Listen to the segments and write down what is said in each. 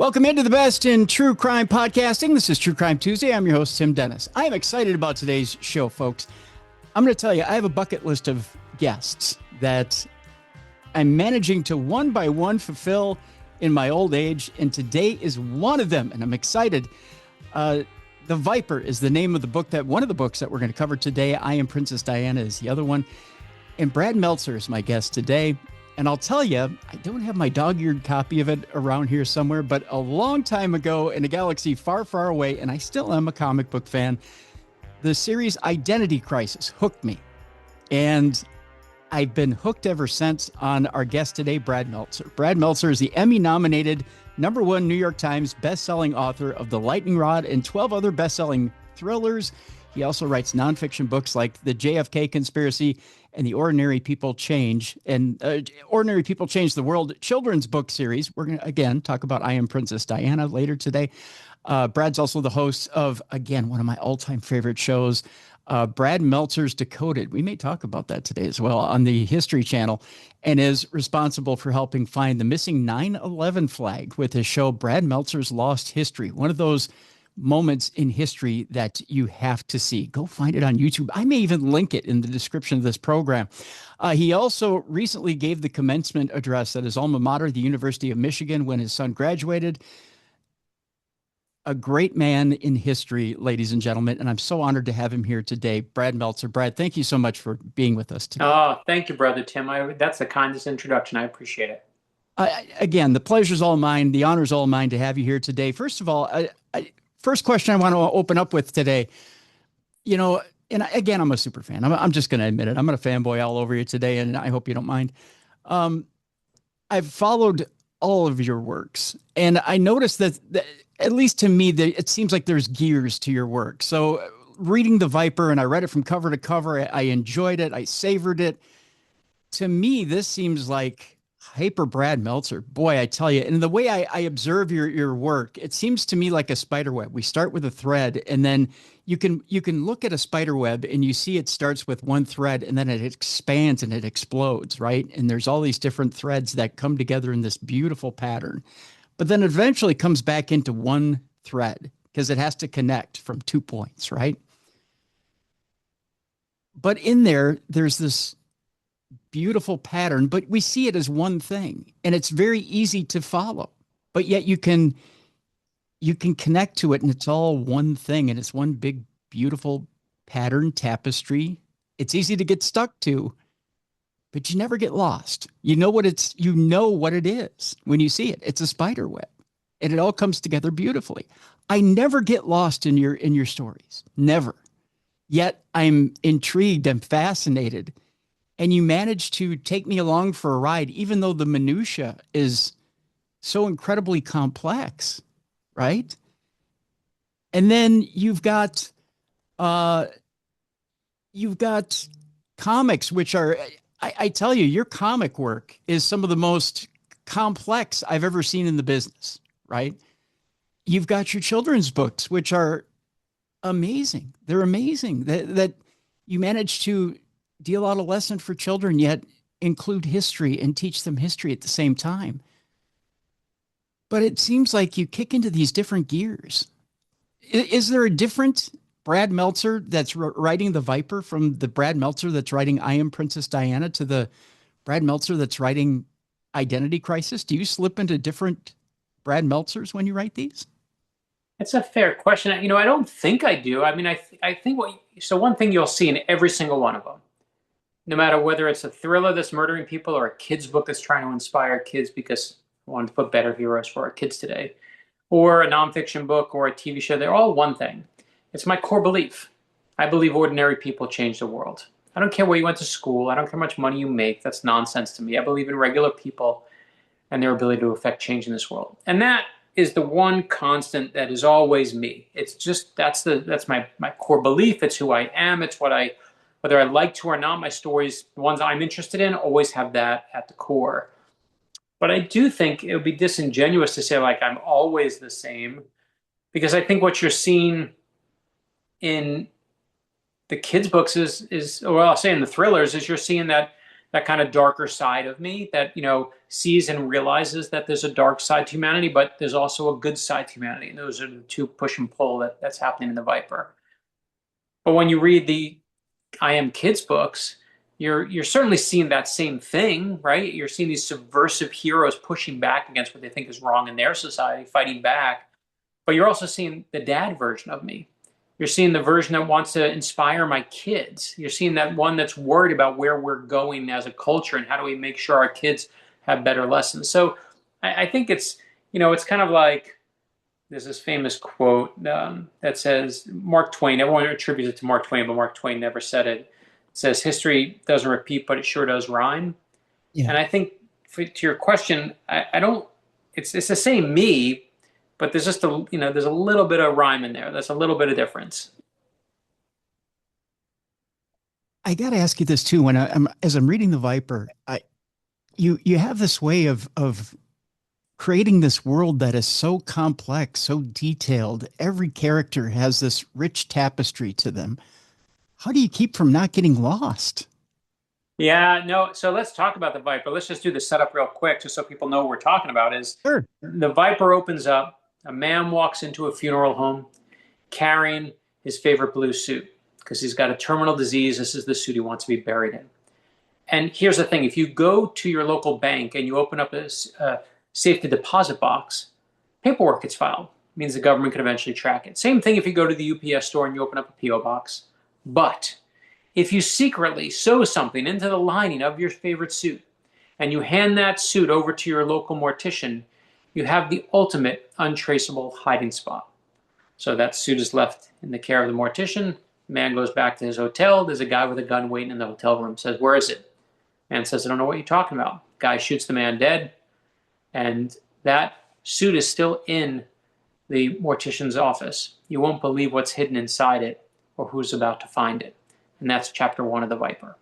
Welcome into the best in true crime podcasting. This is True Crime Tuesday. I'm your host, Tim Dennis. I am excited about today's show, folks. I'm going to tell you, I have a bucket list of guests that I'm managing to one by one fulfill in my old age, and today is one of them, and I'm excited. The Viper is the name of the book one of the books that we're going to cover today. I Am Princess Diana is the other one, and Brad Meltzer is my guest today. And I'll tell you, I don't have my dog-eared copy of it around here somewhere, but a long time ago in a galaxy far, far away, and I still am a comic book fan, the series Identity Crisis hooked me. And I've been hooked ever since on our guest today, Brad Meltzer. Brad Meltzer is the Emmy-nominated #1 New York Times best-selling author of The Lightning Rod and 12 other best-selling thrillers. He also writes nonfiction books like The JFK Conspiracy and The Ordinary People Change and Ordinary People Change the World children's book series. We're going to, again, talk about I Am Princess Diana later today. Brad's also the host of, again, one of my all-time favorite shows, Brad Meltzer's Decoded. We may talk about that today as well on the History Channel, and is responsible for helping find the missing 9/11 flag with his show, Brad Meltzer's Lost History. One of those moments in history that you have to see. Go find it on YouTube. I may even link it in the description of this program. He also recently gave the commencement address at his alma mater, the University of Michigan, when his son graduated. A great man in history, ladies and gentlemen, and I'm so honored to have him here today. Brad Meltzer. Brad, thank you so much for being with us today. Oh, thank you, brother Tim. That's the kindest introduction. I appreciate it. Again, the pleasure's all mine. The honor's all mine to have you here today. First of all, first question I want to open up with today, and again, I'm a super fan. I'm just going to admit it. I'm going to fanboy all over you today, and I hope you don't mind. I've followed all of your works, and I noticed that at least to me, it seems like there's gears to your work. So reading The Viper, and I read it from cover to cover, I enjoyed it. I savored it. To me, this seems like hyper Brad Meltzer. Boy, I tell you, and the way I observe your work, it seems to me like a spider web. We start with a thread, and then you can look at a spider web and you see it starts with one thread and then it expands and it explodes, right? And there's all these different threads that come together in this beautiful pattern. But then eventually comes back into one thread because it has to connect from 2 points, right? But in there's this beautiful pattern, but we see it as one thing, and it's very easy to follow, but yet you can connect to it, and it's all one thing, and it's one big beautiful pattern tapestry. It's easy to get stuck to, but you never get lost. You know what it is when you see it. It's a spider web, and it all comes together beautifully. I never get lost in your stories, never. Yet I'm intrigued and fascinated. And you manage to take me along for a ride, even though the minutia is so incredibly complex, right? And then you've got comics, which are, I tell you, your comic work is some of the most complex I've ever seen in the business, right? You've got your children's books, which are amazing. They're amazing that you manage to deal out a lesson for children, yet include history and teach them history at the same time. But it seems like you kick into these different gears. Is there a different Brad Meltzer that's writing The Viper from the Brad Meltzer that's writing I Am Princess Diana to the Brad Meltzer that's writing Identity Crisis? Do you slip into different Brad Meltzers when you write these? It's a fair question. I don't think I do. I mean, I think one thing you'll see in every single one of them, no matter whether it's a thriller that's murdering people or a kid's book that's trying to inspire kids because I wanted to put better heroes for our kids today, or a nonfiction book or a TV show, they're all one thing. It's my core belief. I believe ordinary people change the world. I don't care where you went to school. I don't care how much money you make. That's nonsense to me. I believe in regular people and their ability to affect change in this world. And that is the one constant that is always me. It's just, that's my core belief. It's who I am. It's whether I like to or not, my stories, the ones I'm interested in, always have that at the core. But I do think it would be disingenuous to say like I'm always the same, because I think what you're seeing in the kids' books is, or I'll say in the thrillers, is you're seeing that that kind of darker side of me that, sees and realizes that there's a dark side to humanity, but there's also a good side to humanity. And those are the two push and pull that's happening in the Viper. But when you read the I Am Kids books, you're certainly seeing that same thing, right? You're seeing these subversive heroes pushing back against what they think is wrong in their society, fighting back. But you're also seeing the dad version of me. You're seeing the version that wants to inspire my kids. You're seeing that one that's worried about where we're going as a culture and how do we make sure our kids have better lessons. So I think it's kind of like, there's this famous quote that says, Mark Twain, everyone attributes it to Mark Twain, but Mark Twain never said it. It says, history doesn't repeat, but it sure does rhyme. Yeah. And I think to your question, I don't, it's the same me, but there's just there's a little bit of rhyme in there. There's a little bit of difference. I got to ask you this too. As I'm reading the Viper, you have this way of creating this world that is so complex, so detailed. Every character has this rich tapestry to them. How do you keep from not getting lost? Yeah, no. So let's talk about the Viper. Let's just do the setup real quick, just so people know what we're talking about. Sure. The Viper opens up. A man walks into a funeral home carrying his favorite blue suit because he's got a terminal disease. This is the suit he wants to be buried in. And here's the thing. If you go to your local bank and you open up a safety deposit box, paperwork gets filed. It means the government could eventually track it. Same thing if you go to the UPS store and you open up a P.O. box. But if you secretly sew something into the lining of your favorite suit and you hand that suit over to your local mortician, you have the ultimate untraceable hiding spot. So that suit is left in the care of the mortician. The man goes back to his hotel. There's a guy with a gun waiting in the hotel room. Says, "Where is it?" Man says, "I don't know what you're talking about." Guy shoots the man dead. And that suit is still in the mortician's office. You won't believe what's hidden inside it or who's about to find it. And that's chapter 1 of the Viper.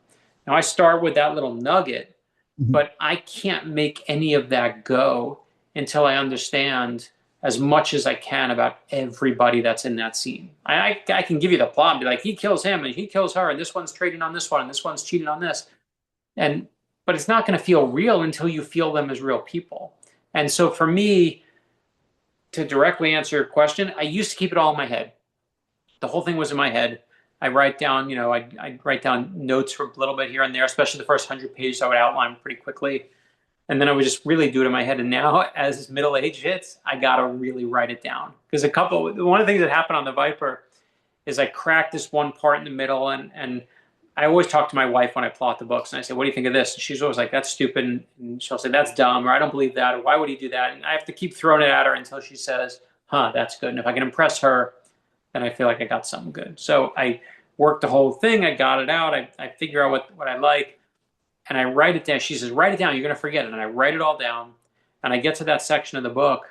Now I start with that little nugget, but I can't make any of that go until I understand as much as I can about everybody that's in that scene. I can give you the plot and be like, he kills him and he kills her, and this one's trading on this one, and this one's cheating on this. But it's not going to feel real until you feel them as real people. And so for me, to directly answer your question, I used to keep it all in my head. The whole thing was in my head. I write down, I write down notes for a little bit here and there, especially the first 100 pages I would outline pretty quickly. And then I would just really do it in my head. And now as middle age hits, I got to really write it down. Because one of the things that happened on the Viper is I cracked this one part in the middle. And I always talk to my wife when I plot the books. And I say, "What do you think of this?" And she's always like, "That's stupid." And she'll say, "That's dumb," or "I don't believe that," or "Why would he do that?" And I have to keep throwing it at her until she says, "Huh, that's good." And if I can impress her, then I feel like I got something good. So I worked the whole thing. I got it out. I figure out what I like. And I write it down. She says, "Write it down. You're going to forget it." And I write it all down. And I get to that section of the book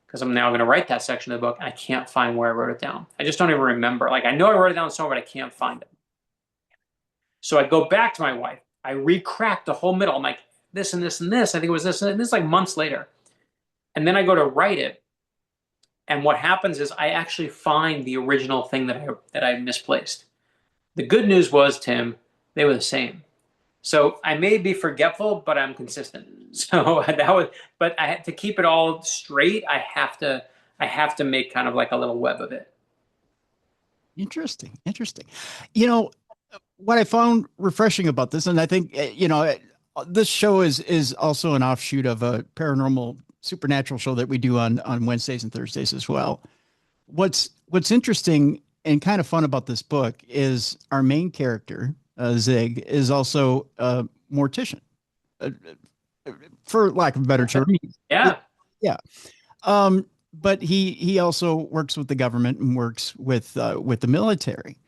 because I'm now going to write that section of the book. And I can't find where I wrote it down. I just don't even remember. Like, I know I wrote it down somewhere, but I can't find it. So I go back to my wife. I re-crack the whole middle. I'm like, this and this and this. I think it was this. And this like months later. And then I go to write it. And what happens is I actually find the original thing that I misplaced. The good news was, Tim, they were the same. So I may be forgetful, but I'm consistent. So but I had to keep it all straight. I have to make kind of like a little web of it. Interesting. What I found refreshing about this, and I think, this show is also an offshoot of a paranormal supernatural show that we do on Wednesdays and Thursdays as well. What's interesting and kind of fun about this book is our main character, Zig, is also a mortician, for lack of a better term. Yeah. Yeah. But he also works with the government and works with the military.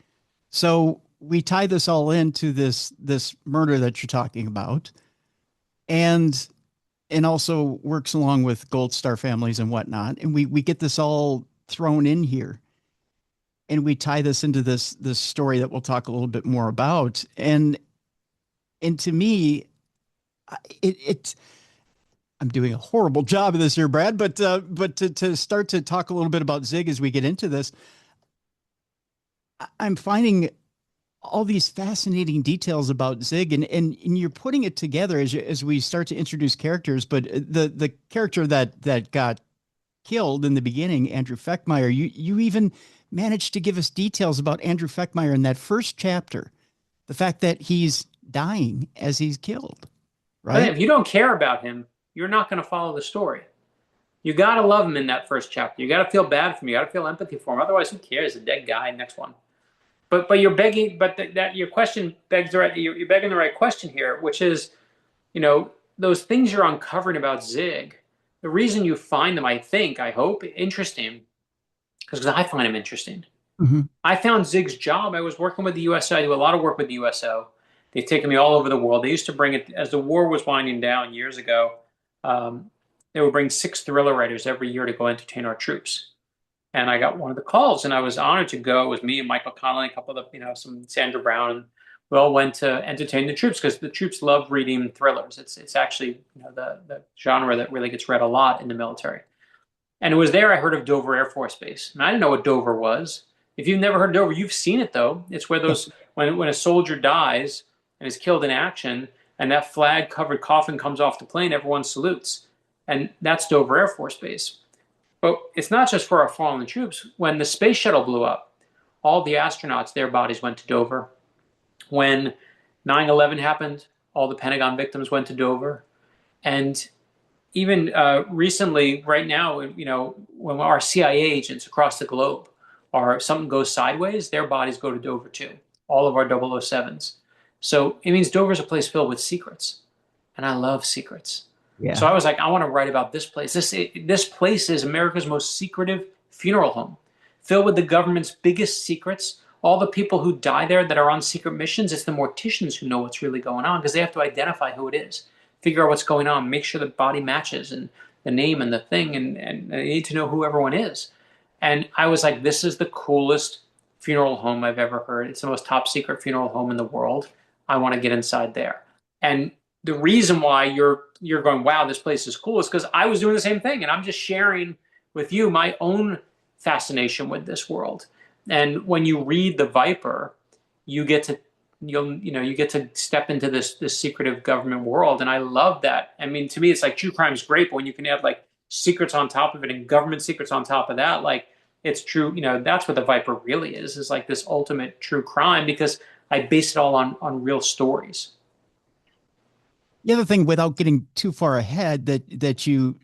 So we tie this all into this murder that you're talking about, and also works along with Gold Star families and whatnot. And we get this all thrown in here, and we tie this into this story that we'll talk a little bit more about. And to me, I'm doing a horrible job of this here, Brad, but to start to talk a little bit about Zig as we get into this, I'm finding all these fascinating details about Zig, and you're putting it together as we start to introduce characters. But the character that got killed in the beginning, Andrew Fechmeier, you even managed to give us details about Andrew Fechmeier in that first chapter, the fact that he's dying as he's killed, right? If you don't care about him, you're not going to follow the story. You got to love him in that first chapter. You got to feel bad for him. You got to feel empathy for him. Otherwise, who cares? A dead guy. Next one. But you're begging. But that your question begs the right. You're begging the right question here, which is, those things you're uncovering about Zig. The reason you find them, I hope, interesting, because I find them interesting. Mm-hmm. I found Zig's job. I was working with the USO. I do a lot of work with the USO. They've taken me all over the world. They used to bring it, as the war was winding down years ago, they would bring 6 thriller writers every year to go entertain our troops. And I got one of the calls, and I was honored to go. It was me and Michael Connelly, a couple of, some Sandra Brown, and we all went to entertain the troops because the troops love reading thrillers. It's actually the genre that really gets read a lot in the military. And it was there I heard of Dover Air Force Base. And I didn't know what Dover was. If you've never heard of Dover, you've seen it, though. It's where when a soldier dies and is killed in action, and that flag-covered coffin comes off the plane, everyone salutes. And that's Dover Air Force Base. But it's not just for our fallen troops. When the space shuttle blew up, all the astronauts, their bodies went to Dover. When 9/11 happened, all the Pentagon victims went to Dover. And even recently, right now, when our CIA agents across the globe, or something goes sideways, their bodies go to Dover too. All of our 007s. So it means Dover's a place filled with secrets. And I love secrets. Yeah. So I was like, I want to write about this place. This place is America's most secretive funeral home, filled with the government's biggest secrets. All the people who die there that are on secret missions, it's the morticians who know what's really going on because they have to identify who it is, figure out what's going on, make sure the body matches and the name and the thing, and they need to know who everyone is. And I was like, this is the coolest funeral home I've ever heard. It's the most top secret funeral home in the world. I want to get inside there. And the reason why you're going, wow, this place is cool, is because I was doing the same thing. And I'm just sharing with you my own fascination with this world. And when you read The Viper, you get to step into this secretive government world. And I love that. I mean, to me, it's like true crime is great, but when you can have like secrets on top of it and government secrets on top of that, like it's true. That's what The Viper really is like this ultimate true crime, because I base it all on real stories. The other thing, without getting too far ahead, that you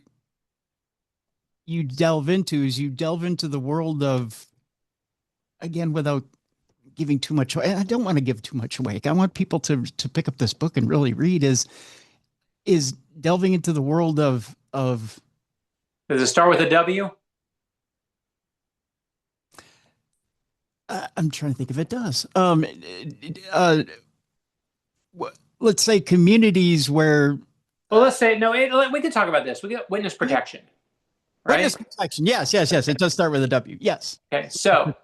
delve into the world of, again, without giving too much away. I don't want to give too much away. I want people to pick up this book and really read, is delving into the world of Does it start with a W? I'm trying to think if it does. Let's say communities where. Well, let's say, no, we can talk about this. We got witness protection. Right? Witness protection. Yes. It does start with a W. Yes. Okay. So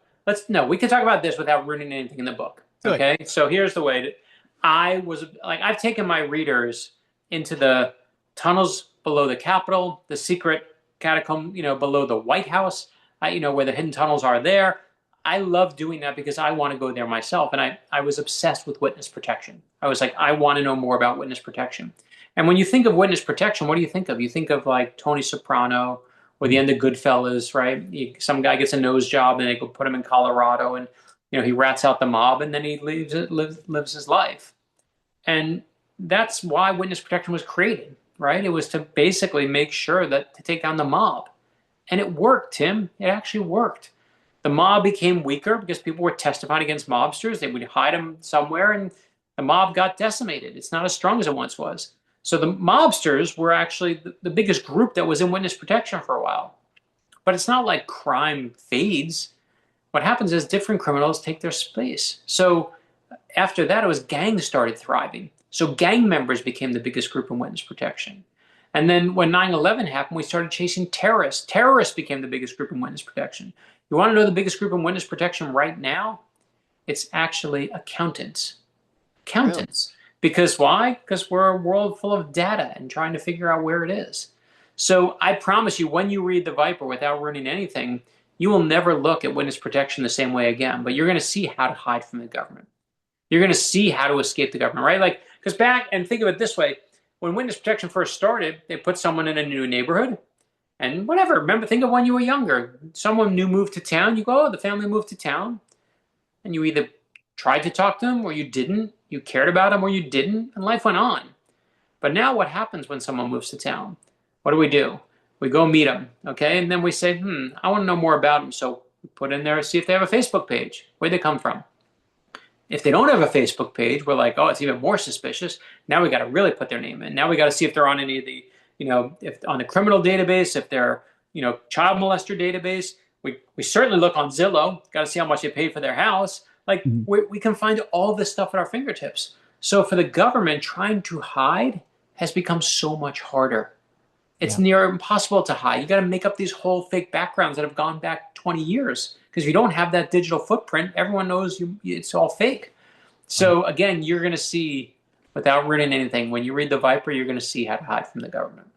we can talk about this without ruining anything in the book. Okay. Good. So here's the way I've taken my readers into the tunnels below the Capitol, the secret catacomb, below the White House, where the hidden tunnels are there. I love doing that because I want to go there myself. And I was obsessed with witness protection. I was like, I want to know more about witness protection. And when you think of witness protection, what do you think of? You think of like Tony Soprano or the end of Goodfellas, right? Some guy gets a nose job and they go put him in Colorado and, he rats out the mob and then he lives his life. And that's why witness protection was created, right? It was to basically make sure to take down the mob. And it worked, Tim. It actually worked. The mob became weaker because people were testifying against mobsters. They would hide them somewhere, and the mob got decimated. It's not as strong as it once was. So the mobsters were actually the biggest group that was in witness protection for a while. But it's not like crime fades. What happens is different criminals take their space. So after that, it was gangs started thriving. So gang members became the biggest group in witness protection. And then when 9/11 happened, we started chasing terrorists. Terrorists became the biggest group in witness protection. You want to know the biggest group in witness protection right now? It's actually accountants. Accountants. Really? Because why? Because we're a world full of data and trying to figure out where it is. So I promise you, when you read The Viper without ruining anything, you will never look at witness protection the same way again. But you're going to see how to hide from the government. You're going to see how to escape the government, right? Like, because back, and think of it this way, when witness protection first started, they put someone in a new neighborhood and whatever. Remember, think of when you were younger. Someone new moved to town. You go, oh, the family moved to town. And you either tried to talk to them or you didn't. You cared about them or you didn't. And life went on. But now what happens when someone moves to town? What do? We go meet them, okay? And then we say, I want to know more about them. So we put in there, see if they have a Facebook page. Where'd they come from? If they don't have a Facebook page, we're like, oh, it's even more suspicious. Now we got to really put their name in. Now we got to see if they're on any of the, if on the criminal database, if they're, child molester database. We certainly look on Zillow, got to see how much they paid for their house. Like we can find all this stuff at our fingertips. So for the government, trying to hide has become so much harder. It's near impossible to hide. You got to make up these whole fake backgrounds that have gone back 20 years because if you don't have that digital footprint, everyone knows it's all fake. So again, you're going to see, without reading anything, when you read The Viper, you're going to see how to hide from the government.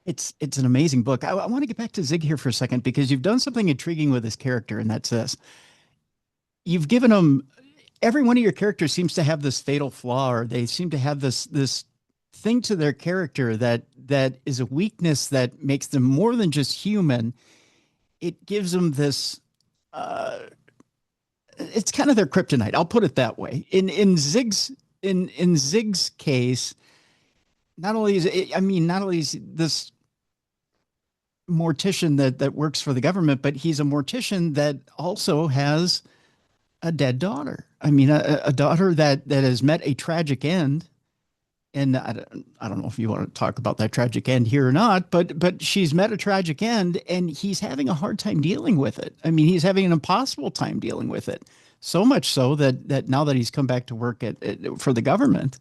It's an amazing book. I want to get back to Zig here for a second because you've done something intriguing with this character, and that's this. You've given him, every one of your characters seems to have this fatal flaw, or they seem to have this thing to their character that is a weakness that makes them more than just human. It gives them this, it's kind of their kryptonite. I'll put it that way. In Zig's case, not only is this mortician that works for the government, but he's a mortician that also has a dead daughter. I mean, a daughter that has met a tragic end. And I don't know if you want to talk about that tragic end here or not, but she's met a tragic end and he's having a hard time dealing with it. I mean, he's having an impossible time dealing with it. So much so that now that he's come back to work for the government,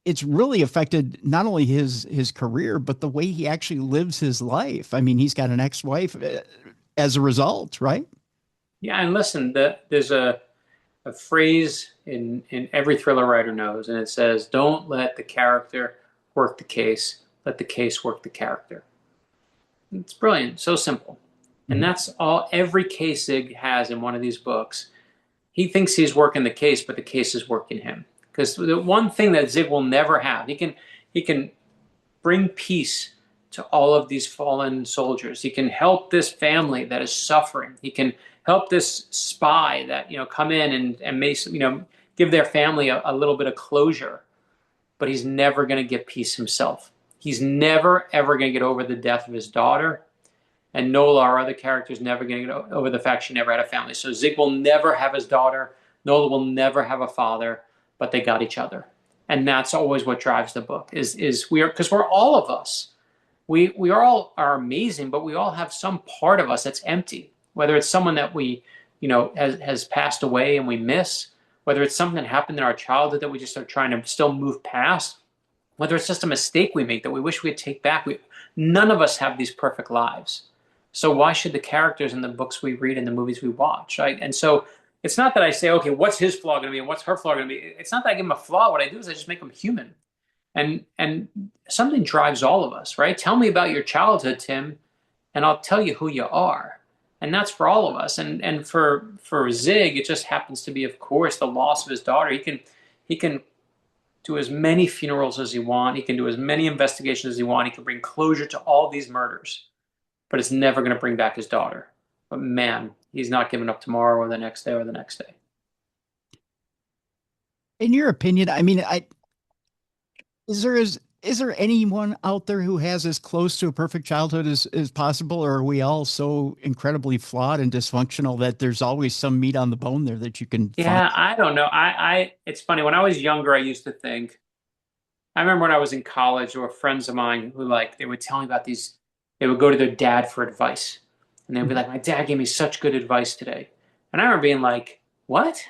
it's really affected not only his career, but the way he actually lives his life. I mean, he's got an ex-wife as a result, right? Yeah, and listen, there's a phrase in every thriller writer knows, and it says, don't let the character work the case, let the case work the character. It's brilliant, so simple. And that's all every case Zig has in one of these books. He thinks he's working the case, but the case is working him. Because the one thing that Zig will never have, he can bring peace to all of these fallen soldiers. He can help this family that is suffering. He can help this spy that come in and may give their family a little bit of closure. But he's never going to get peace himself. He's never ever going to get over the death of his daughter. And Nola, our other character, is never going to get over the fact she never had a family. So Zig will never have his daughter. Nola will never have a father, but they got each other. And that's always what drives the book is because we're all of us. We all are amazing, but we all have some part of us that's empty. Whether it's someone that we, has passed away and we miss, whether it's something that happened in our childhood that we just are trying to still move past, whether it's just a mistake we make that we wish we could take back. None of us have these perfect lives. So why should the characters in the books we read and the movies we watch? Right? And so it's not that I say, okay, what's his flaw going to be and what's her flaw going to be? It's not that I give them a flaw. What I do is I just make them human. And something drives all of us, right? Tell me about your childhood, Tim, and I'll tell you who you are. And that's for all of us. And for Zig, it just happens to be, of course, the loss of his daughter. He can do as many funerals as he wants. He can do as many investigations as he wants. He can bring closure to all these murders. But it's never going to bring back his daughter. But man, he's not giving up tomorrow or the next day or the next day. In your opinion, I mean, is there anyone out there who has as close to a perfect childhood as possible, or are we all so incredibly flawed and dysfunctional that there's always some meat on the bone there that you can find? I don't know. It's funny. When I was younger, I used to think, I remember when I was in college, there were friends of mine who they would tell me about these, they would go to their dad for advice. And they'd be like, my dad gave me such good advice today. And I remember being like, what?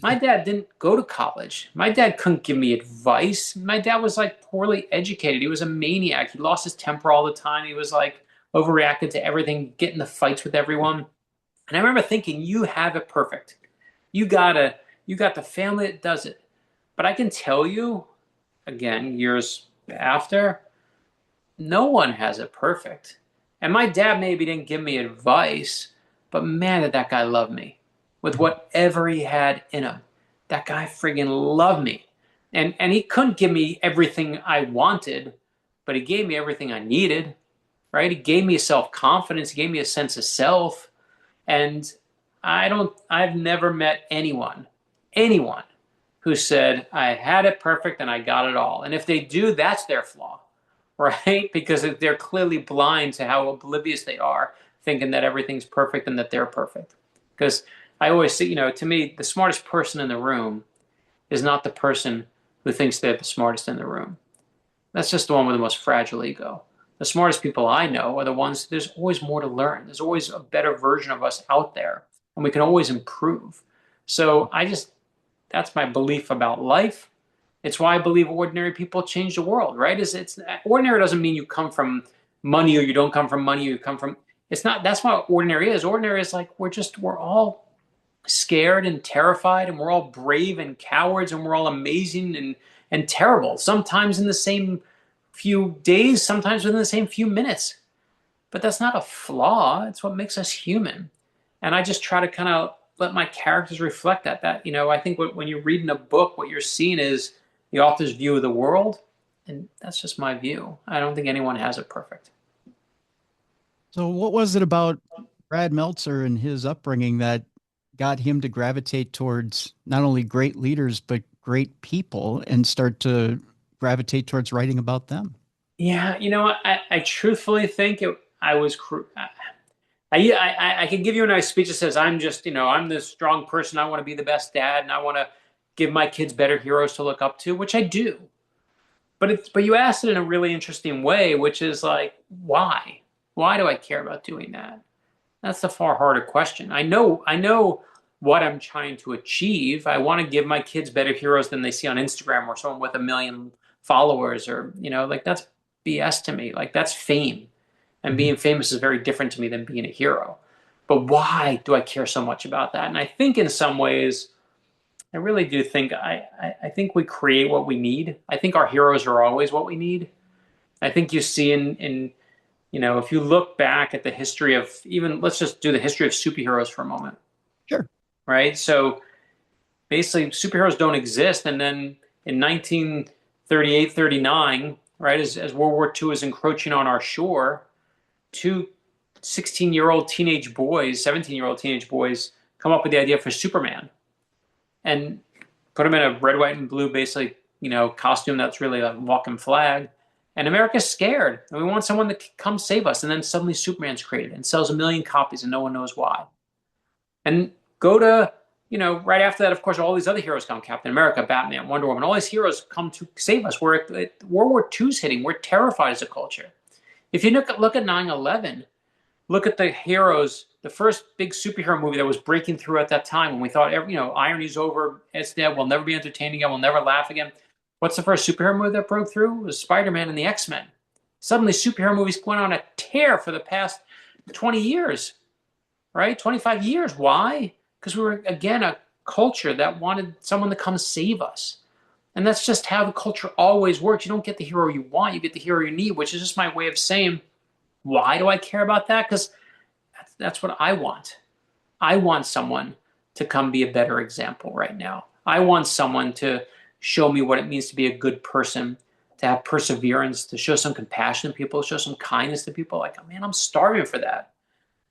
My dad didn't go to college. My dad couldn't give me advice. My dad was poorly educated. He was a maniac. He lost his temper all the time. He was overreacted to everything, getting the fights with everyone. And I remember thinking, you have it perfect. You got the family that does it. But I can tell you, again, years after, no one has it perfect. And my dad maybe didn't give me advice, But man, did that guy love me with whatever he had in him. That guy friggin' loved me. And he couldn't give me everything I wanted, but he gave me everything I needed, right? He gave me self-confidence. He gave me a sense of self. And I've never met anyone who said, I had it perfect and I got it all. And if they do, that's their flaw, right? Because they're clearly blind to how oblivious they are, thinking that everything's perfect and that they're perfect. Because I always see, to me, the smartest person in the room is not the person who thinks they're the smartest in the room. That's just the one with the most fragile ego. The smartest people I know are the ones, there's always more to learn. There's always a better version of us out there, and we can always improve. So that's my belief about life. It's why I believe ordinary people change the world, right? It's ordinary doesn't mean you come from money or you don't come from money or you come from, it's not, that's what ordinary is. Ordinary is like, we're all scared and terrified, and we're all brave and cowards, and we're all amazing and terrible. Sometimes in the same few days, sometimes within the same few minutes. But that's not a flaw. It's what makes us human. And I just try to kind of let my characters reflect that. I think when you're reading a book, what you're seeing is the author's view of the world. And that's just my view. I don't think anyone has it perfect. So what was it about Brad Meltzer and his upbringing that got him to gravitate towards not only great leaders, but great people and start to gravitate towards writing about them? Yeah, I truthfully think I can give you a nice speech that says I'm just, I'm this strong person. I want to be the best dad, and I want to give my kids better heroes to look up to, which I do. But you asked it in a really interesting way, which is like, why? Why do I care about doing that? That's the far harder question. I know what I'm trying to achieve. I want to give my kids better heroes than they see on Instagram or someone with 1 million followers, or, like that's BS to me. Like that's fame. And being famous is very different to me than being a hero. But why do I care so much about that? And I think in some ways, I really do think I think we create what we need. I think our heroes are always what we need. I think you see in if you look back at the history of let's just do the history of superheroes for a moment. Sure. Right? So basically superheroes don't exist. And then in 1938, 39, right, as World War II is encroaching on our shore, 2 16-year-old teenage boys, 17-year-old teenage boys come up with the idea for Superman and put him in a red, white, and blue, basically, costume that's really a walking flag. And America's scared, and we want someone to come save us. And then suddenly Superman's created and sells 1 million copies, and no one knows why. And go to, right after that, of course, all these other heroes come: Captain America, Batman, Wonder Woman. All these heroes come to save us. World War II's hitting. We're terrified as a culture. If you look at 9/11, look at the heroes. The first big superhero movie that was breaking through at that time, when we thought, irony's over, it's dead, we'll never be entertained again, we'll never laugh again. What's the first superhero movie that broke through? It was Spider-Man and the X-Men. Suddenly, superhero movies went on a tear for the past 20 years, right? 25 years. Why? Because we were, again, a culture that wanted someone to come save us. And that's just how the culture always works. You don't get the hero you want, you get the hero you need, which is just my way of saying, why do I care about that? Because that's what I want. I want someone to come be a better example right now. I want someone to show me what it means to be a good person, to have perseverance, to show some compassion to people, show some kindness to people. Like, man, I'm starving for that.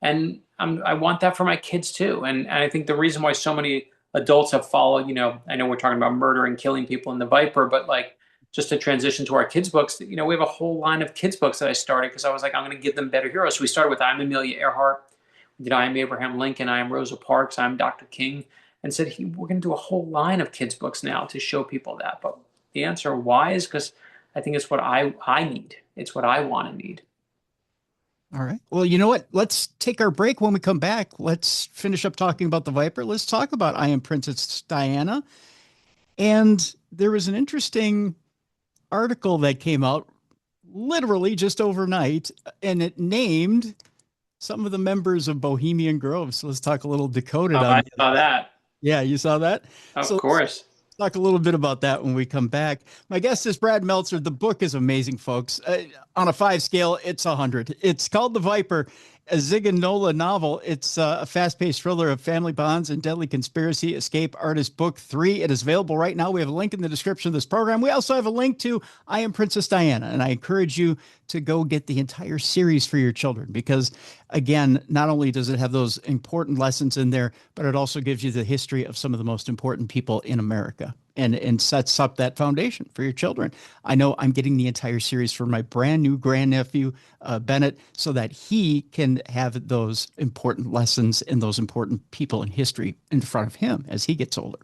And I want that for my kids too. And I think the reason why so many adults have followed, I know we're talking about murder and killing people in the Viper, but like, just to transition to our kids' books, we have a whole line of kids' books that I started because I was like, I'm going to give them better heroes. So we started with I'm Amelia Earhart, we did I Am Abraham Lincoln, I Am Rosa Parks, I'm Dr. King, and said, we're going to do a whole line of kids' books now to show people that. But the answer why is because I think it's what I need. It's what I want to need. All right. Well, you know what? Let's take our break. When we come back, let's finish up talking about the Viper. Let's talk about I Am Princess Diana. And there was an interesting article that came out literally just overnight, and it named some of the members of Bohemian Grove. So let's talk a little Decoded. I saw that. Yeah, you saw that? Of course. Let's talk a little bit about that when we come back. My guest is Brad Meltzer. The book is amazing, folks. On a 5 scale, it's 100. It's called The Viper, a Zig and Nola novel. It's a fast-paced thriller of family bonds and deadly conspiracy. Escape Artist Book 3. It is available right now. We have a link in the description of this program. We also have a link to I Am Princess Diana, and I encourage you to go get the entire series for your children because, again, not only does it have those important lessons in there, but it also gives you the history of some of the most important people in America and sets up that foundation for your children. I know I'm getting the entire series for my brand new grandnephew, Bennett, so that he can have those important lessons and those important people in history in front of him as he gets older.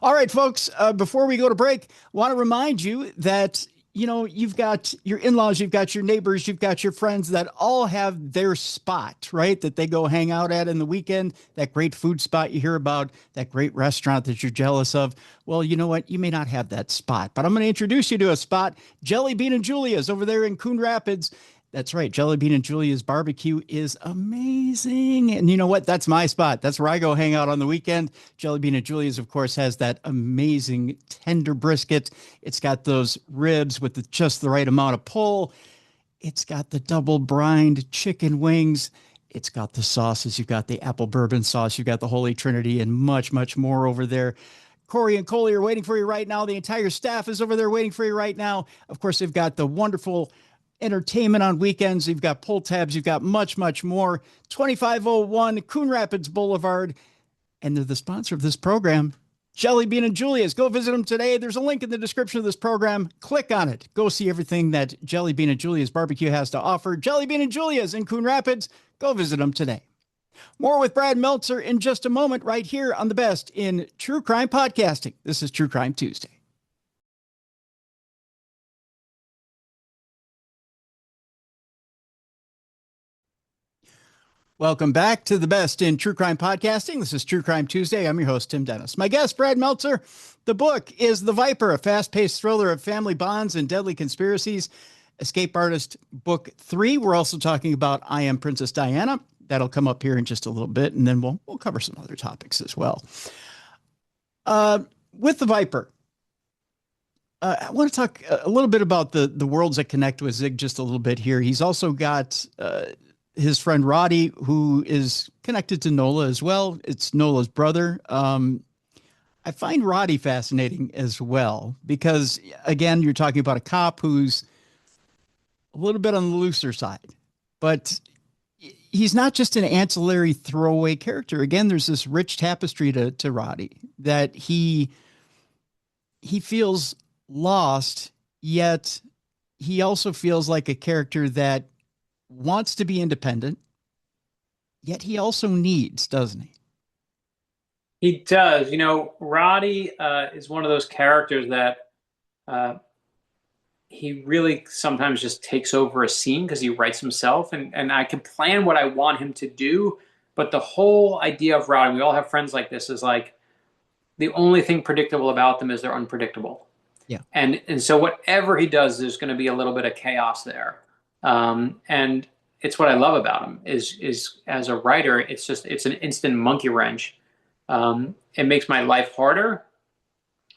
All right, folks, before we go to break, I want to remind you that you've got your in-laws, you've got your neighbors, you've got your friends that all have their spot, right? That they go hang out at in the weekend, that great food spot you hear about, that great restaurant that you're jealous of. Well, you know what? You may not have that spot, but I'm going to introduce you to a spot. Jelly Bean and Julia's over there in Coon Rapids. That's right. Jelly Bean and Julia's barbecue is amazing. And you know what? That's my spot. That's where I go hang out on the weekend. Jelly Bean and Julia's, of course, has that amazing tender brisket. It's got those ribs with just the right amount of pull. It's got the double brined chicken wings. It's got the sauces. You've got the apple bourbon sauce. You've got the Holy Trinity and much, much more over there. Corey and Coley are waiting for you right now. The entire staff is over there waiting for you right now. Of course, they've got the wonderful entertainment on weekends. You've got pull tabs. You've got much, much more. 2501 Coon Rapids Boulevard. And they're the sponsor of this program, Jelly Bean and Julia's. Go visit them today. There's a link in the description of this program. Click on it. Go see everything that Jelly Bean and Julia's barbecue has to offer. Jelly Bean and Julia's in Coon Rapids. Go visit them today. More with Brad Meltzer in just a moment right here on the best in true crime podcasting. This is True Crime Tuesday. Welcome back to the best in true crime podcasting. This is True Crime Tuesday. I'm your host, Tim Dennis. My guest, Brad Meltzer. The book is The Viper, a fast-paced thriller of family bonds and deadly conspiracies. Escape Artist Book 3. We're also talking about I Am Princess Diana. That'll come up here in just a little bit, and then we'll cover some other topics as well. With The Viper, I want to talk a little bit about the worlds that connect with Zig just a little bit here. He's also got his friend Roddy, who is connected to Nola as well. It's Nola's brother. I find Roddy fascinating as well because, again, you're talking about a cop who's a little bit on the looser side, but he's not just an ancillary throwaway character. Again, there's this rich tapestry to Roddy that he feels lost, yet he also feels like a character that wants to be independent, yet he also needs, doesn't he? He does. Roddy is one of those characters that he really sometimes just takes over a scene because he writes himself, and I can plan what I want him to do, but the whole idea of Roddy, we all have friends like this, is like the only thing predictable about them is they're unpredictable. Yeah. And so whatever he does, there's going to be a little bit of chaos there. And it's what I love about him is as a writer, it's an instant monkey wrench. It makes my life harder,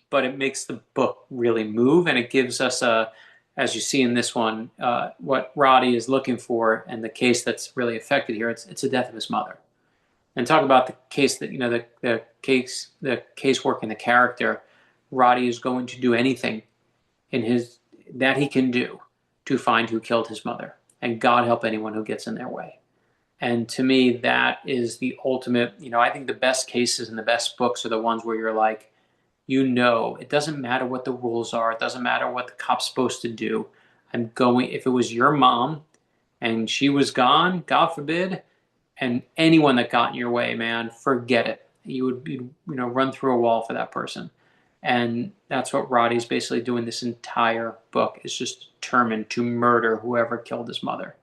but it makes the book really move. And it gives us as you see in this one, what Roddy is looking for and the case that's really affected here. It's the death of his mother. And talk about the case that, the casework and the character. Roddy is going to do anything that he can do to find who killed his mother, and God help anyone who gets in their way. And to me, that is the ultimate, I think the best cases and the best books are the ones where you're like, it doesn't matter what the rules are. It doesn't matter what the cop's supposed to do. If it was your mom and she was gone, God forbid, and anyone that got in your way, man, forget it. You would run through a wall for that person. And that's what Roddy's basically doing this entire book, is just determined to murder whoever killed his mother.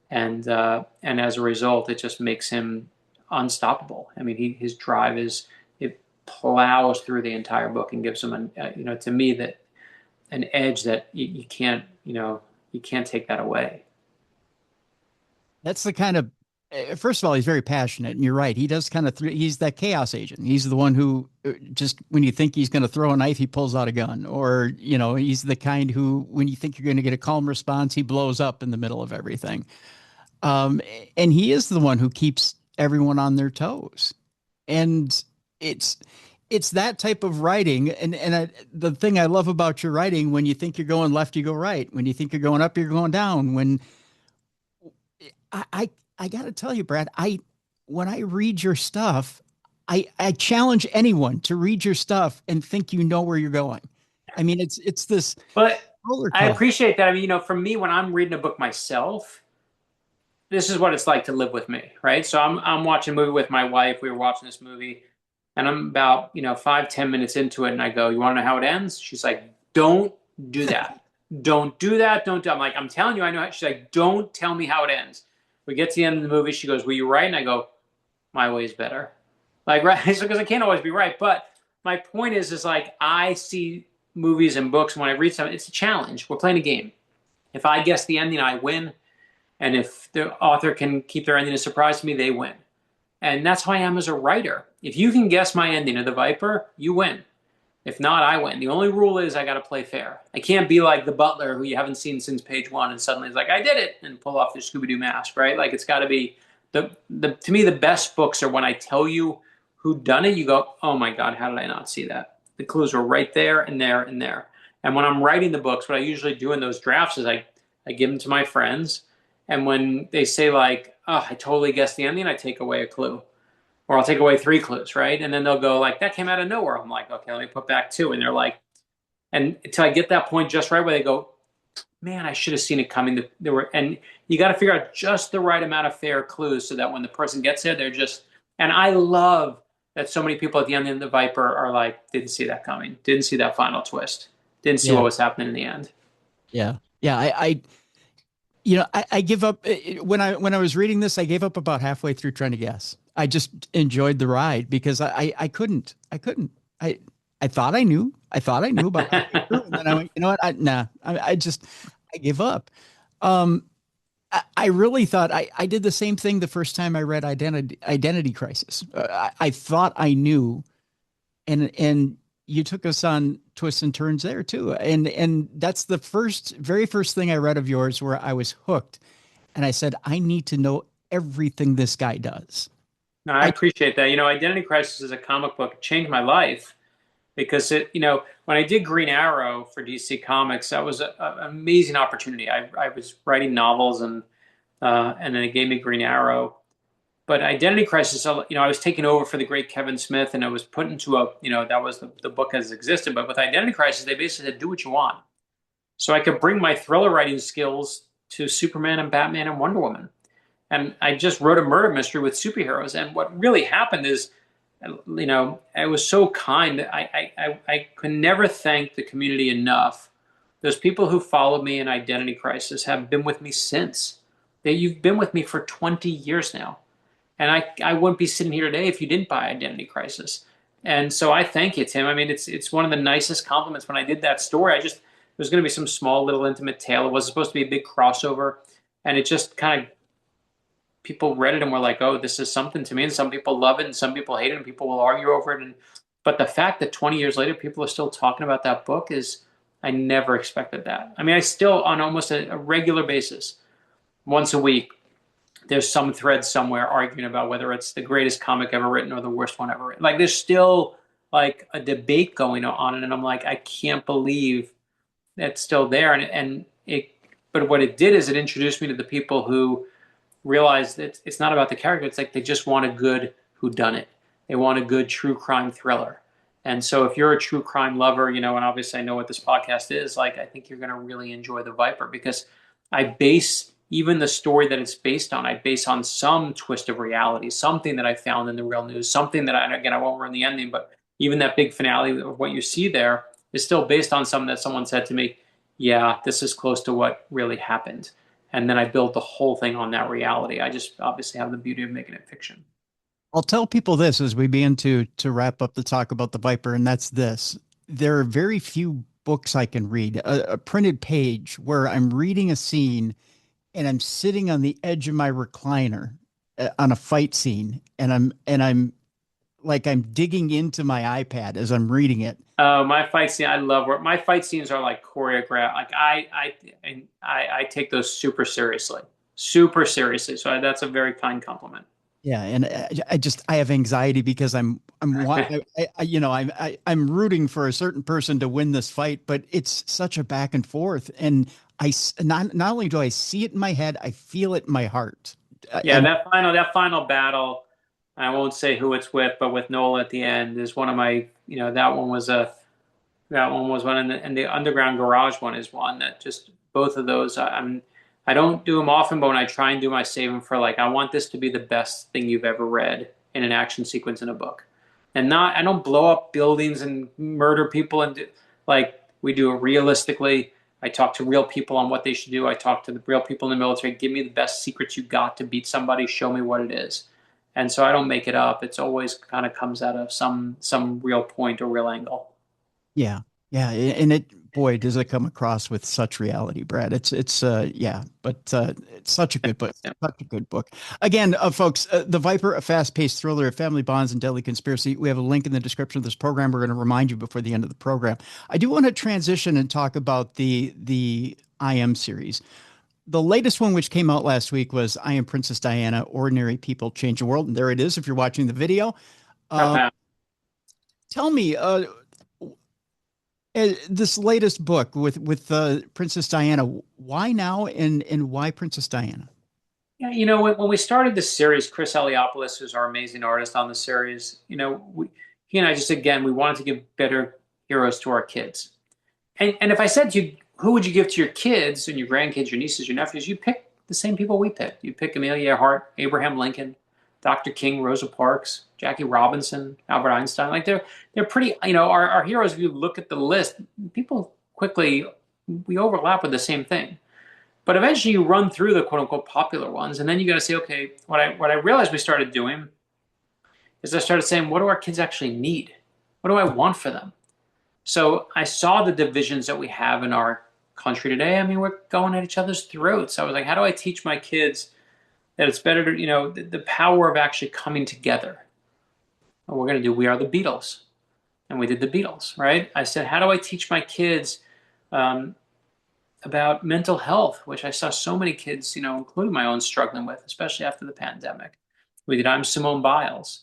And as a result, it just makes him unstoppable. I mean, his drive it plows through the entire book and gives him to me, that an edge that you can't take that away. That's the kind of, first of all, he's very passionate, and you're right. He does kind of, he's that chaos agent. He's the one who just, when you think he's going to throw a knife, he pulls out a gun, or, he's the kind who, when you think you're going to get a calm response, he blows up in the middle of everything. Um, and he is the one who keeps everyone on their toes. And it's it's that type of writing. The thing I love about your writing, when you think you're going left, you go right. When you think you're going up, you're going down. When I I, I got to tell you, Brad, I when I read your stuff, I challenge anyone to read your stuff and think you know where you're going. I mean, it's this But roller I coaster. appreciate that. I mean, for me, when I'm reading a book myself, this is what it's like to live with me, right? So I'm watching a movie with my wife. We were watching this movie, and I'm about 5-10 minutes into it, and I go, "You want to know how it ends?" She's like, "Don't do that. Don't do that. Don't do." I'm like, "I'm telling you, I know." She's like, "Don't tell me how it ends." We get to the end of the movie. She goes, "Were you right?" And I go, "My way is better." Like, right? So because I can't always be right, but my point is like I see movies and books, and when I read something, it's a challenge. We're playing a game. If I guess the ending, I win. And if the author can keep their ending a surprise to me, they win. And that's how I am as a writer. If you can guess my ending of The Viper, you win. If not, I win. The only rule is I got to play fair. I can't be like the butler who you haven't seen since page one and suddenly is like, I did it, and pull off the Scooby-Doo mask, right? Like it's got to be to me, the best books are when I tell you who done it, you go, oh my God, how did I not see that? The clues were right there and there and there. And when I'm writing the books, what I usually do in those drafts is I give them to my friends. And when they say like, oh, I totally guessed the ending, I take away a clue. Or I'll take away 3 clues, right? And then they'll go like, that came out of nowhere. I'm like, okay, let me put back 2. And they're like, and until I get that point just right where they go, man, I should have seen it coming. There were, and you got to figure out just the right amount of fair clues so that when the person gets there, they're just, and I love that so many people at the end of The Viper are like, didn't see that coming, didn't see that final twist, didn't see Yeah, what was happening in the end. yeah, yeah. I give up when I was reading this. I gave up about halfway through trying to guess. I just enjoyed the ride because I couldn't. I thought I knew. I thought I knew about halfway through, and then I went, you know what? I give up. Um, I really thought I did the same thing the first time I read Identity Crisis. I thought I knew, and you took us on twists and turns there too. And that's the very first thing I read of yours where I was hooked, and I said I need to know everything this guy does. No, I I appreciate that. Identity Crisis is a comic book. It changed my life because when I did Green Arrow for DC Comics, that was an amazing opportunity. I was writing novels and then it gave me Green Arrow. But Identity Crisis, I was taking over for the great Kevin Smith, and I was put into that was the book as existed. But with Identity Crisis, they basically said, do what you want. So I could bring my thriller writing skills to Superman and Batman and Wonder Woman. And I just wrote a murder mystery with superheroes. And what really happened is, I was so kind. I could never thank the community enough. Those people who followed me in Identity Crisis have been with me since. You've been with me for 20 years now. And I wouldn't be sitting here today if you didn't buy Identity Crisis. And so I thank you, Tim. I mean, it's one of the nicest compliments. When I did that story, it was going to be some small little intimate tale. It wasn't supposed to be a big crossover. And it just kind of, people read it and were like, oh, this is something to me. And some people love it and some people hate it and people will argue over it. But the fact that 20 years later, people are still talking about that book I never expected that. I mean, I still, on almost a regular basis, once a week, there's some thread somewhere arguing about whether it's the greatest comic ever written or the worst one ever written. Like there's still like a debate going on, and I'm like, I can't believe that's still there. But what it did is it introduced me to the people who realized that it's not about the character. It's like they just want a good whodunit. They want a good true crime thriller. And so if you're a true crime lover, and obviously I know what this podcast is, like I think you're going to really enjoy The Viper because I base even the story that it's based on, I base on some twist of reality, something that I found in the real news, something that I won't ruin the ending, but even that big finale of what you see there is still based on something that someone said to me, yeah, this is close to what really happened. And then I built the whole thing on that reality. I just obviously have the beauty of making it fiction. I'll tell people this as we begin to wrap up the talk about the Viper, and that's this: there are very few books I can read, a printed page where I'm reading a scene and I'm sitting on the edge of my recliner on a fight scene, and I'm like I'm digging into my iPad as I'm reading it. Oh, my fight scene! I love where my fight scenes are like choreographed. Like I take those super seriously. super seriously. So that's a very kind compliment. Yeah, and I have anxiety because I'm rooting for a certain person to win this fight, but it's such a back and forth, and not only do I see it in my head, I feel it in my heart. Yeah, And that final battle, I won't say who it's with, but with Noel at the end is one of my, that one was one, and the underground garage one is one that just both of those. I don't do them often, but when I try and do my saving for like, I want this to be the best thing you've ever read in an action sequence in a book, and not I don't blow up buildings and murder people and like we do it realistically. I talk to real people on what they should do. I talk to the real people in the military. Give me the best secrets you got to beat somebody. Show me what it is. And so I don't make it up. It's always kind of comes out of some real point or real angle. yeah, yeah, and boy, does it come across with such reality, Brad. Yeah, but it's such a good book, such a good book. Again, folks, The Viper, a fast-paced thriller of family bonds and deadly conspiracy. We have a link in the description of this program. We're going to remind you before the end of the program. I do want to transition and talk about the IM series. The latest one, which came out last week, was I Am Princess Diana, Ordinary People Change the World. And there it is if you're watching the video. Tell me, this latest book with Princess Diana, why now and why Princess Diana? Yeah, when we started this series, Chris Eliopoulos, who's our amazing artist on the series, he and I just, again, we wanted to give better heroes to our kids. And if I said to you, who would you give to your kids and your grandkids, your nieces, your nephews, you pick the same people we picked. You pick Amelia Earhart, Abraham Lincoln, Dr. King, Rosa Parks, Jackie Robinson, Albert Einstein. Like they're pretty, our heroes, if you look at the list, people quickly, we overlap with the same thing. But eventually you run through the quote unquote popular ones, and then you got to say, okay, what I realized we started doing is I started saying, what do our kids actually need? What do I want for them? So I saw the divisions that we have in our country today. I mean, we're going at each other's throats. I was like, how do I teach my kids that it's better to, the power of actually coming together? And we're going to do We Are the Beatles. And we did the Beatles, right? I said, how do I teach my kids about mental health, which I saw so many kids, including my own, struggling with, especially after the pandemic. We did I'm Simone Biles.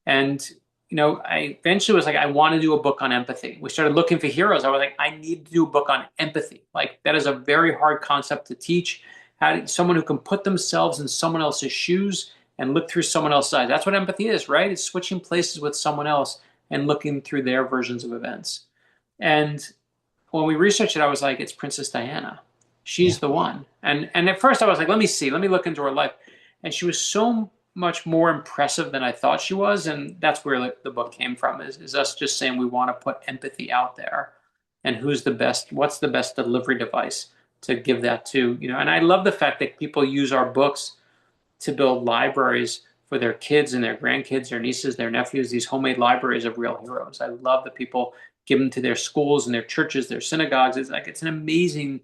And, I eventually was like, I want to do a book on empathy. We started looking for heroes. I was like, I need to do a book on empathy. Like, that is a very hard concept to teach. Someone who can put themselves in someone else's shoes and look through someone else's eyes. That's what empathy is, right? It's switching places with someone else and looking through their versions of events. And when we researched it, I was like, it's Princess Diana. She's the one. And at first I was like, let me look into her life. And she was so much more impressive than I thought she was. And that's where the book came from, is us just saying we want to put empathy out there. And what's the best delivery device to give that to, and I love the fact that people use our books to build libraries for their kids and their grandkids, their nieces, their nephews, these homemade libraries of real heroes. I love that people give them to their schools and their churches, their synagogues. It's an amazing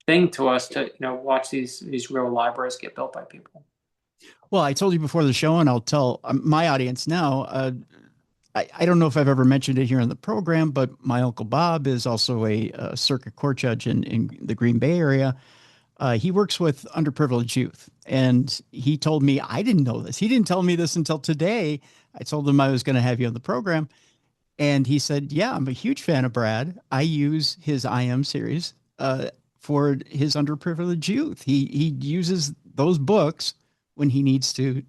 thing to us to watch these real libraries get built by people. Well, I told you before the show, and I'll tell my audience now. I don't know if I've ever mentioned it here on the program, but my Uncle Bob is also a circuit court judge in the Green Bay area. He works with underprivileged youth, and he told me, I didn't know this. He didn't tell me this until today. I told him I was going to have you on the program. And he said, yeah, I'm a huge fan of Brad. I use his IM series for his underprivileged youth. He uses those books when he needs to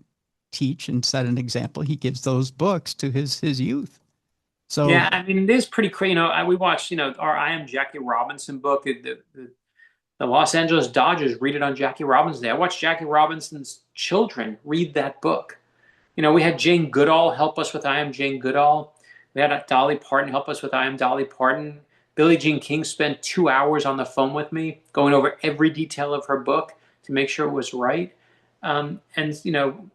teach and set an example. He gives those books to his youth. So yeah, I mean, it is pretty crazy. We watched, our I Am Jackie Robinson book. The Los Angeles Dodgers read it on Jackie Robinson Day. I watched Jackie Robinson's children read that book. We had Jane Goodall help us with I Am Jane Goodall. We had Dolly Parton help us with I Am Dolly Parton. Billie Jean King spent 2 hours on the phone with me going over every detail of her book to make sure it was right. And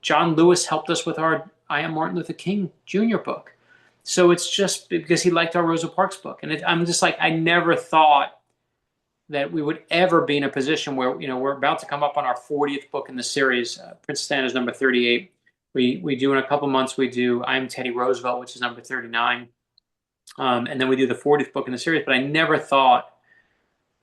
John Lewis helped us with our I Am Martin Luther King Jr. book. So it's just because he liked our Rosa Parks book. And I'm just like, I never thought that we would ever be in a position where, we're about to come up on our 40th book in the series. Princess Diana is number 38. We do in a couple months, we do I'm Teddy Roosevelt, which is number 39. And then we do the 40th book in the series. But I never thought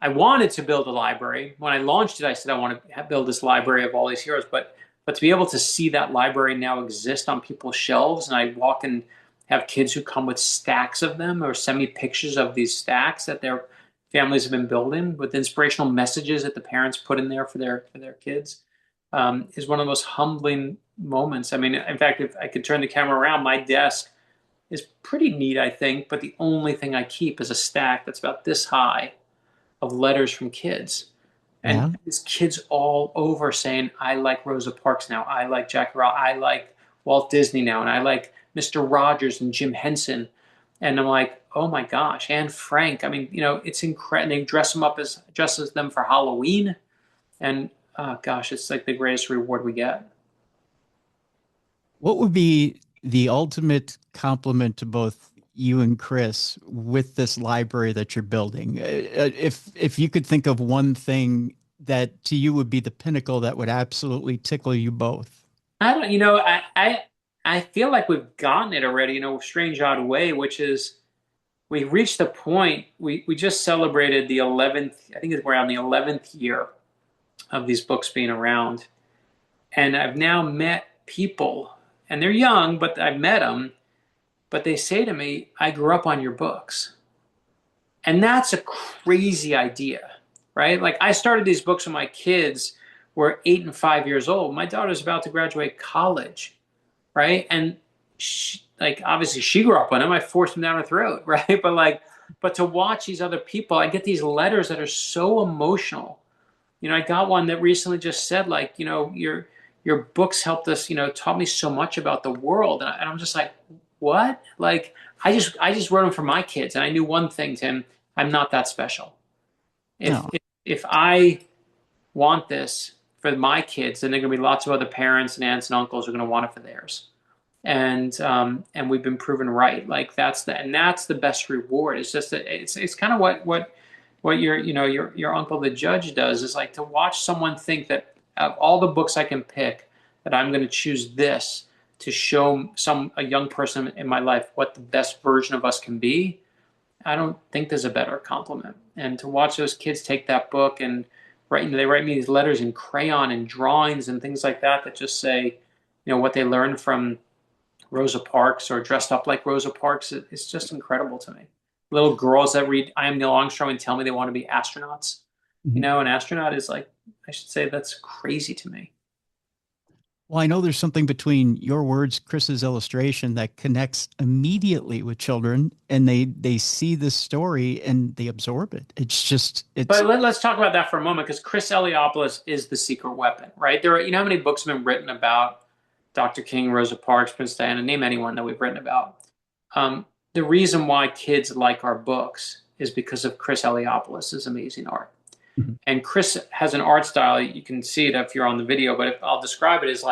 I wanted to build a library. When I launched it, I said I want to build this library of all these heroes, but to be able to see that library now exist on people's shelves, and I walk and have kids who come with stacks of them or send me pictures of these stacks that their families have been building with inspirational messages that the parents put in there for their kids, is one of the most humbling moments. I mean, in fact, if I could turn the camera around, my desk is pretty neat, I think, but the only thing I keep is a stack that's about this high of letters from kids. And these kids all over saying, I like Rosa Parks now. I like Jackie Ross. I like Walt Disney now. And I like Mr. Rogers and Jim Henson. And I'm like, oh my gosh. And Frank. I mean, it's incredible. They dress as them for Halloween. And oh gosh, it's like the greatest reward we get. What would be the ultimate compliment to both you and Chris with this library that you're building? If you could think of one thing that to you would be the pinnacle that would absolutely tickle you both. I don't, I feel like we've gotten it already in a strange, odd way, which is we reached the point, we just celebrated the 11th, I think it's around the 11th year of these books being around. And I've now met people, and they're young, but I've met them, but they say to me, I grew up on your books. And that's a crazy idea, right? Like I started these books when my kids were 8 and 5 years old. My daughter's about to graduate college, right? And she, like, obviously she grew up on them. I forced them down her throat, right? But to watch these other people, I get these letters that are so emotional. I got one that recently just said, like, your books helped us, taught me so much about the world. And I'm just like, what? Like, I just wrote them for my kids. And I knew one thing, Tim, I'm not that special. If I want this for my kids, then there are going to be lots of other parents and aunts and uncles who are going to want it for theirs. And we've been proven right. Like that's the best reward. It's just that it's kind of what your uncle the judge does, is like to watch someone think that of all the books I can pick, that I'm going to choose this to show a young person in my life what the best version of us can be. I don't think there's a better compliment. And to watch those kids take that book and they write me these letters in crayon and drawings and things like that just say, what they learned from Rosa Parks or dressed up like Rosa Parks. It's just incredible to me. Little girls that read I Am Neil Armstrong and tell me they want to be astronauts. Mm-hmm. An astronaut is like, I should say, that's crazy to me. Well, I know there's something between your words, Chris's illustration, that connects immediately with children, and they see this story and they absorb it. But let's talk about that for a moment, because Chris Eliopoulos is the secret weapon, right? There are, how many books have been written about Dr. King, Rosa Parks, Princess Diana, name anyone that we've written about. The reason why kids like our books is because of Chris Eliopoulos' amazing art. Mm-hmm. And Chris has an art style. You can see it if you're on the video, but I'll describe it as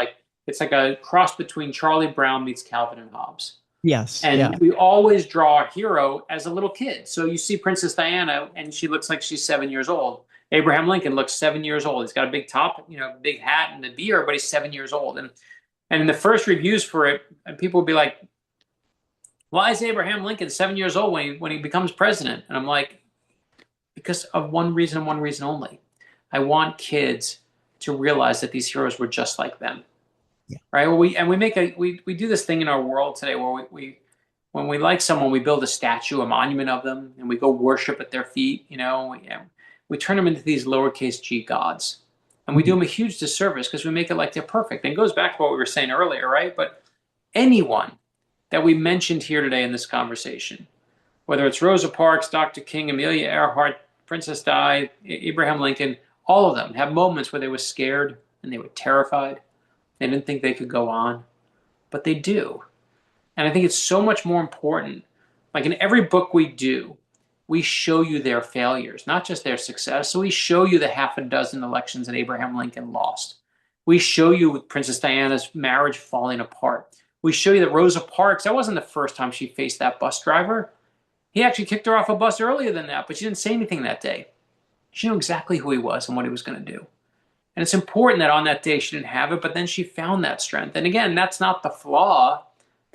it's like a cross between Charlie Brown meets Calvin and Hobbes. Yes. And we always draw our hero as a little kid. So you see Princess Diana, and she looks like she's 7 years old. Abraham Lincoln looks 7 years old. He's got a big top, big hat and a beard, but he's 7 years old. And in the first reviews for it, people would be like, why is Abraham Lincoln 7 years old when he becomes president? And I'm like, because of one reason and one reason only. I want kids to realize that these heroes were just like them. Yeah. Right? Well, we do this thing in our world today where when we like someone, we build a statue, a monument of them, and we go worship at their feet. We turn them into these lowercase g gods, and we do them a huge disservice because we make it like they're perfect. And it goes back to what we were saying earlier, right? But anyone that we mentioned here today in this conversation, whether it's Rosa Parks, Dr. King, Amelia Earhart, Princess Di, Abraham Lincoln, all of them have moments where they were scared and they were terrified. They didn't think they could go on, but they do. And I think it's so much more important. Like in every book we do, we show you their failures, not just their success. So we show you the half a dozen elections that Abraham Lincoln lost. We show you Princess Diana's marriage falling apart. We show you that Rosa Parks, that wasn't the first time she faced that bus driver. He actually kicked her off a bus earlier than that, but she didn't say anything that day. She knew exactly who he was and what he was going to do. And it's important that on that day she didn't have it, but then she found that strength. And again, that's not the flaw.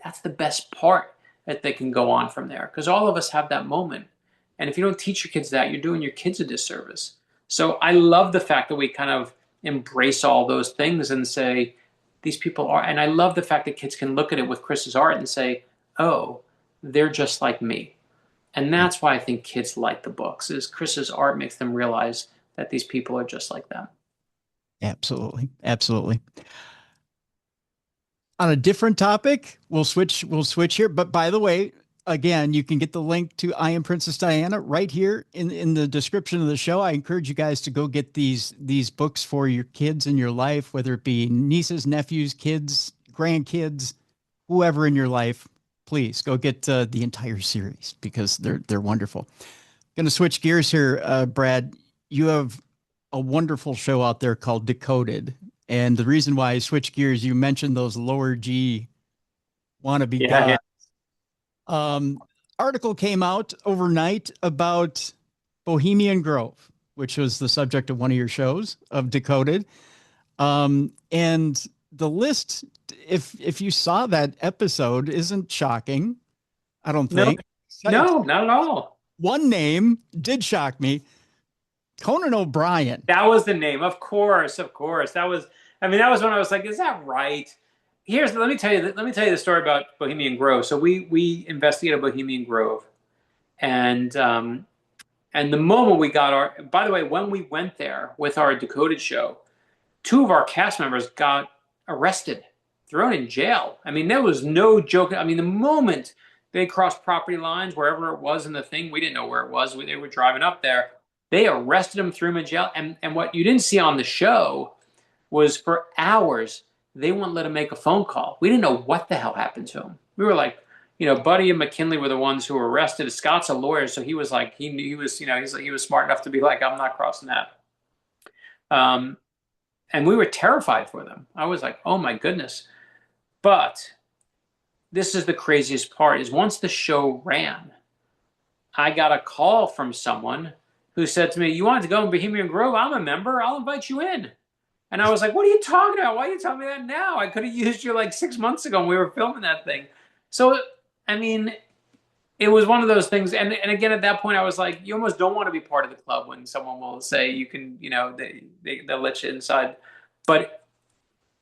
That's the best part, that they can go on from there. Because all of us have that moment. And if you don't teach your kids that, you're doing your kids a disservice. So I love the fact that we kind of embrace all those things and say, these people are, and I love the fact that kids can look at it with Chris's art and say, oh, they're just like me. And that's why I think kids like the books, is Chris's art makes them realize that these people are just like them. Absolutely. Absolutely. On a different topic, we'll switch here. But by the way, again, you can get the link to I Am Princess Diana right here in the description of the show. I encourage you guys to go get these books for your kids in your life, whether it be nieces, nephews, kids, grandkids, whoever in your life. Please go get the entire series because they're wonderful. Going to switch gears here, Brad. You have a wonderful show out there called Decoded. And the reason why I switch gears, you mentioned those lower G wannabe guys. Yeah. Article came out overnight about Bohemian Grove, which was the subject of one of your shows of Decoded. And the list, if you saw that episode, isn't shocking. I don't think. No, not at all. One name did shock me. Conan O'Brien. That was the name. Of course. That was when I was like, is that right? Let me tell you the story about Bohemian Grove. So we investigated Bohemian Grove. And the moment we got by the way, when we went there with our Decoded show, 2 of our cast members got arrested, thrown in jail. I mean, there was no joke. I mean, the moment they crossed property lines, wherever it was in the thing, we didn't know where it was. They were driving up there. They arrested him, threw him in jail. And what you didn't see on the show was for hours, they wouldn't let him make a phone call. We didn't know what the hell happened to him. We were like, Buddy and McKinley were the ones who were arrested. Scott's a lawyer, so he was like, he was smart enough to be like, I'm not crossing that. And we were terrified for them. I was like, oh my goodness. But this is the craziest part, is once the show ran, I got a call from someone who said to me, you wanted to go in Bohemian Grove? I'm a member. I'll invite you in. And I was like, what are you talking about? Why are you telling me that now? I could have used you like 6 months ago when we were filming that thing. So, I mean, it was one of those things. And again, at that point, I was like, you almost don't want to be part of the club when someone will say you can, they'll let you inside. But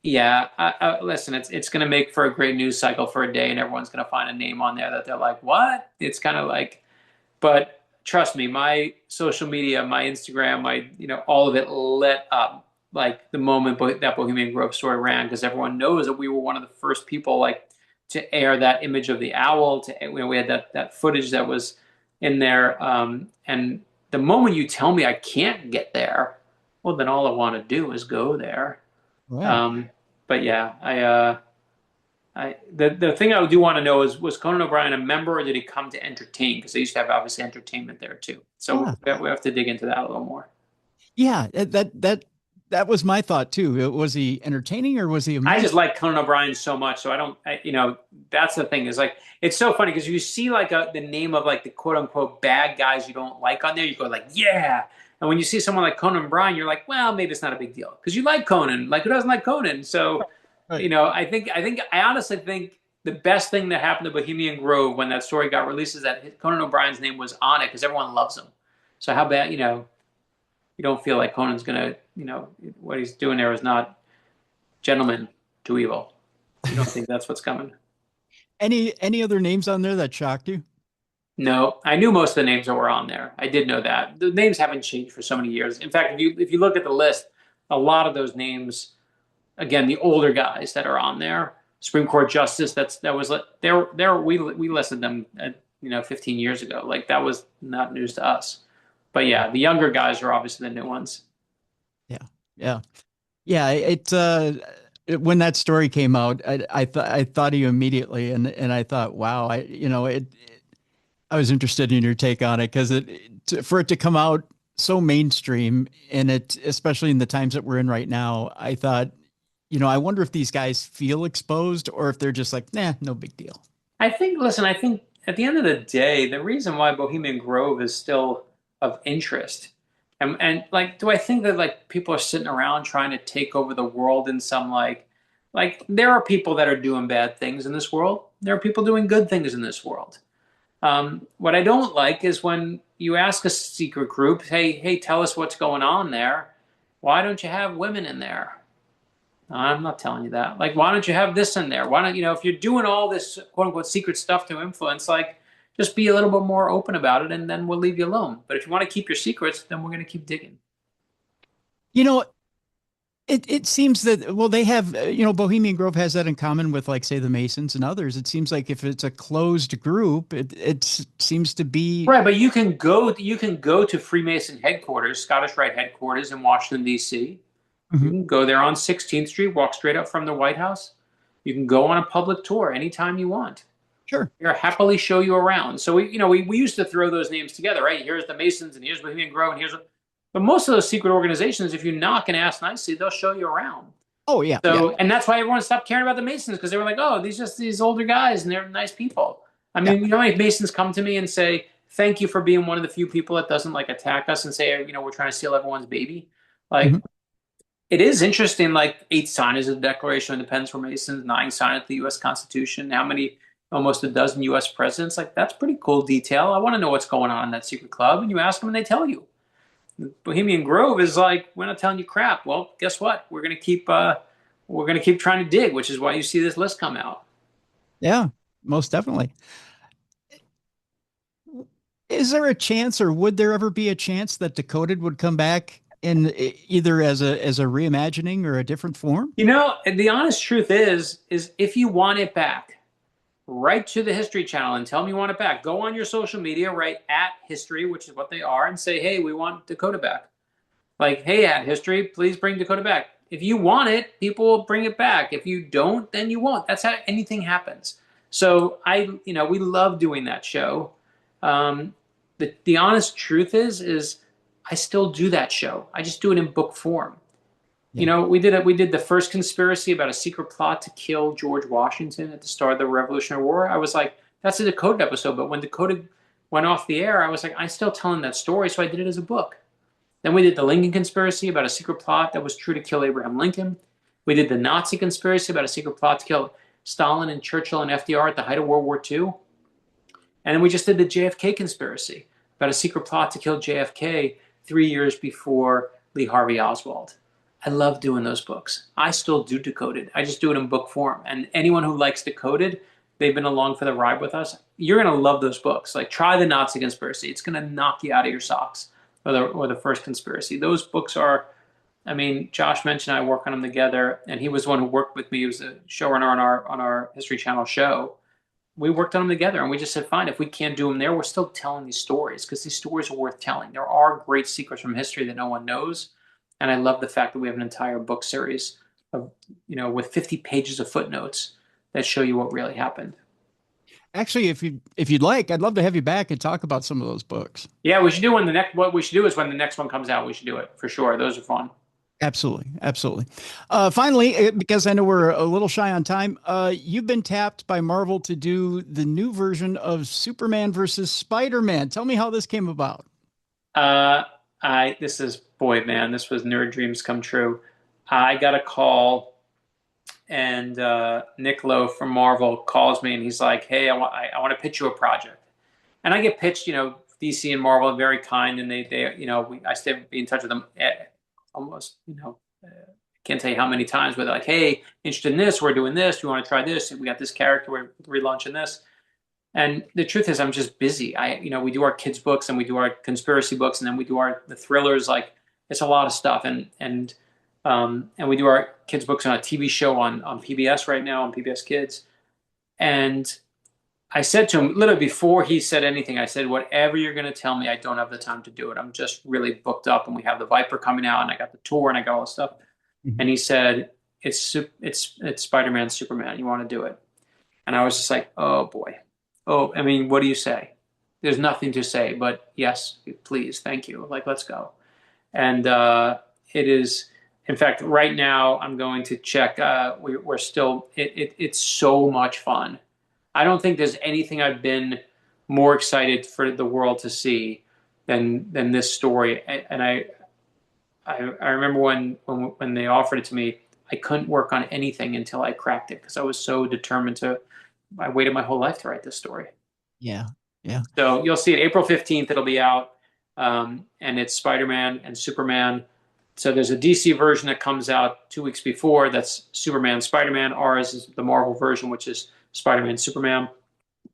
yeah, listen, it's going to make for a great news cycle for a day, and everyone's going to find a name on there that they're like, what? It's kind of like, but trust me, my social media, my Instagram, all of it lit up like the moment that Bohemian Grove story ran, because everyone knows that we were one of the first people like to air that image of the owl. We had that footage that was in there. And the moment you tell me I can't get there, well, then all I want to do is go there. Right. But yeah, the thing I do want to know is, was Conan O'Brien a member, or did he come to entertain? Because they used to have obviously entertainment there too. So we have to dig into that a little more. Yeah, that was my thought too. Was he entertaining, or was he? I just like Conan O'Brien so much, so that's the thing, is like, it's so funny because you see like the name of like the quote unquote bad guys you don't like on there, you go like, yeah. And when you see someone like Conan O'Brien, you're like, well, maybe it's not a big deal because you like Conan. Like, who doesn't like Conan? So, right. I honestly think the best thing that happened to Bohemian Grove when that story got released is that Conan O'Brien's name was on it because everyone loves him. So how bad, you don't feel like Conan's gonna, what he's doing there is not gentleman to evil. You don't think that's what's coming? Any other names on there that shocked you? No, I knew most of the names that were on there. I did know that. The names haven't changed for so many years. In fact, if you look at the list, a lot of those names, again, the older guys that are on there, Supreme Court Justice, we listed them at, 15 years ago. Like, that was not news to us. But yeah, the younger guys are obviously the new ones. Yeah. When that story came out, I thought of you immediately, and I thought, wow, I was interested in your take on it, because for it to come out so mainstream, and especially in the times that we're in right now, I thought, I wonder if these guys feel exposed, or if they're just like, nah, no big deal. I think at the end of the day, the reason why Bohemian Grove is still of interest, and like, do I think that like people are sitting around trying to take over the world in some like there are people that are doing bad things in this world. There are people doing good things in this world. What I don't like is when you ask a secret group, hey, tell us what's going on there. Why don't you have women in there? I'm not telling you that. Like, why don't you have this in there? Why don't, if you're doing all this quote unquote secret stuff to influence, like, just be a little bit more open about it and then we'll leave you alone. But if you want to keep your secrets, then we're going to keep digging. You know, it seems that, well, they have, Bohemian Grove has that in common with, like, say, the Masons and others. It seems like if it's a closed group, it seems to be. Right, but you can go to Freemason headquarters, Scottish Rite headquarters in Washington, D.C. You Mhm. can go there on 16th Street, walk straight up from the White House. You can go on a public tour anytime you want. Sure. They'll happily show you around. So we used to throw those names together, right? Here's the Masons and here's Bohemian Grove and but most of those secret organizations, if you knock and ask nicely, they'll show you around. Oh, yeah. So, Yeah. and that's why everyone stopped caring about the Masons because they were like, oh, these older guys and they're nice people. I Yeah. mean, how many Masons come to me and say, thank you for being one of the few people that doesn't like attack us and say, we're trying to steal everyone's baby. Like, Mhm. it is interesting, like 8 signers of the Declaration of Independence were Masons, 9 signed the U.S. Constitution, how many, almost a dozen U.S. presidents. Like, that's pretty cool detail. I want to know what's going on in that secret club. And you ask them and they tell you. Bohemian Grove is like, we're not telling you crap. Well, guess what? We're going to keep trying to dig, which is why you see this list come out. Yeah, most definitely. Is there a chance, or would there ever be a chance that Decoded would come back in either as a reimagining or a different form? And the honest truth is if you want it back, write to the History Channel and tell them you want it back. Go on your social media, write at History, which is what they are, and say, hey, we want Dakota back. Like, hey, at History, please bring Dakota back. If you want it, people will bring it back. If you don't, then you won't. That's how anything happens. So we love doing that show. The honest truth is I still do that show. I just do it in book form. Yeah. We did the first conspiracy about a secret plot to kill George Washington at the start of the Revolutionary War. I was like, that's a Decoded episode. But when Decoded went off the air, I was like, I'm still telling that story, so I did it as a book. Then we did the Lincoln conspiracy about a secret plot that was true to kill Abraham Lincoln. We did the Nazi conspiracy about a secret plot to kill Stalin and Churchill and FDR at the height of World War II. And then we just did the JFK conspiracy about a secret plot to kill JFK 3 years before Lee Harvey Oswald. I love doing those books. I still do Decoded. I just do it in book form. And anyone who likes Decoded, they've been along for the ride with us. You're going to love those books. Like, try the Nazi conspiracy. It's going to knock you out of your socks. Or the first conspiracy. Those books are, I mean, Josh mentioned I work on them together, and he was the one who worked with me. He was a showrunner on our History Channel show. We worked on them together, and we just said, fine, if we can't do them there, we're still telling these stories because these stories are worth telling. There are great secrets from history that no one knows, and I love the fact that we have an entire book series of, with 50 pages of footnotes that show you what really happened. Actually, if you'd like, I'd love to have you back and talk about some of those books. Yeah, we should do what we should do is when the next one comes out, we should do it for sure. Those are fun. Absolutely, absolutely. Finally, because I know we're a little shy on time, you've been tapped by Marvel to do the new version of Superman versus Spider-Man. Tell me how this came about. This is, boy, man, this was nerd dreams come true. I got a call, and Nick Lowe from Marvel calls me, and he's like, "Hey, I want to pitch you a project." And I get pitched, DC and Marvel are very kind, and I stay in touch with them almost, can't tell you how many times where they're like, "Hey, interested in this? We're doing this. We want to try this. We got this character. We're relaunching this." And the truth is, I'm just busy. We do our kids' books and we do our conspiracy books, and then we do the thrillers. Like, it's a lot of stuff, and we do our kids' books on a TV show on PBS right now, on PBS Kids. And I said to him, literally before he said anything, I said, whatever you're going to tell me, I don't have the time to do it. I'm just really booked up, and we have the Viper coming out, and I got the tour, and I got all this stuff. Mhm. And he said, it's Spider-Man, Superman. You want to do it? And I was just like, oh boy. Oh, I mean, what do you say? There's nothing to say, but yes, please, thank you. Like, let's go. And it is, in fact, right now I'm going to check. We're still, it's so much fun. I don't think there's anything I've been more excited for the world to see than this story. And I remember when they offered it to me, I couldn't work on anything until I cracked it because I was so determined I waited my whole life to write this story. Yeah, Yeah. So you'll see it April 15th. It'll be out, and it's Spider-Man and Superman. So there's a DC version that comes out 2 weeks before. That's Superman, Spider-Man. Ours is the Marvel version, which is Spider-Man, Superman.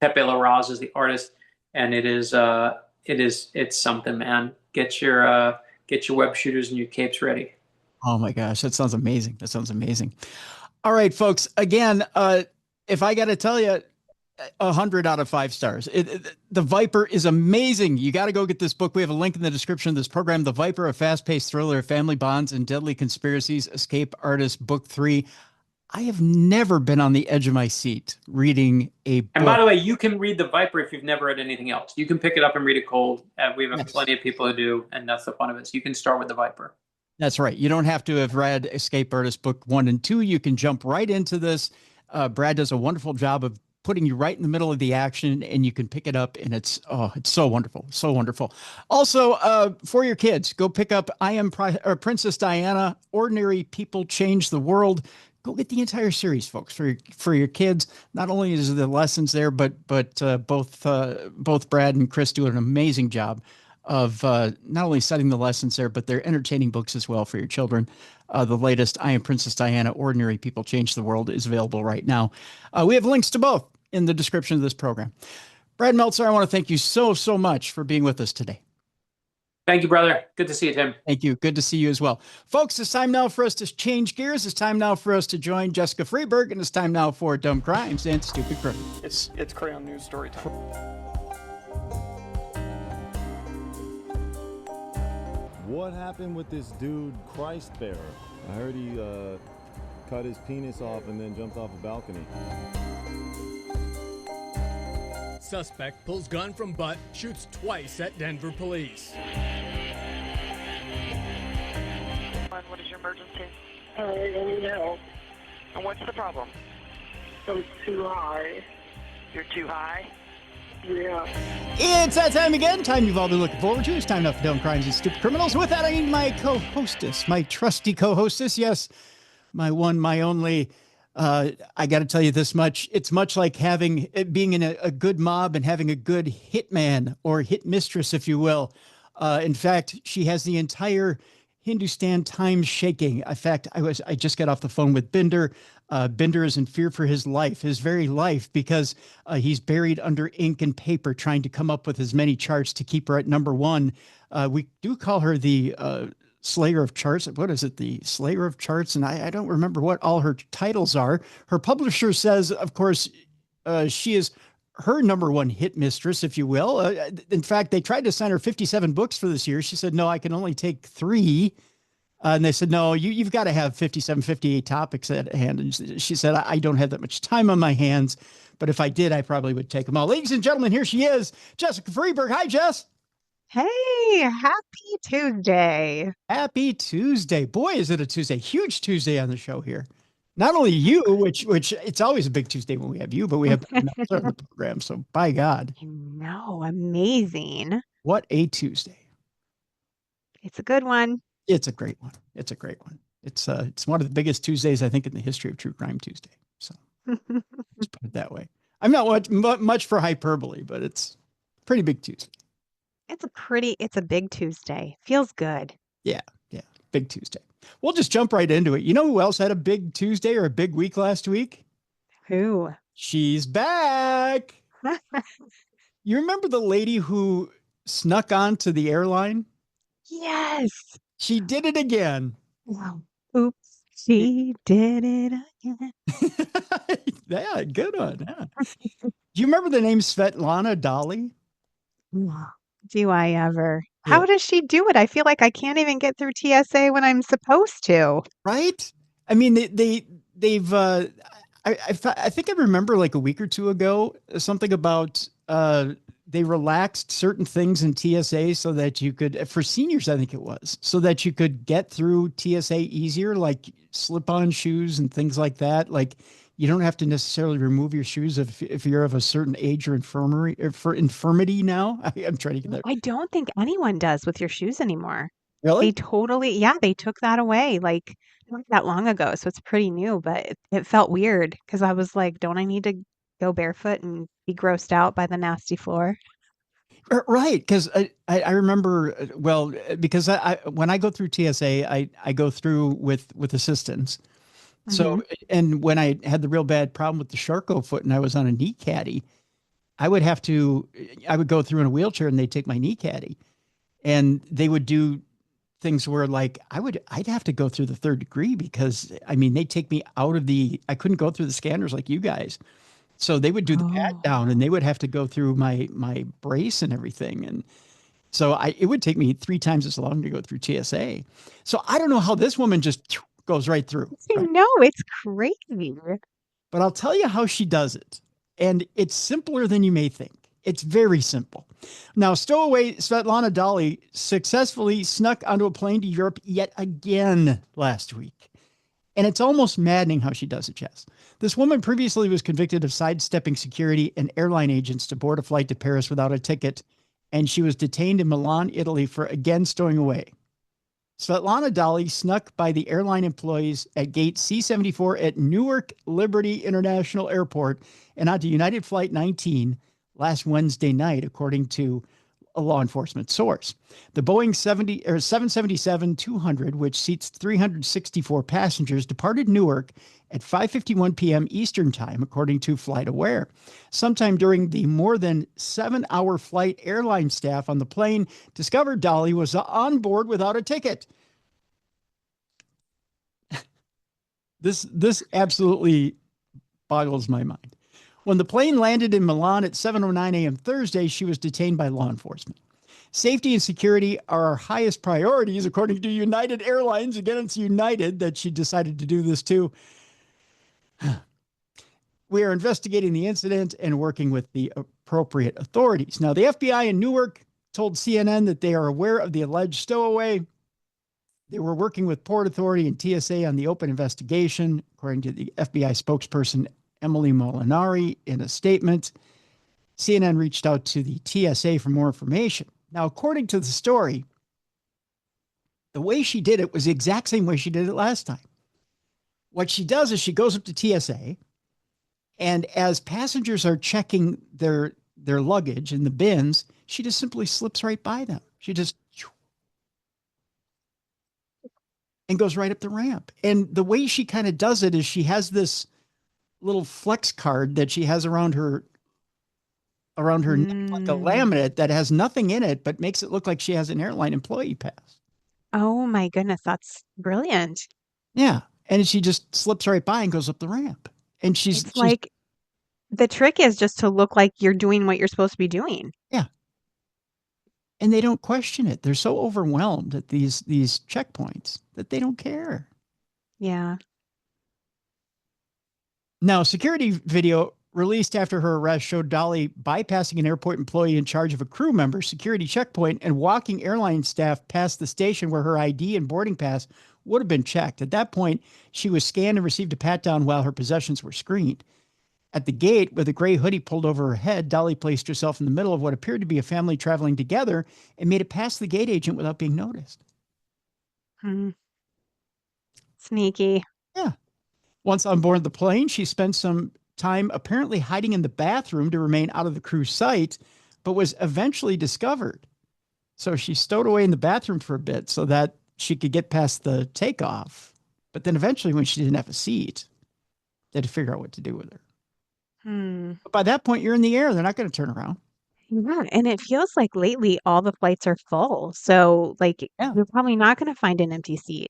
Pepe Larraz is the artist, and it's something, man. Get your web shooters and your capes ready. Oh my gosh, that sounds amazing. That sounds amazing. All right, folks. Again, if I got to tell you, 100 out of 5 stars. The Viper is amazing. You got to go get this book. We have a link in the description of this program. The Viper, a fast-paced thriller of family bonds and deadly conspiracies. Escape Artist, Book 3. I have never been on the edge of my seat reading a book. And by the way, you can read The Viper if you've never read anything else. You can pick it up and read it cold. We have plenty of people who do, and that's the fun of it. So you can start with The Viper. That's right. You don't have to have read Escape Artist Book 1 and 2. You can jump right into this. Brad does a wonderful job of putting you right in the middle of the action, and you can pick it up, and it's so wonderful. So wonderful. Also, for your kids, go pick up I Am Princess Diana, Ordinary People Change the World. Go get the entire series, folks, for your kids. Not only is the lessons there, but both Brad and Chris do an amazing job of not only setting the lessons there, but they're entertaining books as well for your children. The latest, I Am Princess Diana, Ordinary People Change the World, is available right now. We have links to both in the description of this program. Brad Meltzer, I want to thank you so much for being with us today. Thank you, brother. Good to see you, Tim. Thank you. Good to see you as well. Folks, it's time now for us to change gears. It's time now for us to join Jessica Freeburg, and it's time now for Dumb Crimes and Stupid Criminals. It's Crayon News story time. What happened with this dude, Christ Bearer? I heard he cut his penis off and then jumped off a balcony. Suspect pulls gun from butt, shoots twice at Denver police. What is your emergency? I need help. And what's the problem? I'm too high. You're too high? Yeah. It's that time again. Time you've all been looking forward to. It's time now for Dumb Crimes and Stupid Criminals. With that, I need my co-hostess, my trusty co-hostess. Yes, my one, my only. I got to tell you this much. It's much like being in a good mob and having a good hitman or hit mistress, if you will. In fact, she has the entire Hindustan Times shaking. In fact, I just got off the phone with Binder. Binder is in fear for his life, his very life, because he's buried under ink and paper trying to come up with as many charts to keep her at number one. We do call her the Slayer of Charts. What is it? The Slayer of Charts. And I don't remember what all her titles are. Her publisher says, of course, she is her number one hit mistress, if you will. In fact, they tried to sign her 57 books for this year. She said, no, I can only take 3. And they said, no, you've got to have 57, 58 topics at hand. And she said, I don't have that much time on my hands, but if I did, I probably would take them all. Ladies and gentlemen, here she is, Jessica Freeburg. Hi, Jess. Hey, happy Tuesday. Happy Tuesday. Boy, is it a Tuesday. Huge Tuesday on the show here. Not only you, which it's always a big Tuesday when we have you, but we have Meltzer on the program. So by God. I know, amazing. What a Tuesday. It's a good one. It's a great one. It's a great one. It's one of the biggest Tuesdays, I think, in the history of True Crime Tuesday. So let's put it that way. I'm not much for hyperbole, but it's a pretty big Tuesday. It's a big Tuesday. Feels good. Yeah. Big Tuesday. We'll just jump right into it. You know who else had a big Tuesday or a big week last week? Who? She's back. You remember the lady who snuck onto the airline? Yes. She did it again. Wow. Oops. She did it again. Yeah, good one. Yeah. Do you remember the name Svetlana Dali? Do I ever? Yeah. How does she do it? I feel like I can't even get through TSA when I'm supposed to. Right? I mean, they've. I think I remember like a week or two ago something about they relaxed certain things in TSA so that you could, for seniors, I think it was, so that you could get through TSA easier, like slip-on shoes and things like that. Like you don't have to necessarily remove your shoes if you're of a certain age or infirmity now. I'm trying to get that. I don't think anyone does with your shoes anymore. Really? They took that away like not that long ago. So it's pretty new, but it felt weird because I was like, don't I need to go barefoot and be grossed out by the nasty floor? Right, because I remember well because when I go through TSA, I go through with assistance. Hmm. So and when I had the real bad problem with the Charcot foot and I was on a knee caddy, I would have to I would go through in a wheelchair and they'd take my knee caddy and they would do things where like I'd have to go through the third degree because I mean they take me out of the I couldn't go through the scanners like you guys. So they would do the pat Oh. down and they would have to go through my brace and everything. And so it would take me 3 times as long to go through TSA. So I don't know how this woman just goes right through. I Right. know, it's crazy. But I'll tell you how she does it. And it's simpler than you may think. It's very simple. Now, stowaway Svetlana Dali successfully snuck onto a plane to Europe yet again last week. And it's almost maddening how she does it, Jess. This woman previously was convicted of sidestepping security and airline agents to board a flight to Paris without a ticket, and she was detained in Milan, Italy for again stowing away. Svetlana Dali snuck by the airline employees at gate C-74 at Newark Liberty International Airport and onto United Flight 19 last Wednesday night, according to a law enforcement source. The Boeing 777-200, which seats 364 passengers, departed Newark at 5:51 p.m. Eastern Time, according to FlightAware. Sometime during the more than 7-hour flight, airline staff on the plane discovered Dali was on board without a ticket. This absolutely boggles my mind. When the plane landed in Milan at 7:09 a.m. Thursday, she was detained by law enforcement. Safety and security are our highest priorities, according to United Airlines. Again, it's United that she decided to do this too. We are investigating the incident and working with the appropriate authorities. Now, the FBI in Newark told CNN that they are aware of the alleged stowaway. They were working with Port Authority and TSA on the open investigation, according to the FBI spokesperson Emily Molinari in a statement. CNN reached out to the TSA for more information. Now, according to the story, the way she did it was the exact same way she did it last time. What she does is she goes up to TSA, and as passengers are checking their luggage in the bins, she just simply slips right by them. She just and goes right up the ramp. And the way she kind of does it is she has this little flex card that she has around her neck, like a laminate that has nothing in it, but makes it look like she has an airline employee pass. Oh my goodness, that's brilliant. Yeah. And she just slips right by and goes up the ramp. And she's Like the trick is just to look like you're doing what you're supposed to be doing. Yeah. And they don't question it. They're so overwhelmed at these checkpoints that they don't care. Yeah. Now, security video released after her arrest showed Dali bypassing an airport employee in charge of a crew member security checkpoint and walking airline staff past the station where her ID and boarding pass would have been checked. At that point, she was scanned and received a pat down while her possessions were screened. At the gate, with a gray hoodie pulled over her head, Dali placed herself in the middle of what appeared to be a family traveling together and made it past the gate agent without being noticed. Sneaky. Yeah. Once on board the plane, she spent some time apparently hiding in the bathroom to remain out of the crew's sight, but was eventually discovered. So she stowed away in the bathroom for a bit so that she could get past the takeoff. But then eventually, when she didn't have a seat, they had to figure out what to do with her. But by that point, you're in the air. They're not going to turn around. Yeah, and it feels like lately all the flights are full. So like you're probably not going to find an empty seat.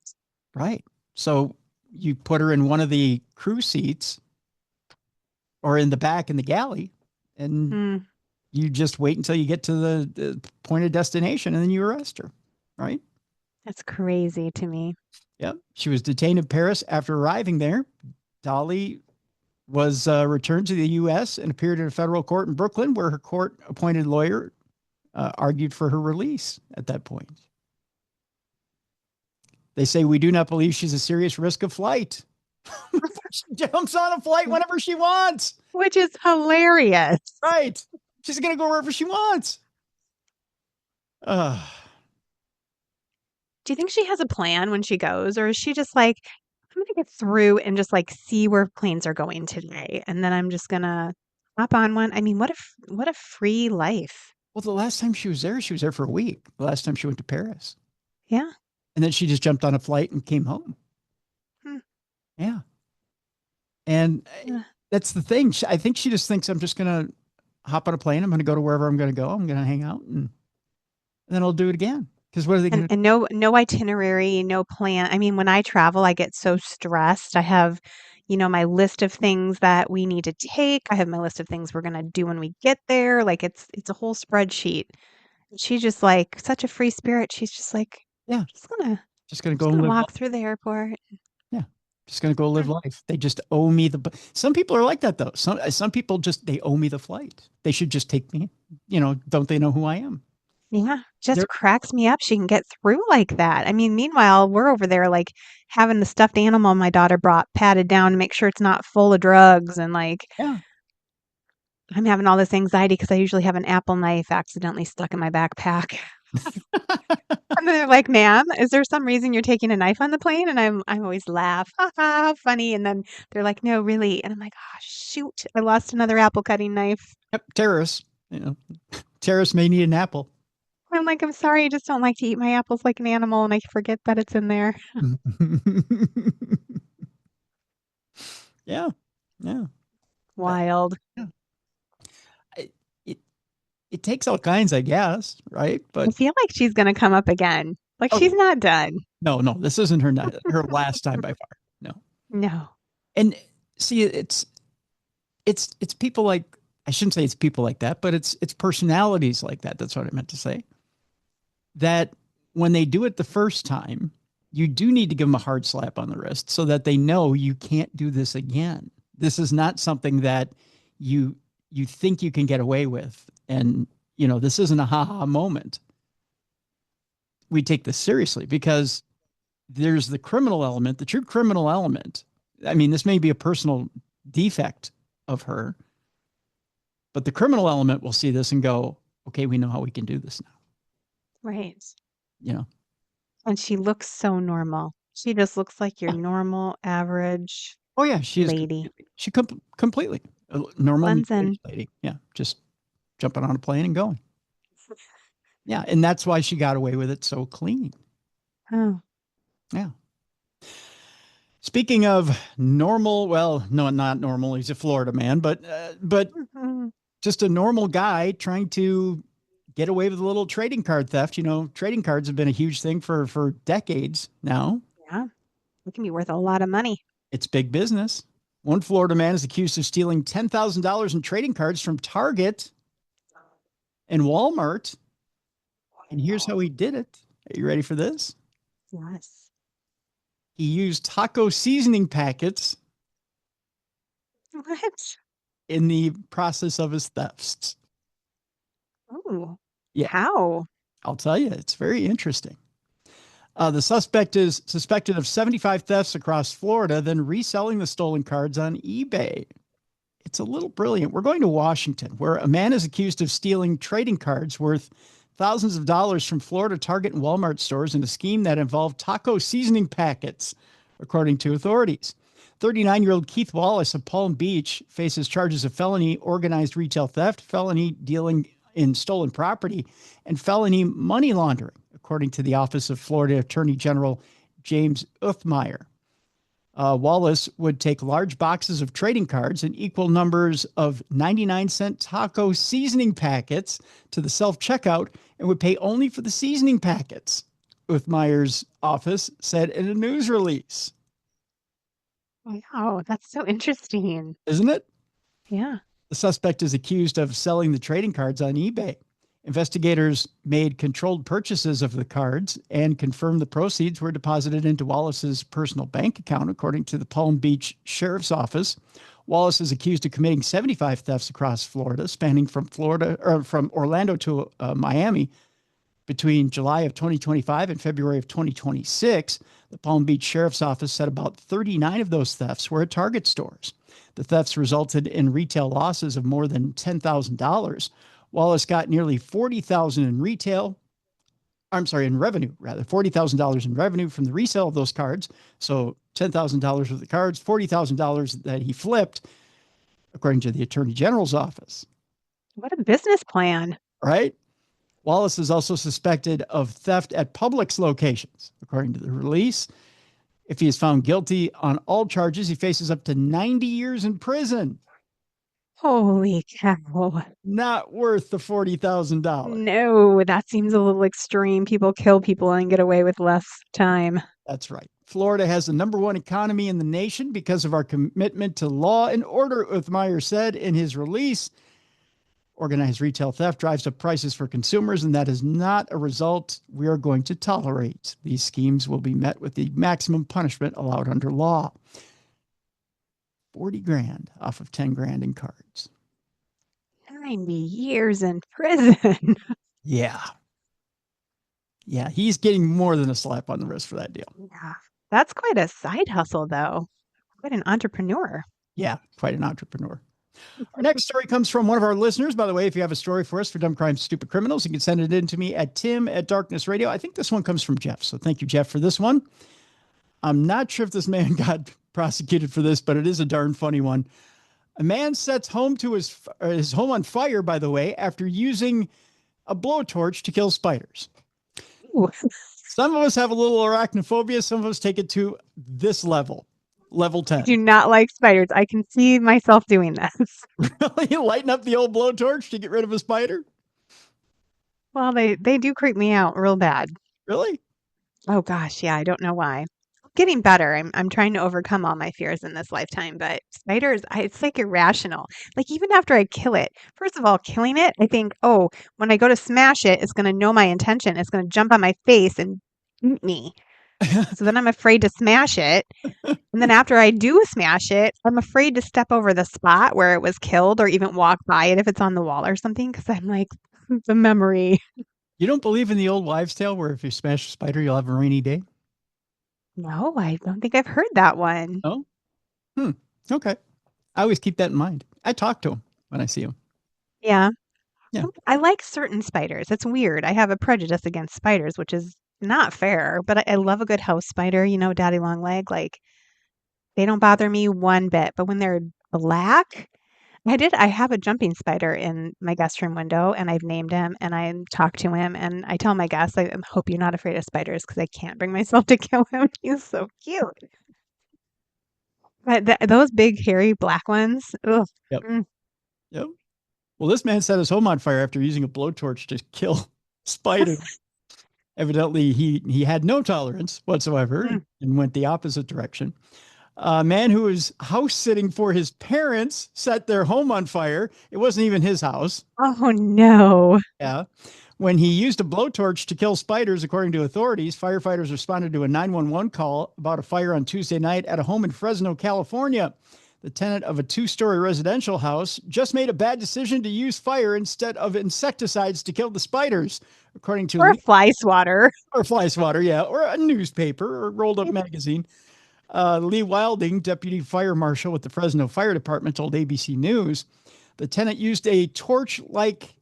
Right. So you put her in one of the crew seats or in the back in the galley, and you just wait until you get to the point of destination, and then you arrest her. Right. That's crazy to me. Yep. She was detained in Paris after arriving there. Dali was returned to the U.S. and appeared in a federal court in Brooklyn, where her court-appointed lawyer argued for her release at that point. They say, we do not believe she's a serious risk of flight. She jumps on a flight whenever she wants. Which is hilarious. Right. She's going to go wherever she wants. Do you think she has a plan when she goes, or is she just like, I'm going to get through and just like see where planes are going today, and then I'm just going to hop on one? I mean, what a free life. Well, the last time she was there for a week. The last time she went to Paris. Yeah. And then she just jumped on a flight and came home. Hmm. Yeah. And that's the thing. I think she just thinks I'm just going to hop on a plane. I'm going to go to wherever I'm going to go. I'm going to hang out and then I'll do it again. Because what are they going to do? And no itinerary, no plan. I mean, when I travel, I get so stressed. I have, my list of things that we need to take. I have my list of things we're gonna do when we get there. Like it's a whole spreadsheet. She's just like such a free spirit. She's just like, Yeah. just going to go gonna and live. walk through the airport. Yeah. Just going to go live life. They just owe me some people are like that though. Some people they owe me the flight. They should just take me, don't they know who I am? Yeah, just cracks me up. She can get through like that. I mean, meanwhile, we're over there like having the stuffed animal my daughter brought patted down to make sure it's not full of drugs. And like, Yeah. I'm having all this anxiety because I usually have an apple knife accidentally stuck in my backpack. And they're like, "Ma'am, is there some reason you're taking a knife on the plane?" And I'm always laugh, ha ha, how funny. And then they're like, "No, really." And I'm like, "Oh, shoot, I lost another apple cutting knife." Yep. Terrorists, terrorists may need an apple. I'm like, "I'm sorry, I just don't like to eat my apples like an animal, and I forget that it's in there." Yeah. Wild. Yeah. It takes all kinds, I guess, right? But I feel like she's gonna come up again. Like she's not done. No, this isn't her last time by far. No. And see, it's people like, I shouldn't say it's people like that, but it's personalities like that. That's what I meant to say. That when they do it the first time, you do need to give them a hard slap on the wrist so that they know you can't do this again. This is not something that you think you can get away with. And, this isn't a ha-ha moment. We take this seriously because there's the criminal element, the true criminal element. I mean, this may be a personal defect of her, but the criminal element will see this and go, okay, we know how we can do this now. Right. And she looks so normal. She just looks like your normal, average lady. She completely a normal lady. Yeah. Just jumping on a plane and going. Yeah. And that's why she got away with it so clean. Oh. Yeah. Speaking of normal, well, no, not normal. He's a Florida man, but just a normal guy trying to get away with a little trading card theft. Trading cards have been a huge thing for decades now. Yeah. It can be worth a lot of money. It's big business. One Florida man is accused of stealing $10,000 in trading cards from Target and Walmart. And here's how he did it. Are you ready for this? Yes. He used taco seasoning packets. What? In the process of his thefts. Oh. Yeah. How? I'll tell you, it's very interesting. The suspect is suspected of 75 thefts across Florida, then reselling the stolen cards on eBay. It's a little brilliant. We're going to Washington, where a man is accused of stealing trading cards worth thousands of dollars from Florida Target and Walmart stores in a scheme that involved taco seasoning packets, according to authorities. 39-year-old Keith Wallace of Palm Beach faces charges of felony organized retail theft, felony dealing in stolen property, and felony money laundering, according to the Office of Florida Attorney General James Fechmeier. Wallace would take large boxes of trading cards and equal numbers of 99-cent taco seasoning packets to the self-checkout and would pay only for the seasoning packets, Fechmeier's office said in a news release. Wow, that's so interesting. Isn't it? Yeah. The suspect is accused of selling the trading cards on eBay. Investigators made controlled purchases of the cards and confirmed the proceeds were deposited into Wallace's personal bank account, according to the Palm Beach Sheriff's Office. Wallace is accused of committing 75 thefts across Florida, spanning from Orlando to Miami between July of 2025 and February of 2026. The Palm Beach Sheriff's Office said about 39 of those thefts were at Target stores. The thefts resulted in retail losses of more than $10,000. Wallace got nearly $40,000 in revenue, $40,000 in revenue from the resale of those cards. So $10,000 worth of cards, $40,000 that he flipped, according to the Attorney General's office. What a business plan. Right? Wallace is also suspected of theft at Publix locations. According to the release, if he is found guilty on all charges, he faces up to 90 years in prison. Holy cow. Not worth the $40,000. No, that seems a little extreme. People kill people and get away with less time. That's right. Florida has the number one economy in the nation because of our commitment to law and order, Fechmeier said in his release. Organized retail theft drives up prices for consumers, and that is not a result we are going to tolerate. These schemes will be met with the maximum punishment allowed under law. 40 grand off of 10 grand in cards. 90 years in prison. Yeah. Yeah, he's getting more than a slap on the wrist for that deal. Yeah. That's quite a side hustle, though. Quite an entrepreneur. Yeah, quite an entrepreneur. Our next story comes from one of our listeners. By the way, if you have a story for us for Dumb Crime Stupid Criminals, you can send it in to me at tim@darknessradio. I think this one comes from Jeff. So thank you, Jeff, for this one. I'm not sure if this man got prosecuted for this, but it is a darn funny one. A man sets his home on fire, by the way, after using a blowtorch to kill spiders. Ooh. Some of us have a little arachnophobia. Some of us take it to this level 10. I do not like spiders. I can see myself doing this. Really? Lighten up the old blowtorch to get rid of a spider? Well, they do creep me out real bad. Really? Oh gosh, yeah, I don't know why. Getting better. I'm trying to overcome all my fears in this lifetime, but spiders, it's like irrational. Like even after I kill it, first of all, killing it, I think, oh, when I go to smash it, it's going to know my intention. It's going to jump on my face and eat me. So then I'm afraid to smash it. And then after I do smash it, I'm afraid to step over the spot where it was killed or even walk by it if it's on the wall or something, because I'm like, the memory. You don't believe in the old wives' tale where if you smash a spider, you'll have a rainy day? No, I don't think I've heard that one. Oh? Okay. I always keep that in mind. I talk to them when I see them. Yeah. Yeah. I like certain spiders. It's weird. I have a prejudice against spiders, which is not fair, but I love a good house spider, daddy long leg. Like, they don't bother me one bit. But when they're black, I have a jumping spider in my guest room window, and I've named him, and I talk to him, and I tell my guests, I hope you're not afraid of spiders because I can't bring myself to kill him. He's so cute. But those big, hairy black ones, ugh. Yep. Yep. Well, this man set his home on fire after using a blowtorch to kill spiders. Evidently, he had no tolerance whatsoever and went the opposite direction. A man who was house sitting for his parents set their home on fire. It wasn't even his house. Oh, no. Yeah. When he used a blowtorch to kill spiders, according to authorities, firefighters responded to a 911 call about a fire on Tuesday night at a home in Fresno, California. The tenant of a 2-story residential house just made a bad decision to use fire instead of insecticides to kill the spiders, according to... Or fly swatter. Or fly swatter, yeah. Or a newspaper or rolled up magazine. Lee Wilding, deputy fire marshal with the Fresno Fire Department, told ABC News the tenant used a torch like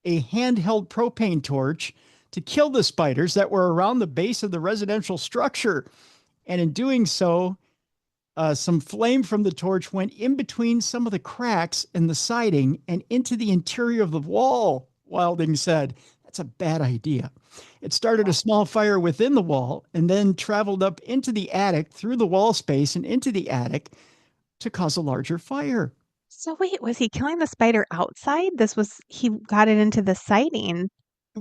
a handheld propane torch to kill the spiders that were around the base of the residential structure. And in doing so, some flame from the torch went in between some of the cracks in the siding and into the interior of the wall, Wilding said. That's a bad idea. It started a small fire within the wall and then traveled up into the attic through the wall space and into the attic to cause a larger fire. So wait, was he killing the spider outside? He got it into the siding.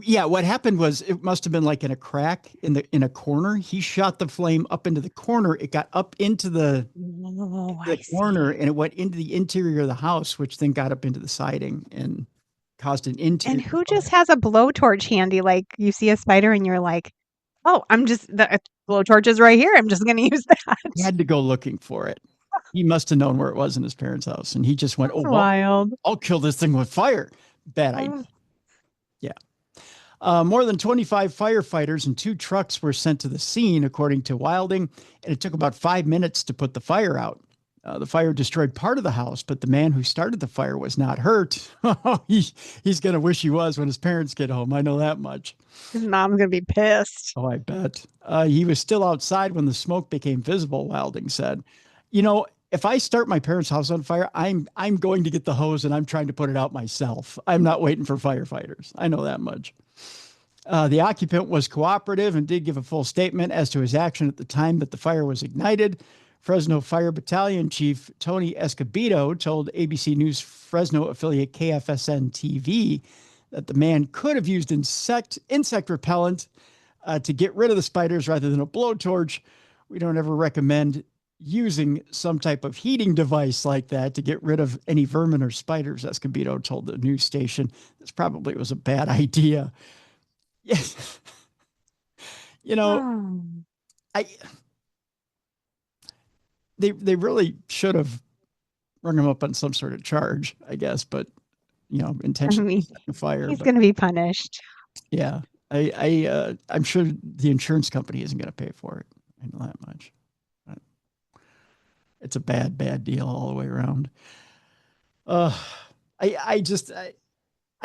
Yeah, what happened was it must have been like in a crack in a corner. He shot the flame up into the corner. It got up into the corner and it went into the interior of the house, which then got up into the siding and caused an interior. And who just has a blowtorch handy? Like you see a spider and you're like, oh, the blowtorch is right here. I'm just going to use that. He had to go looking for it. He must have known where it was in his parents' house. And he just went, That's well, wild. I'll kill this thing with fire. Bad idea. Yeah. More than 25 firefighters and 2 trucks were sent to the scene, according to Wilding. And it took about 5 minutes to put the fire out. The fire destroyed part of the house, but the man who started the fire was not hurt. He's going to wish he was when his parents get home. I know that much. His mom's going to be pissed. Oh, I bet. He was still outside when the smoke became visible, Wilding said. If I start my parents' house on fire, I'm going to get the hose and I'm trying to put it out myself. I'm not waiting for firefighters. I know that much. The occupant was cooperative and did give a full statement as to his action at the time that the fire was ignited. Fresno Fire Battalion Chief Tony Escobedo told ABC News Fresno affiliate KFSN TV that the man could have used insect repellent to get rid of the spiders rather than a blowtorch. We don't ever recommend using some type of heating device like that to get rid of any vermin or spiders, Escobedo told the news station. This probably was a bad idea. Yes. I they really should have rung him up on some sort of charge, I guess, but intentionally setting fire. He's going to be punished. Yeah. I'm sure the insurance company isn't going to pay for it. I know that much. But it's a bad deal all the way around. I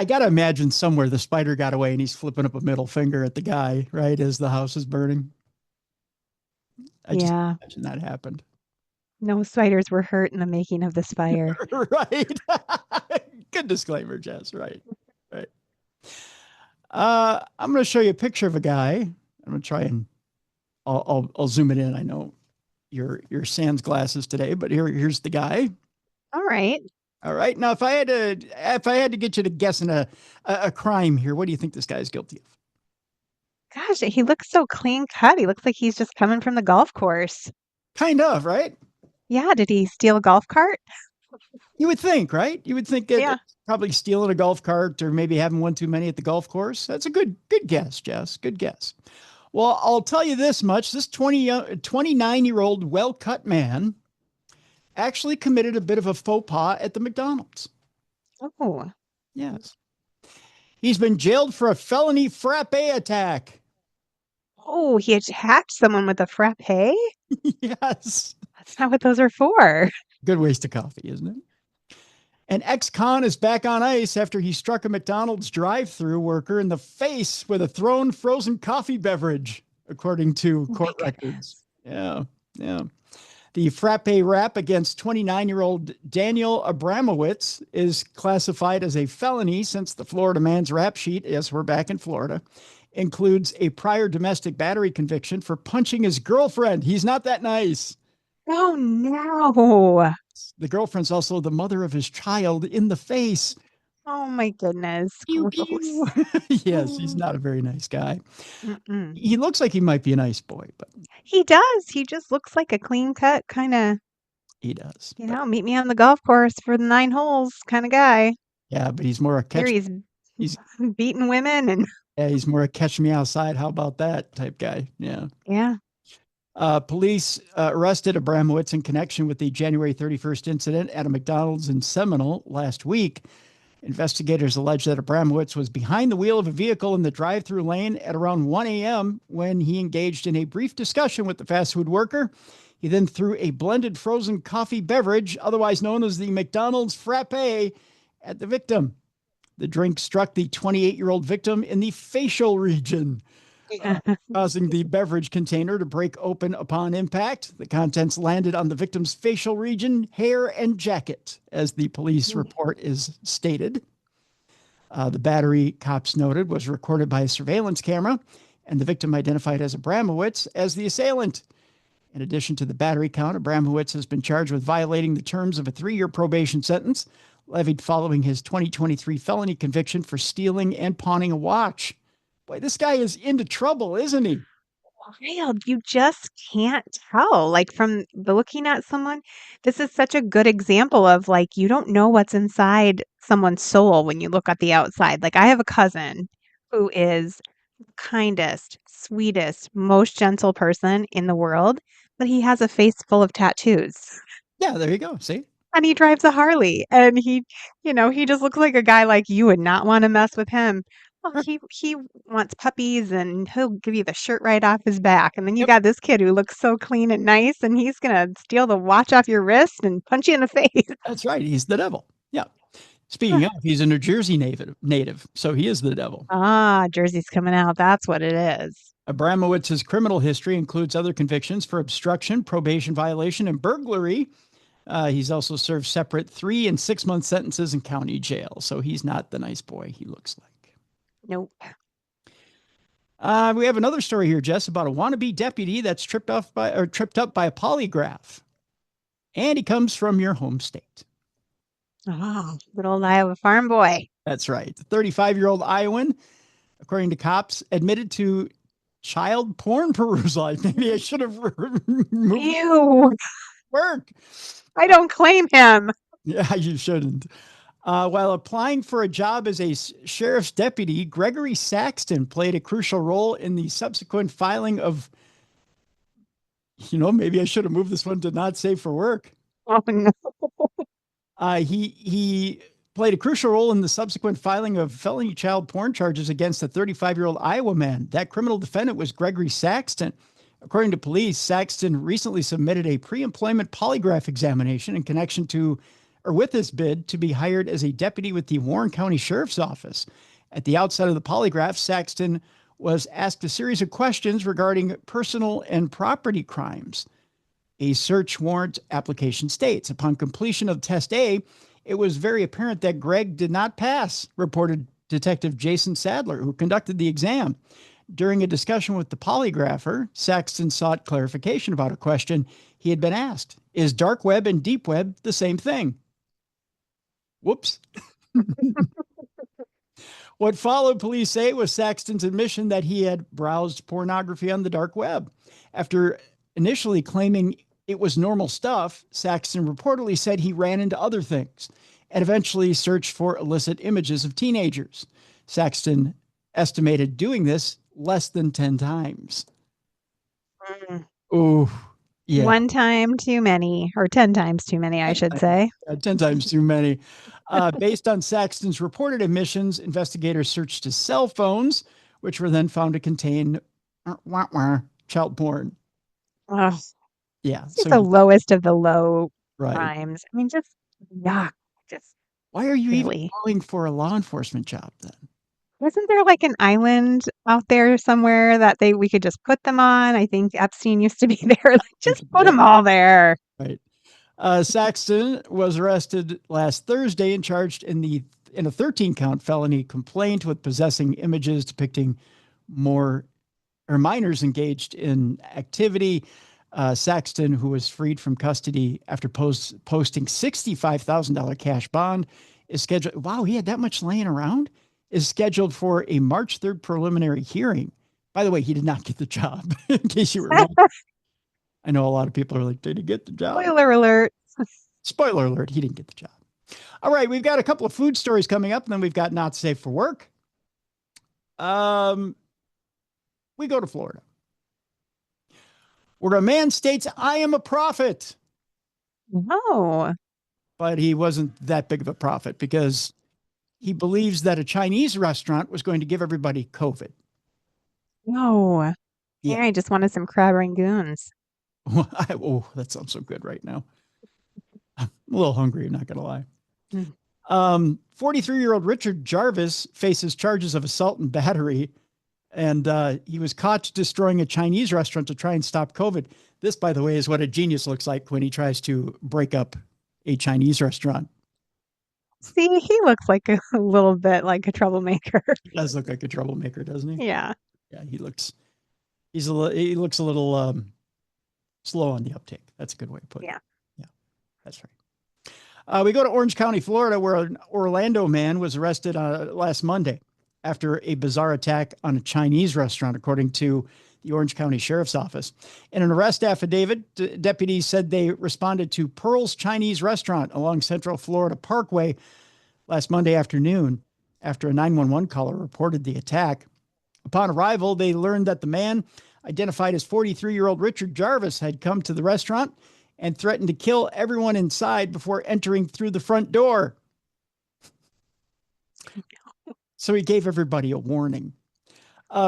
got to imagine somewhere the spider got away and he's flipping up a middle finger at the guy, right, as the house is burning. I just imagine that happened. No spiders were hurt in the making of this fire. Right. Good disclaimer, Jess. Right. I'm going to show you a picture of a guy. I'm going to try and I'll zoom it in. I know your sans glasses today, but here's the guy. All right. Now, if I had to get you to guess in a crime here, what do you think this guy is guilty of? Gosh, he looks so clean cut. He looks like he's just coming from the golf course. Kind of, right? Yeah. Did he steal a golf cart? You would think, right? You would think probably stealing a golf cart or maybe having one too many at the golf course. That's a good guess, Jess. Good guess. Well, I'll tell you this much. This 29-year-old well-cut man actually committed a bit of a faux pas at the McDonald's. Oh. Yes. He's been jailed for a felony frappe attack. Oh, he attacked someone with a frappe? Yes. That's not what those are for. Good waste of coffee, isn't it? An ex-con is back on ice after he struck a McDonald's drive-thru worker in the face with a thrown frozen coffee beverage, according to court records. Yeah. The frappe rap against 29-year-old Daniel Abramowitz is classified as a felony since the Florida man's rap sheet, yes, we're back in Florida, includes a prior domestic battery conviction for punching his girlfriend. He's not that nice. Oh, no. The girlfriend's also the mother of his child in the face. Oh, my goodness. Pew, pew. Yes, he's not a very nice guy. He looks like he might be a nice boy, but he does. He just looks like a clean cut kind of. He does. Meet me on the golf course for the 9 holes kind of guy. Yeah, but he's more a catch. He's beating women and. Yeah, he's more a catch me outside. How about that type guy? Yeah. Yeah. Police arrested Abramowitz in connection with the January 31st incident at a McDonald's in Seminole last week. Investigators allege that Abramowitz was behind the wheel of a vehicle in the drive-thru lane at around 1 a.m. when he engaged in a brief discussion with the fast food worker. He then threw a blended frozen coffee beverage, otherwise known as the McDonald's frappe, at the victim. The drink struck the 28-year-old victim in the facial region, causing the beverage container to break open upon impact. The contents landed on the victim's facial region, hair, and jacket, as the police report is stated. The battery, cops noted, was recorded by a surveillance camera, and the victim identified as Abramowitz as the assailant. In addition to the battery count, Abramowitz has been charged with violating the terms of a 3-year probation sentence levied following his 2023 felony conviction for stealing and pawning a watch. Boy, this guy is into trouble, isn't he? Wild. You just can't tell. Like from looking at someone, this is such a good example of like, you don't know what's inside someone's soul when you look at the outside. Like I have a cousin who is kindest, sweetest, most gentle person in the world, but he has a face full of tattoos. Yeah, there you go. See? And he drives a Harley and he just looks like a guy like you would not want to mess with him. Well, he wants puppies and he'll give you the shirt right off his back. And then you got this kid who looks so clean and nice and he's going to steal the watch off your wrist and punch you in the face. That's right. He's the devil. Yeah. Speaking of, he's a New Jersey native. So he is the devil. Ah, Jersey's coming out. That's what it is. Abramowitz's criminal history includes other convictions for obstruction, probation violation, and burglary. He's also served separate 3 and 6 month sentences in county jail. So he's not the nice boy he looks like. Nope. We have another story here, Jess, about a wannabe deputy that's tripped up by a polygraph. And he comes from your home state. Oh, good old Iowa farm boy. That's right. The 35-year-old Iowan, according to cops, admitted to child porn perusal. Maybe I should have removed Ew. work. I don't claim him. Yeah, you shouldn't. While applying for a job as a sheriff's deputy, Gregory Saxton played a crucial role in the subsequent filing of, maybe I should have moved this one to not safe for work. Oh, no. He played a crucial role in the subsequent filing of felony child porn charges against a 35-year-old Iowa man. That criminal defendant was Gregory Saxton. According to police, Saxton recently submitted a pre-employment polygraph examination in connection to, or with his bid to be hired as a deputy with the Warren County Sheriff's Office. At the outset of the polygraph, Saxton was asked a series of questions regarding personal and property crimes. A search warrant application states, upon completion of test A, it was very apparent that Greg did not pass, reported Detective Jason Sadler, who conducted the exam. During a discussion with the polygrapher, Saxton sought clarification about a question he had been asked. Is dark web and deep web the same thing? Whoops. What followed, police say, was Saxton's admission that he had browsed pornography on the dark web. After initially claiming it was normal stuff, Saxton reportedly said he ran into other things and eventually searched for illicit images of teenagers. Saxton estimated doing this less than 10 times. Oh, yeah. 1 time too many, or 10 times too many, I should say. 10 times too many. Based on Saxton's reported admissions, investigators searched his cell phones, which were then found to contain child porn. Oh, Yeah. it's the lowest of the low right. crimes. I mean, just yuck. Just why are you really even calling for a law enforcement job then? Wasn't there like an island out there somewhere that we could just put them on? I think Epstein used to be there. Like, just put them all there. Right. Saxton was arrested last Thursday and charged in a 13-count felony complaint with possessing images depicting minors engaged in activity. Saxton, who was freed from custody after posting $65,000 cash bond, is scheduled. Wow, he had that much laying around. Is scheduled for a March 3rd preliminary hearing. By the way, he did not get the job, in case you were wondering. I know a lot of people are like, did he get the job? Spoiler alert. Spoiler alert, he didn't get the job. All right, we've got a couple of food stories coming up, and then we've got not safe for work. We go to Florida, where a man states, I am a prophet. Oh. But he wasn't that big of a prophet because he believes that a Chinese restaurant was going to give everybody COVID. No. Yeah. I just wanted some crab rangoons. Oh, that sounds so good right now. I'm a little hungry, I'm not going to lie. 43-year-old Richard Jarvis faces charges of assault and battery, and he was caught destroying a Chinese restaurant to try and stop COVID. This, by the way, is what a genius looks like when he tries to break up a Chinese restaurant. See, he looks like a little bit like a troublemaker. He does look like a troublemaker, doesn't he? Yeah. Yeah, he looks a little slow on the uptake. That's a good way to put it. Yeah. Yeah, that's right. We go to Orange County, Florida, where an Orlando man was arrested last Monday after a bizarre attack on a Chinese restaurant, according to the Orange County Sheriff's Office. In an arrest affidavit, deputies said they responded to Pearl's Chinese restaurant along Central Florida Parkway last Monday afternoon after a 911 caller reported the attack. Upon arrival, they learned that the man, identified as 43-year-old Richard Jarvis, had come to the restaurant and threatened to kill everyone inside before entering through the front door. So he gave everybody a warning.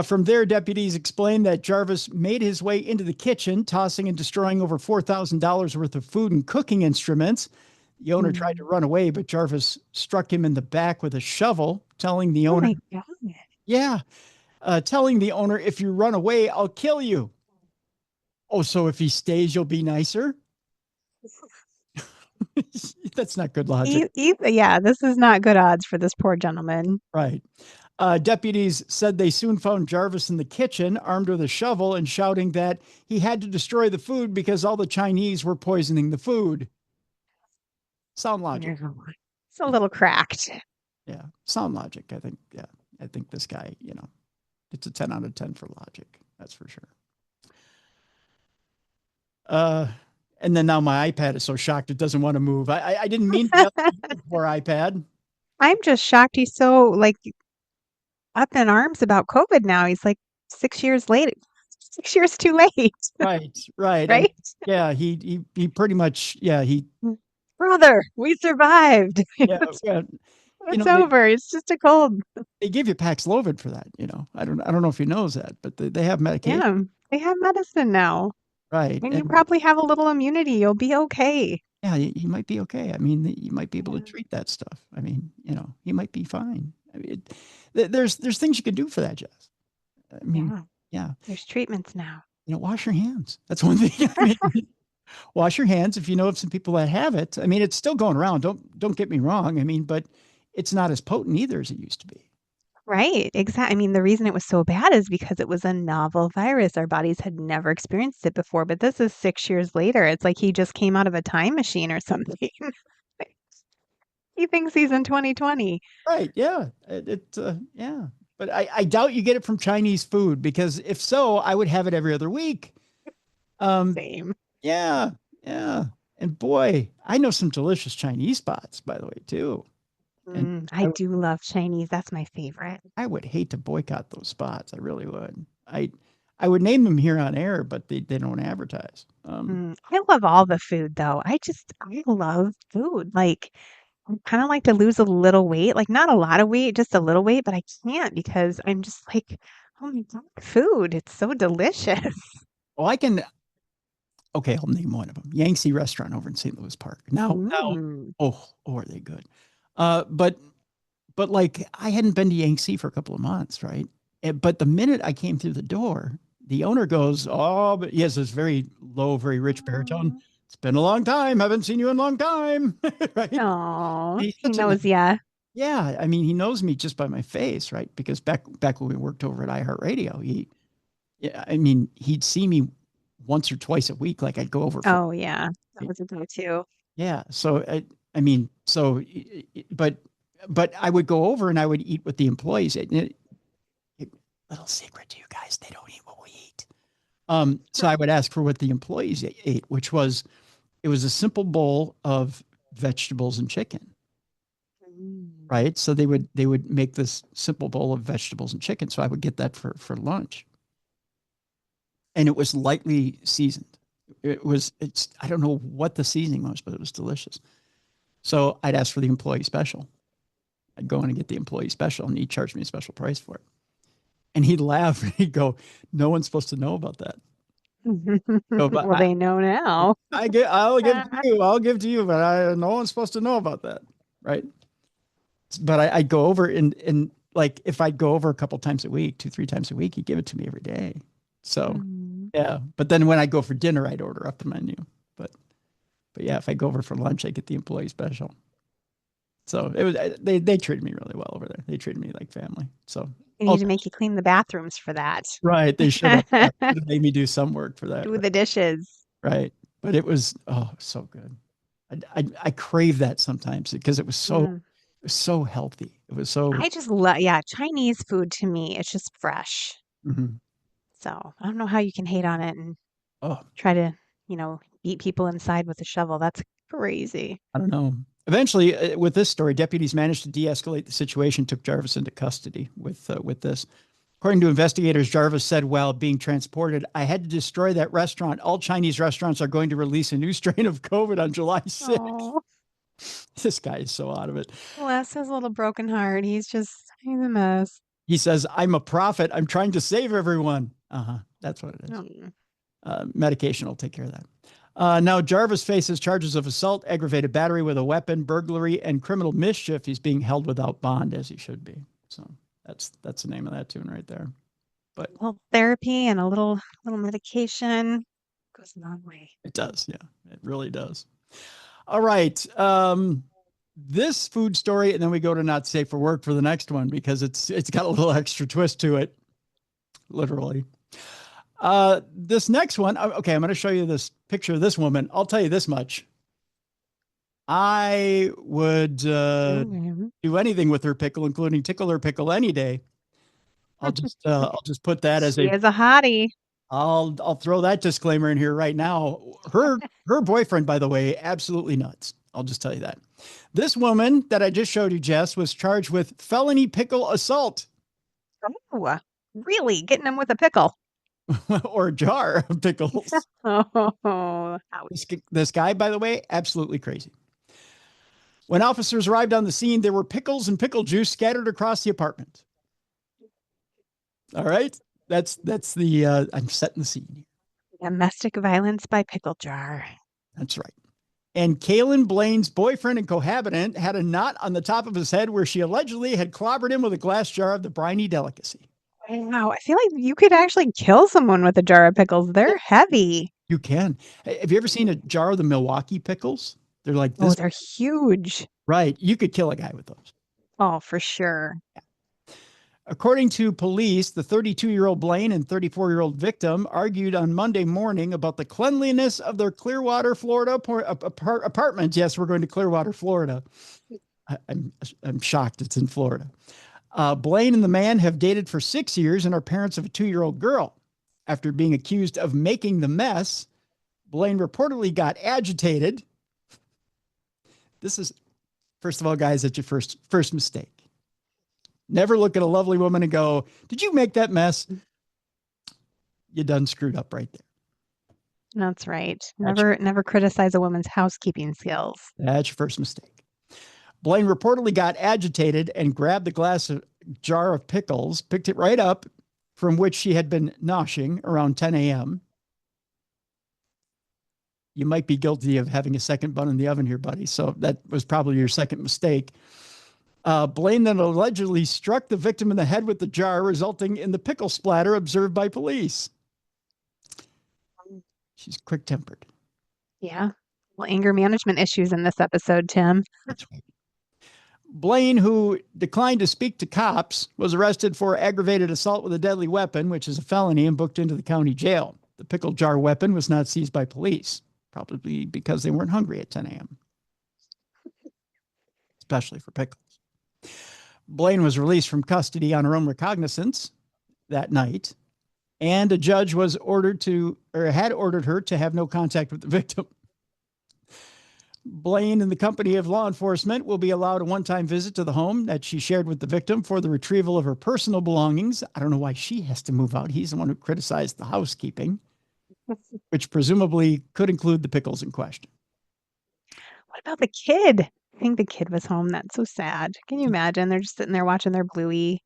From there, deputies explained that Jarvis made his way into the kitchen, tossing and destroying over $4,000 worth of food and cooking instruments. The owner tried to run away, but Jarvis struck him in the back with a shovel, telling the owner, telling the owner, if you run away, I'll kill you. Oh, so if he stays, you'll be nicer? That's not good logic. Yeah, this is not good odds for this poor gentleman. Right. Deputies said they soon found Jarvis in the kitchen, armed with a shovel and shouting that he had to destroy the food because all the Chinese were poisoning the food. Sound logic. It's a little cracked. Yeah, sound logic. I think. Yeah, I think this guy. It's a 10 out of 10 for logic. That's for sure. And then now my iPad is so shocked it doesn't want to move. I didn't mean to yell at you for iPad. I'm just shocked he's so like up in arms about COVID now. He's like 6 years late. 6 years too late. Right. Right? Yeah, he pretty much, yeah, Brother, we survived. yeah, yeah. It's over. It's just a cold. They give you Paxlovid for that, I don't know if he knows that, but they have medication. Yeah, they have medicine now. Right. And you probably have a little immunity. You'll be okay. Yeah, he might be okay. I mean, you might be able to treat that stuff. I mean, he might be fine. I mean, there's things you can do for that, Jess. I mean, yeah. There's treatments now. Wash your hands. That's one thing. I mean, wash your hands if you know of some people that have it. I mean, it's still going around. Don't get me wrong. I mean, but it's not as potent either as it used to be. Right. Exactly. I mean, the reason it was so bad is because it was a novel virus. Our bodies had never experienced it before. But this is 6 years later. It's like he just came out of a time machine or something. He thinks he's in 2020. Right. Yeah. Yeah. But I doubt you get it from Chinese food, because if so, I would have it every other week. Same. Yeah. Yeah. And boy, I know some delicious Chinese spots, by the way, too. And I do love Chinese. That's my favorite. I would hate to boycott those spots. I really would. I would name them here on air, but they don't advertise. I love all the food, though. I love food. Like, I kind of like to lose a little weight, like not a lot of weight, just a little weight, but I can't because I'm just like, oh my God, food. It's so delicious. Well, okay, I'll name one of them. Yangtze Restaurant over in St. Louis Park. Now, are they good? But like, I hadn't been to Yangtze for a couple of months, right? But the minute I came through the door, the owner goes, "Oh, but he has this very low, very rich baritone. It's been a long time. Haven't seen you in a long time." Right? Oh, he knows, yeah. Yeah, I mean, he knows me just by my face, right? Because back when we worked over at iHeartRadio, he'd see me once or twice a week. Like, I'd go over. Oh yeah, that was a go-to. Yeah, so but I would go over and I would eat with the employees. Little secret to you guys, they don't eat what we eat. So I would ask for what the employees ate, which was, it was a simple bowl of vegetables and chicken. Right. So they would make this simple bowl of vegetables and chicken. So I would get that for lunch. And it was lightly seasoned. I don't know what the seasoning was, but it was delicious. So I'd ask for the employee special. I'd go in and get the employee special, and he'd charge me a special price for it. And he'd laugh and he'd go, "No one's supposed to know about that." Well, they know now. I'll give to you, but no one's supposed to know about that. Right. But I'd go over and like, if I'd go over a couple times a week, 2-3 times a week, he'd give it to me every day. So yeah. But then when I go for dinner, I'd order up the menu. But yeah, if I go over for lunch, I get the employee special. So it was, they treated me really well over there. They treated me like family. So they need to make you clean the bathrooms for that. Right. They should have made me do some work for that. Do the dishes. Right. But it was, so good. I crave that sometimes because it was so healthy. It was so. I just love, Chinese food to me, it's just fresh. Mm-hmm. So I don't know how you can hate on it and try to, beat people inside with a shovel. That's crazy. I don't know. Eventually, with this story, deputies managed to de-escalate the situation, took Jarvis into custody with this. According to investigators, Jarvis said while being transported, "I had to destroy that restaurant. All Chinese restaurants are going to release a new strain of COVID on July 6th. Oh. This guy is so out of it. Bless his little broken heart. He's a mess. He says, "I'm a prophet. I'm trying to save everyone." That's what it is. Medication will take care of that. Now, Jarvis faces charges of assault, aggravated battery with a weapon, burglary, and criminal mischief. He's being held without bond, as he should be. So that's the name of that tune right there. But a little therapy and a little medication goes a long way. It does, yeah, it really does. All right, this food story, and then we go to not safe for work for the next one because it's got a little extra twist to it, literally. This next one, okay, I'm going to show you this picture of this woman. I'll tell you this much. I would do anything with her pickle, including tickle her pickle any day. I'll just put that as She is a hottie. I'll throw that disclaimer in here right now. Her boyfriend, by the way, absolutely nuts. I'll just tell you that. This woman that I just showed you, Jess, was charged with felony pickle assault. Oh, really? Getting him with a pickle. Or a jar of pickles. Oh, this guy, by the way, absolutely crazy. When officers arrived on the scene, there were pickles and pickle juice scattered across the apartment. All right. That's the, I'm setting the scene. Domestic violence by pickle jar. That's right. And Kaylin Blaine's boyfriend and cohabitant had a knot on the top of his head where she allegedly had clobbered him with a glass jar of the briny delicacy. Wow. I feel like you could actually kill someone with a jar of pickles. They're heavy. You can. Have you ever seen a jar of the Milwaukee pickles? They're like this. Oh, they're huge. Right. You could kill a guy with those. Oh, for sure. Yeah. According to police, the 32-year-old Blaine and 34-year-old victim argued on Monday morning about the cleanliness of their Clearwater, Florida apartment. Yes, we're going to Clearwater, Florida. I'm shocked it's in Florida. Blaine and the man have dated for 6 years and are parents of a 2-year-old girl. After being accused of making the mess, Blaine reportedly got agitated. This is, first of all, guys, that's your first mistake. Never look at a lovely woman and go, did you make that mess? You done screwed up right there. That's right. Never criticize a woman's housekeeping skills. That's your first mistake. Blaine reportedly got agitated and grabbed the jar of pickles, picked it right up, from which she had been noshing around 10 a.m. You might be guilty of having a second bun in the oven here, buddy. So that was probably your second mistake. Blaine then allegedly struck the victim in the head with the jar, resulting in the pickle splatter observed by police. She's quick-tempered. Yeah. Well, anger management issues in this episode, Tim. That's right. Blaine, who declined to speak to cops, was arrested for aggravated assault with a deadly weapon, which is a felony, and booked into the county jail. The pickle jar weapon was not seized by police, probably because they weren't hungry at 10 a.m., especially for pickles. Blaine was released from custody on her own recognizance that night, and a judge had ordered her to have no contact with the victim. Blaine, in the company of law enforcement, will be allowed a one-time visit to the home that she shared with the victim for the retrieval of her personal belongings. I don't know why she has to move out. He's the one who criticized the housekeeping, which presumably could include the pickles in question. What about the kid? I think the kid was home. That's so sad. Can you imagine? They're just sitting there watching their Bluey.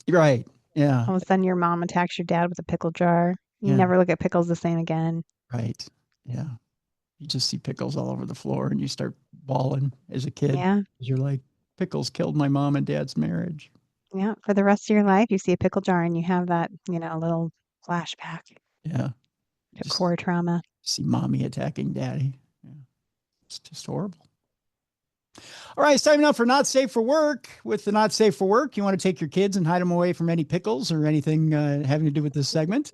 Right. Yeah. All of a sudden, your mom attacks your dad with a pickle jar. You never look at pickles the same again. Right. Yeah. You just see pickles all over the floor and you start bawling as a kid. Yeah. You're like, pickles killed my mom and dad's marriage. Yeah. For the rest of your life, you see a pickle jar and you have that, little flashback. Yeah. To core trauma. See mommy attacking daddy. Yeah. It's just horrible. All right, it's time now for Not Safe for Work. With the Not Safe for Work, you want to take your kids and hide them away from any pickles or anything having to do with this segment.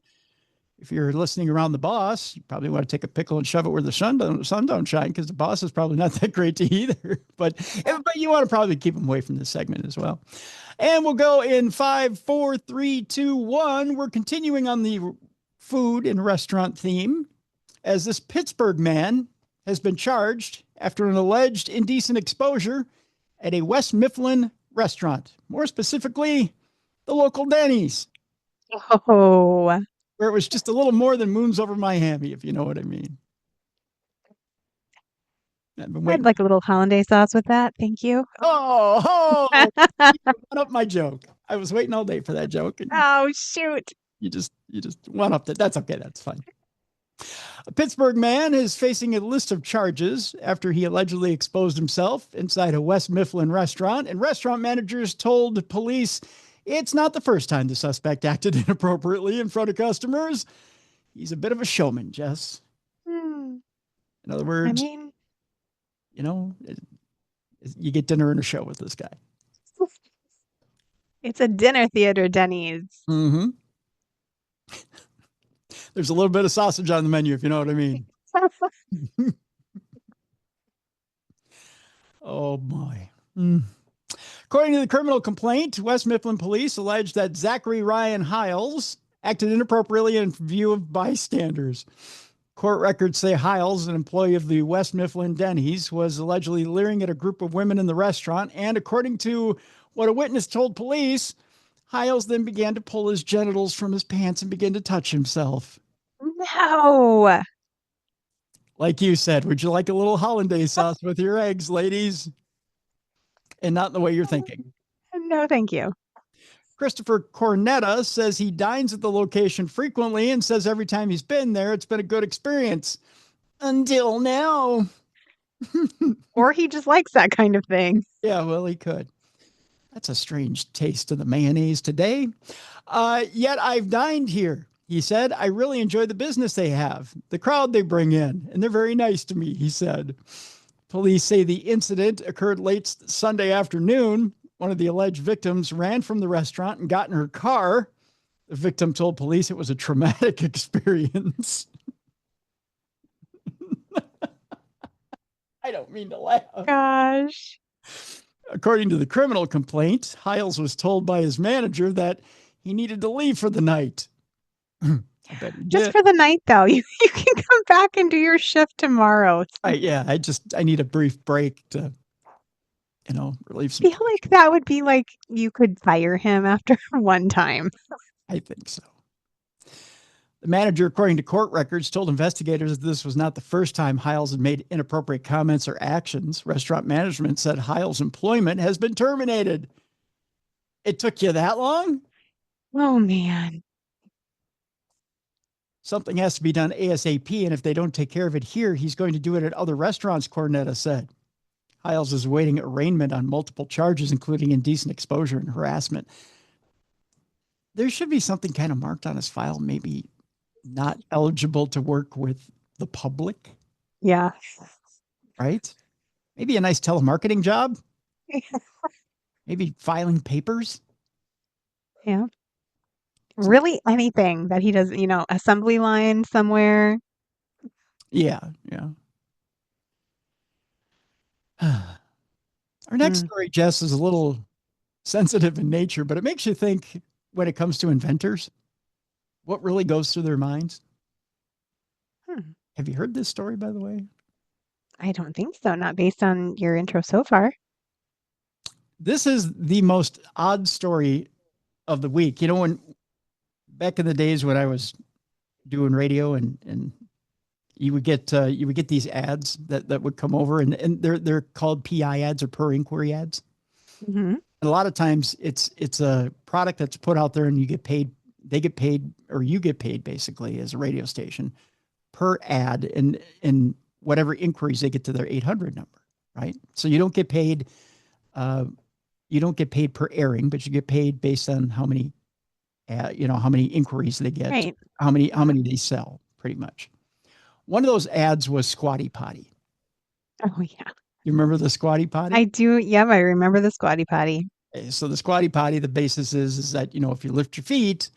If you're listening around the boss, you probably want to take a pickle and shove it where the sun don't shine, because the boss is probably not that great to either. But you want to probably keep them away from this segment as well. And we'll go in 5, 4, 3, 2, 1. We're continuing on the food and restaurant theme, as this Pittsburgh man has been charged after an alleged indecent exposure at a West Mifflin restaurant. More specifically, the local Denny's. Oh. Where it was just a little more than moons over my hammy, if you know what I mean. I'd like a little hollandaise sauce with that. Thank you. Oh, you one up my joke. I was waiting all day for that joke. Oh, shoot. You just one upped it. That's okay. That's fine. A Pittsburgh man is facing a list of charges after he allegedly exposed himself inside a West Mifflin restaurant, and restaurant managers told police it's not the first time the suspect acted inappropriately in front of customers. He's a bit of a showman, Jess. In other words, as You get dinner and a show with this guy. It's a dinner theater, Denny's. Mm-hmm. There's a little bit of sausage on the menu, if you know what I mean. Oh, boy. According to the criminal complaint, West Mifflin police alleged that Zachary Ryan Hiles acted inappropriately in view of bystanders. Court records say Hiles, an employee of the West Mifflin Denny's, was allegedly leering at a group of women in the restaurant. And according to what a witness told police, Hiles then began to pull his genitals from his pants and begin to touch himself. No. Like you said, would you like a little hollandaise sauce with your eggs, ladies? And not in the way you're thinking. No, thank you. Christopher Cornetta says he dines at the location frequently and says every time he's been there, it's been a good experience. Until now. Or he just likes that kind of thing. Yeah, well, he could. That's a strange taste of the mayonnaise today. Yet I've dined here, he said. I really enjoy the business they have, the crowd they bring in, and they're very nice to me, he said. Police say the incident occurred late Sunday afternoon. One of the alleged victims ran from the restaurant and got in her car. The victim told police it was a traumatic experience. I don't mean to laugh. Gosh. According to the criminal complaint, Hiles was told by his manager that he needed to leave for the night. Just for the night, though. You can come back and do your shift tomorrow. I need a brief break to, relieve some. I feel like that would be like you could fire him after one time. I think so. The manager, according to court records, told investigators that this was not the first time Hiles had made inappropriate comments or actions. Restaurant management said Hiles' employment has been terminated. It took you that long? Oh, man. Something has to be done ASAP, and if they don't take care of it here, he's going to do it at other restaurants, Cornetta said. Hiles is awaiting arraignment on multiple charges, including indecent exposure and harassment. There should be something kind of marked on his file, maybe not eligible to work with the public. Yeah. Right? Maybe a nice telemarketing job. Maybe filing papers. Yeah. Really anything that he does, assembly line somewhere. Yeah. Our next story, Jess, is a little sensitive in nature, but it makes you think when it comes to inventors, what really goes through their minds. Have you heard this story, by the way? I don't think so. Not based on your intro so far. This is the most odd story of the week. When back in the days when I was doing radio and you would get these ads that would come over and they're called PI ads or per inquiry ads. Mm-hmm. And a lot of times it's a product that's put out there and you get paid, or you get paid basically as a radio station per ad and whatever inquiries they get to their 800 number. Right. So you don't get paid per airing, but you get paid based on how many inquiries they get, right. how many they sell, pretty much. One of those ads was Squatty Potty. Oh, yeah. You remember the Squatty Potty? I do. Yeah, I remember the Squatty Potty. Okay, so the Squatty Potty, the basis is that, if you lift your feet,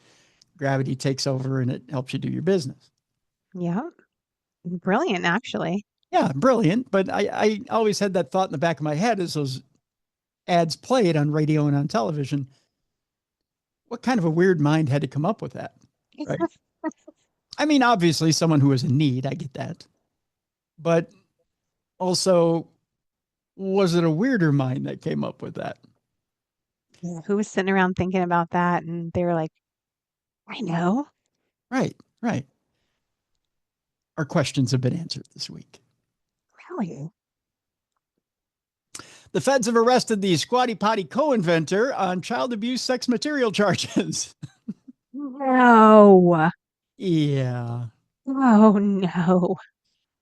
gravity takes over and it helps you do your business. Yeah. Brilliant, actually. Yeah, brilliant. But I always had that thought in the back of my head as those ads played on radio and on television. What kind of a weird mind had to come up with that? Right? I mean, obviously someone who was in need, I get that. But also, was it a weirder mind that came up with that? Yeah, who was sitting around thinking about that? And they were like, I know. Right. Our questions have been answered this week. Really? The feds have arrested the Squatty Potty co-inventor on child abuse sex material charges. No. Yeah. Oh, no.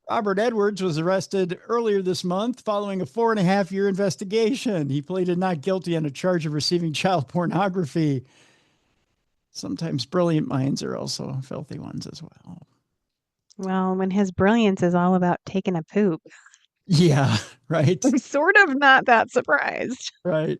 Robert Edwards was arrested earlier this month following a 4.5-year investigation. He pleaded not guilty on a charge of receiving child pornography. Sometimes brilliant minds are also filthy ones as well. Well, when his brilliance is all about taking a poop. Yeah, right. I'm sort of not that surprised. Right.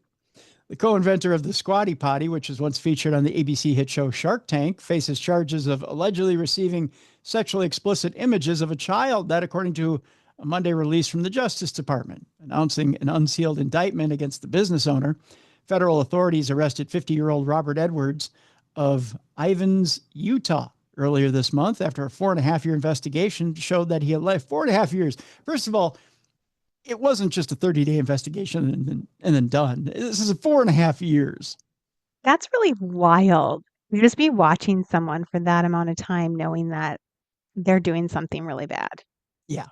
The co-inventor of the Squatty Potty, which was once featured on the ABC hit show Shark Tank, faces charges of allegedly receiving sexually explicit images of a child. That, according to a Monday release from the Justice Department, announcing an unsealed indictment against the business owner. Federal authorities arrested 50-year-old Robert Edwards of Ivins, Utah, earlier this month after a 4.5-year investigation showed that he had left 4.5 years. First of all, it wasn't just a 30-day investigation and then done. This is 4.5 years. That's really wild. You just be watching someone for that amount of time, knowing that they're doing something really bad. Yeah.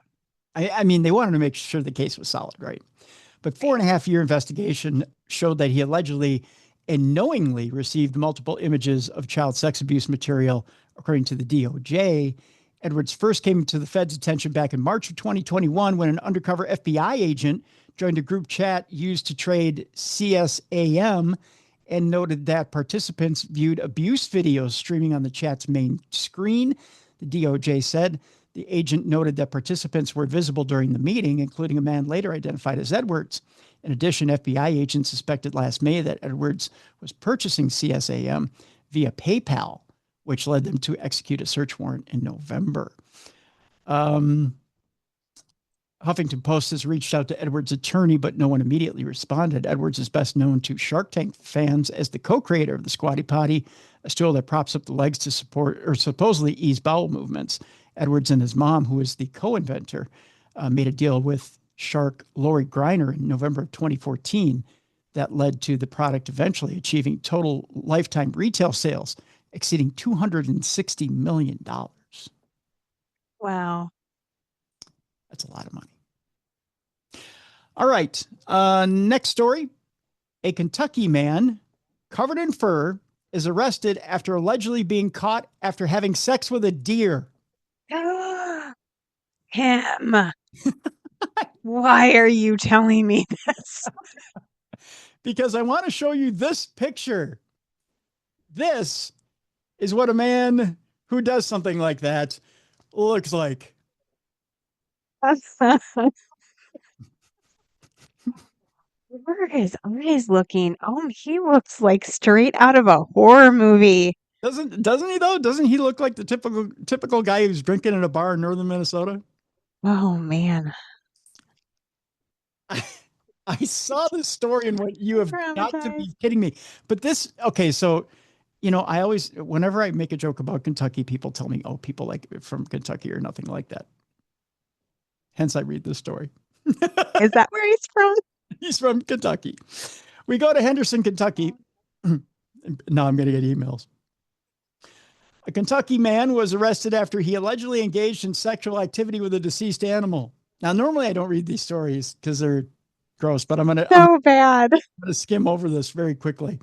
I mean, they wanted to make sure the case was solid, right? But 4.5-year investigation showed that he allegedly and knowingly received multiple images of child sex abuse material, according to the DOJ. Edwards first came to the Fed's attention back in March of 2021 when an undercover FBI agent joined a group chat used to trade CSAM and noted that participants viewed abuse videos streaming on the chat's main screen. The DOJ said the agent noted that participants were visible during the meeting, including a man later identified as Edwards. In addition, FBI agents suspected last May that Edwards was purchasing CSAM via PayPal, which led them to execute a search warrant in November. Huffington Post has reached out to Edwards' attorney, but no one immediately responded. Edwards is best known to Shark Tank fans as the co-creator of the Squatty Potty, a stool that props up the legs to support or supposedly ease bowel movements. Edwards and his mom, who is the co-inventor, made a deal with shark Lori Greiner in November of 2014 that led to the product eventually achieving total lifetime retail sales exceeding $260 million. Wow. That's a lot of money. All right. Next story. A Kentucky man covered in fur is arrested after allegedly being caught after having sex with a deer. Him. Why are you telling me this? Because I want to show you this picture. This is what a man who does something like that looks like. Where are his eyes looking? Oh, he looks like straight out of a horror movie. Doesn't he though? Doesn't he look like the typical guy who's drinking in a bar in northern Minnesota? Oh man. I saw this story and what you have got to be kidding me. But this, okay, so I always, whenever I make a joke about Kentucky, people tell me, oh, people like from Kentucky or nothing like that. Hence, I read this story. Is that where he's from? He's from Kentucky. We go to Henderson, Kentucky. Now I'm going to get emails. A Kentucky man was arrested after he allegedly engaged in sexual activity with a deceased animal. Now, normally I don't read these stories because they're gross, but I'm going to skim over this very quickly.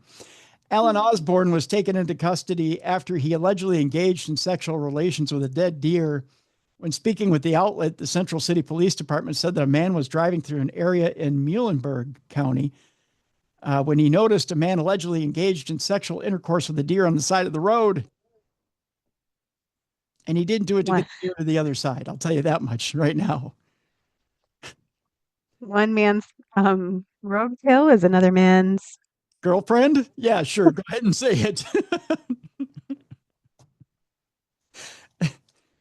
Alan Osborne was taken into custody after he allegedly engaged in sexual relations with a dead deer. When speaking with the outlet, the Central City Police Department said that a man was driving through an area in Muhlenberg County when he noticed a man allegedly engaged in sexual intercourse with a deer on the side of the road. And he didn't do it to get the deer to the other side. I'll tell you that much right now. One man's roadkill is another man's girlfriend. Yeah, sure. Go ahead and say it.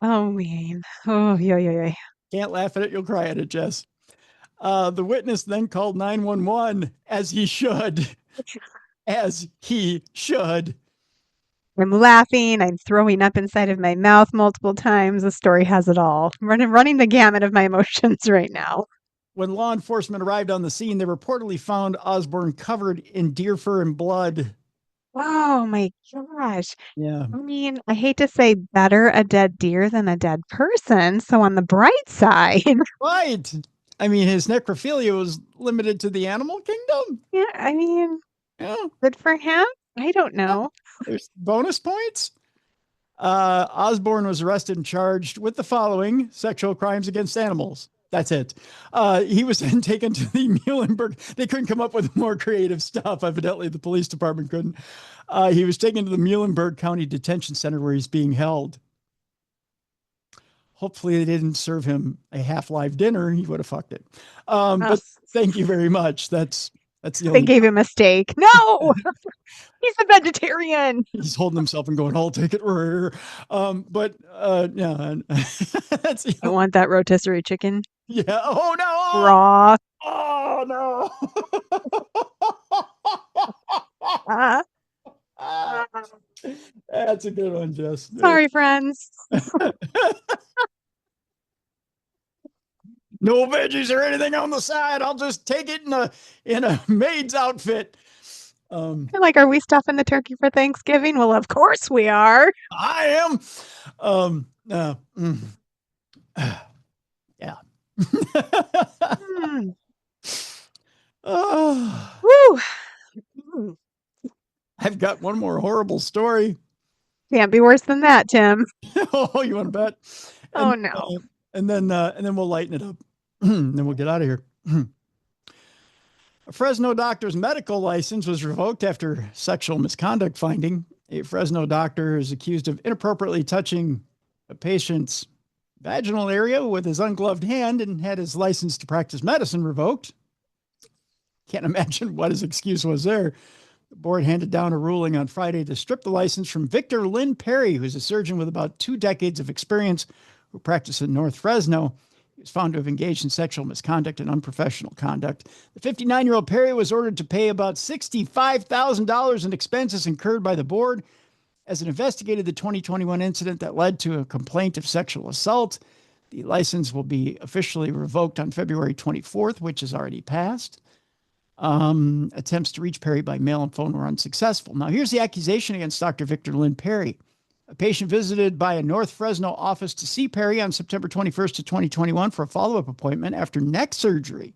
Oh man. Oh yeah. Can't laugh at it. You'll cry at it, Jess. The witness then called 911 as he should. As he should. I'm laughing. I'm throwing up inside of my mouth multiple times. The story has it all. I'm running the gamut of my emotions right now. When law enforcement arrived on the scene, they reportedly found Osborne covered in deer fur and blood. Oh my gosh. Yeah. I mean, I hate to say better a dead deer than a dead person. So on the bright side. Right. I mean, his necrophilia was limited to the animal kingdom. Yeah. I mean, good for him. I don't know. There's bonus points. Osborne was arrested and charged with the following: sexual crimes against animals. That's it. He was then taken to the Muhlenberg. They couldn't come up with more creative stuff. Evidently, the police department couldn't. He was taken to the Muhlenberg County Detention Center where he's being held. hopefully they didn't serve him a half-live dinner. He would have fucked it. But thank you very much. That's the They only. gave him a steak. No, he's a vegetarian. He's holding himself and going, "I'll take it rare." Yeah, that's I want that rotisserie chicken yeah. Oh no! raw. Oh no! Uh, That's a good one, Jess. sorry, friends. No veggies or anything on the side. I'll just take it in a maid's outfit. They're like, are we stuffing the turkey for Thanksgiving? Well, of course we are. I am. Yeah. Mm. Oh, Woo. Mm. I've got one more horrible story. Can't be worse than that, Tim. Oh, you want to bet? Oh, no. And then we'll lighten it up. Then we'll get out of here. A Fresno doctor's medical license was revoked after sexual misconduct finding. A Fresno doctor is accused of inappropriately touching a patient's vaginal area with his ungloved hand and had his license to practice medicine revoked. Can't imagine what his excuse was there. The board handed down a ruling on Friday to strip the license from Victor Lynn Perry, who's a surgeon with about 2 decades of experience who practiced in North Fresno. He was found to have engaged in sexual misconduct and unprofessional conduct. The 59-year-old Perry was ordered to pay about $65,000 in expenses incurred by the board as it investigated the 2021 incident that led to a complaint of sexual assault. The license will be officially revoked on February 24th, which has already passed. Attempts to reach Perry by mail and phone were unsuccessful. Now, here's the accusation against Dr. Victor Lynn Perry. A patient visited by a North Fresno office to see Perry on September 21st of 2021 for a follow-up appointment after neck surgery.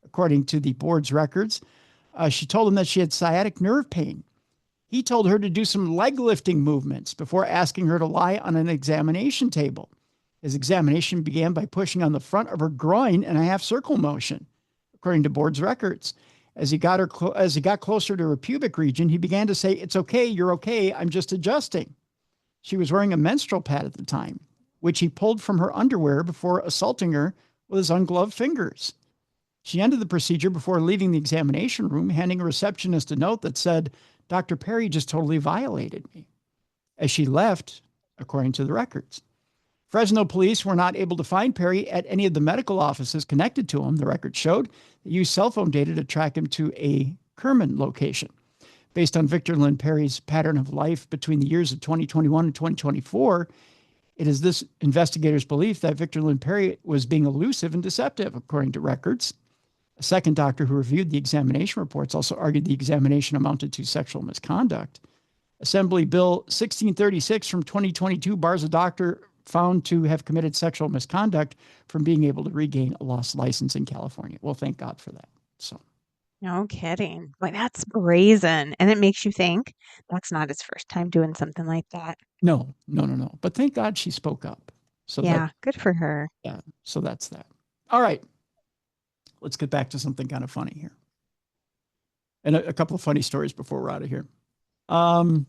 According to the board's records, she told him that she had sciatic nerve pain. He told her to do some leg lifting movements before asking her to lie on an examination table. His examination began by pushing on the front of her groin in a half circle motion, according to board's records. As he got closer to her pubic region, he began to say, "It's okay, you're okay, I'm just adjusting." She was wearing a menstrual pad at the time, which he pulled from her underwear before assaulting her with his ungloved fingers. She ended the procedure before leaving the examination room, handing a receptionist a note that said, "Dr. Perry just totally violated me," as she left, according to the records. Fresno police were not able to find Perry at any of the medical offices connected to him. The record showed they used cell phone data to track him to a Kerman location. Based on Victor Lynn Perry's pattern of life between the years of 2021 and 2024, it is this investigator's belief that Victor Lynn Perry was being elusive and deceptive, according to records. A second doctor who reviewed the examination reports also argued the examination amounted to sexual misconduct. Assembly Bill 1636 from 2022 bars a doctor found to have committed sexual misconduct from being able to regain a lost license in California. Well, thank God for that. So, No kidding. Like, that's brazen. And it makes you think that's not his first time doing something like that. no. But thank God she spoke up. So Yeah, good for her. Yeah, so that's that. All right. Let's get back to something kind of funny here. And a couple of funny stories before we're out of here. Governor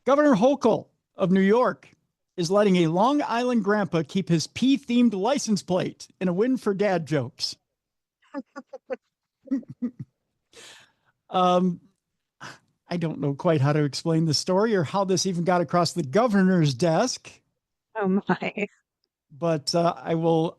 Hochul of New York is letting a Long Island grandpa keep his pea-themed license plate in a win for dad jokes. I don't know quite how to explain the story or how this even got across the governor's desk. Oh my. But I will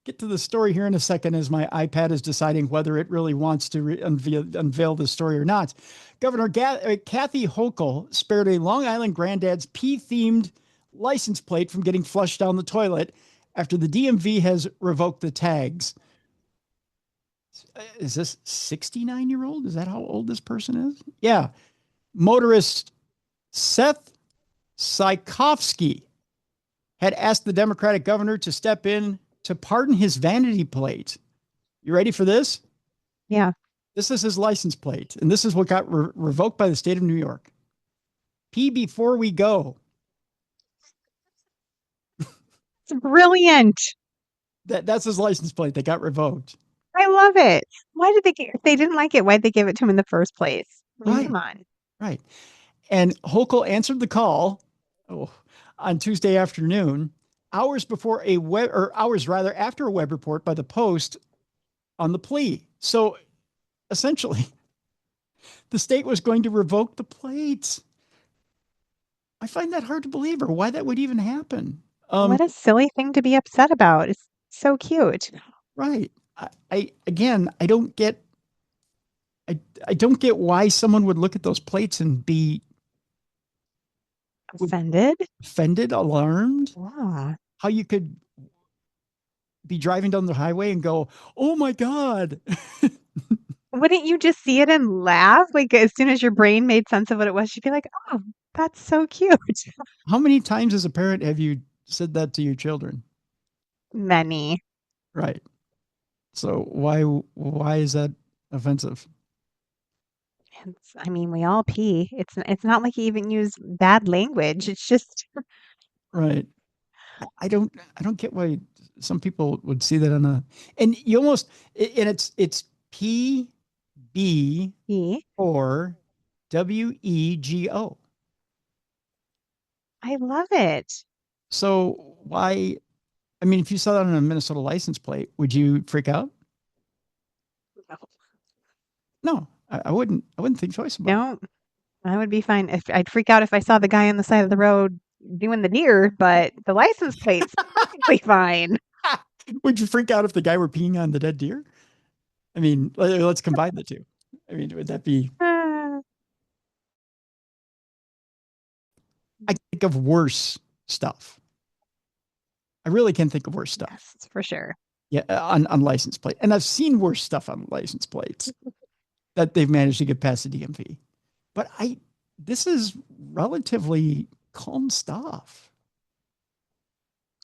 get to the story here in a second as my iPad is deciding whether it really wants to unveil the story or not. Governor Kathy Hochul spared a Long Island granddad's pea-themed license plate from getting flushed down the toilet after the DMV has revoked the tags. Is this 69-year-old? Is that how old this person is? Yeah. Motorist Seth Zigarowski had asked the Democratic governor to step in to pardon his vanity plate. You ready for this? Yeah. This is his license plate, and this is what got revoked by the state of New York. Pee before we go. It's brilliant. That's his license plate that got revoked. I love it. Why did if they didn't like it, why'd they give it to him in the first place? Right. Come on. Right. And Hochul answered the call on Tuesday afternoon hours before a web, or hours rather after a web report by the Post on the plea. So essentially, the state was going to revoke the plates. I find that hard to believe, or why that would even happen. What a silly thing to be upset about. It's so cute. Right. I again, I don't get why someone would look at those plates and be Offended? offended, alarmed. Yeah. How you could be driving down the highway and go, "Oh my God." Wouldn't you just see it and laugh? Like as soon as your brain made sense of what it was, you'd be like, "Oh, that's so cute." How many times as a parent have you said that to your children? Many. Right. So why is that offensive? I mean, we all pee. It's not like you even use bad language. It's just Right. I don't get why some people would see that on a, and you almost, and it's PB pee. or WEGO. I love it. So why? I mean, if you saw that on a Minnesota license plate, would you freak out? No, I wouldn't. I wouldn't think twice about it. No, I would be fine. If I'd freak out if I saw the guy on the side of the road doing the deer, but the license plate's perfectly fine. Would you freak out if the guy were peeing on the dead deer? I mean, let's combine the two. I mean, would that be? I think of worse stuff. I really can think of worse stuff. Yes, for sure. Yeah, on license plate, and I've seen worse stuff on license plates that they've managed to get past the DMV. But this is relatively calm stuff.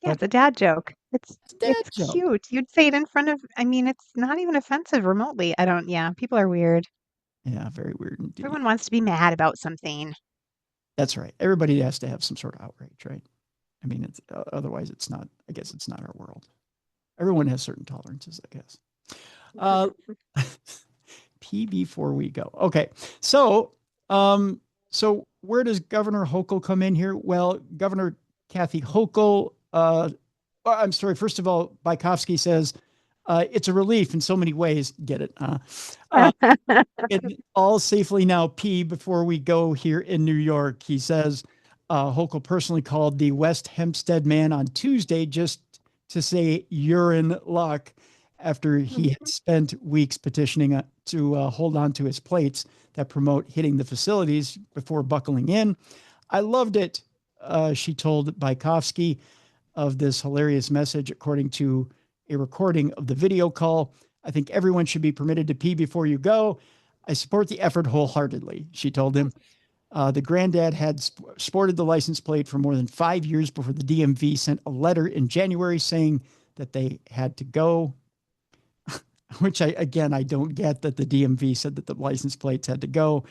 Yeah, it's a dad joke. It's dad joke. cute. You'd say it in front of, I mean, it's not even offensive remotely. Yeah, people are weird. Yeah, very weird indeed. Everyone wants to be mad about something. That's right. Everybody has to have some sort of outrage, right? I mean, it's otherwise it's not, I guess it's not our world. Everyone has certain tolerances, I guess. P before we go. Okay. So where does Governor Hochul come in here? Well, Governor Kathy Hochul, I'm sorry. First of all, Bykowski says, it's a relief in so many ways. Get it? All safely now pee before we go here in New York. He says, Hochul personally called the West Hempstead man on Tuesday just to say you're in luck after he had spent weeks petitioning to hold on to his plates that promote hitting the facilities before buckling in. I loved it, she told Bykowski of this hilarious message, according to a recording of the video call. I think everyone should be permitted to pee before you go. I support the effort wholeheartedly, she told him. The granddad had sported the license plate for more than 5 years before the DMV sent a letter in January saying that they had to go, which I don't get that the DMV said that the license plates had to go.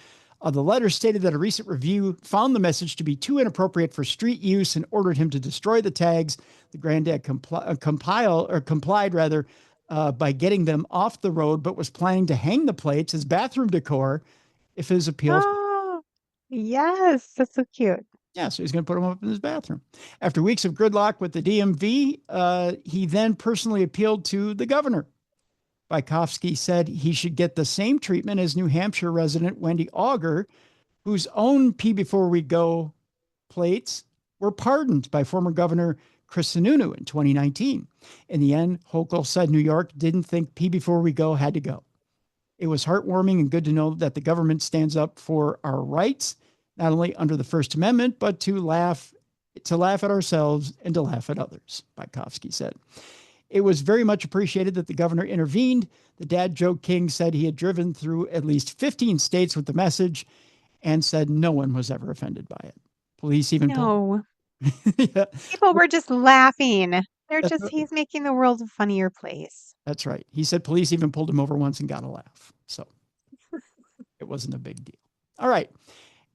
The letter stated that a recent review found the message to be too inappropriate for street use and ordered him to destroy the tags. The granddad complied by getting them off the road, but was planning to hang the plates as bathroom decor if his appeal. Oh, yes, that's so cute. Yeah, so he's going to put them up in his bathroom. After weeks of gridlock with the DMV, he then personally appealed to the governor. Bykowski said he should get the same treatment as New Hampshire resident Wendy Auger, whose own pee before we go plates were pardoned by former Governor Chris Sununu in 2019. In the end, Hochul said New York didn't think pee before we go had to go. It was heartwarming and good to know that the government stands up for our rights, not only under the First Amendment, but to laugh at ourselves and to laugh at others, Bykowski said. It was very much appreciated that the governor intervened. The dad joke king said he had driven through at least 15 states with the message and said no one was ever offended by it. Police even Yeah. People were just laughing. He's making the world a funnier place. That's right. He said police even pulled him over once and got a laugh. So it wasn't a big deal. All right.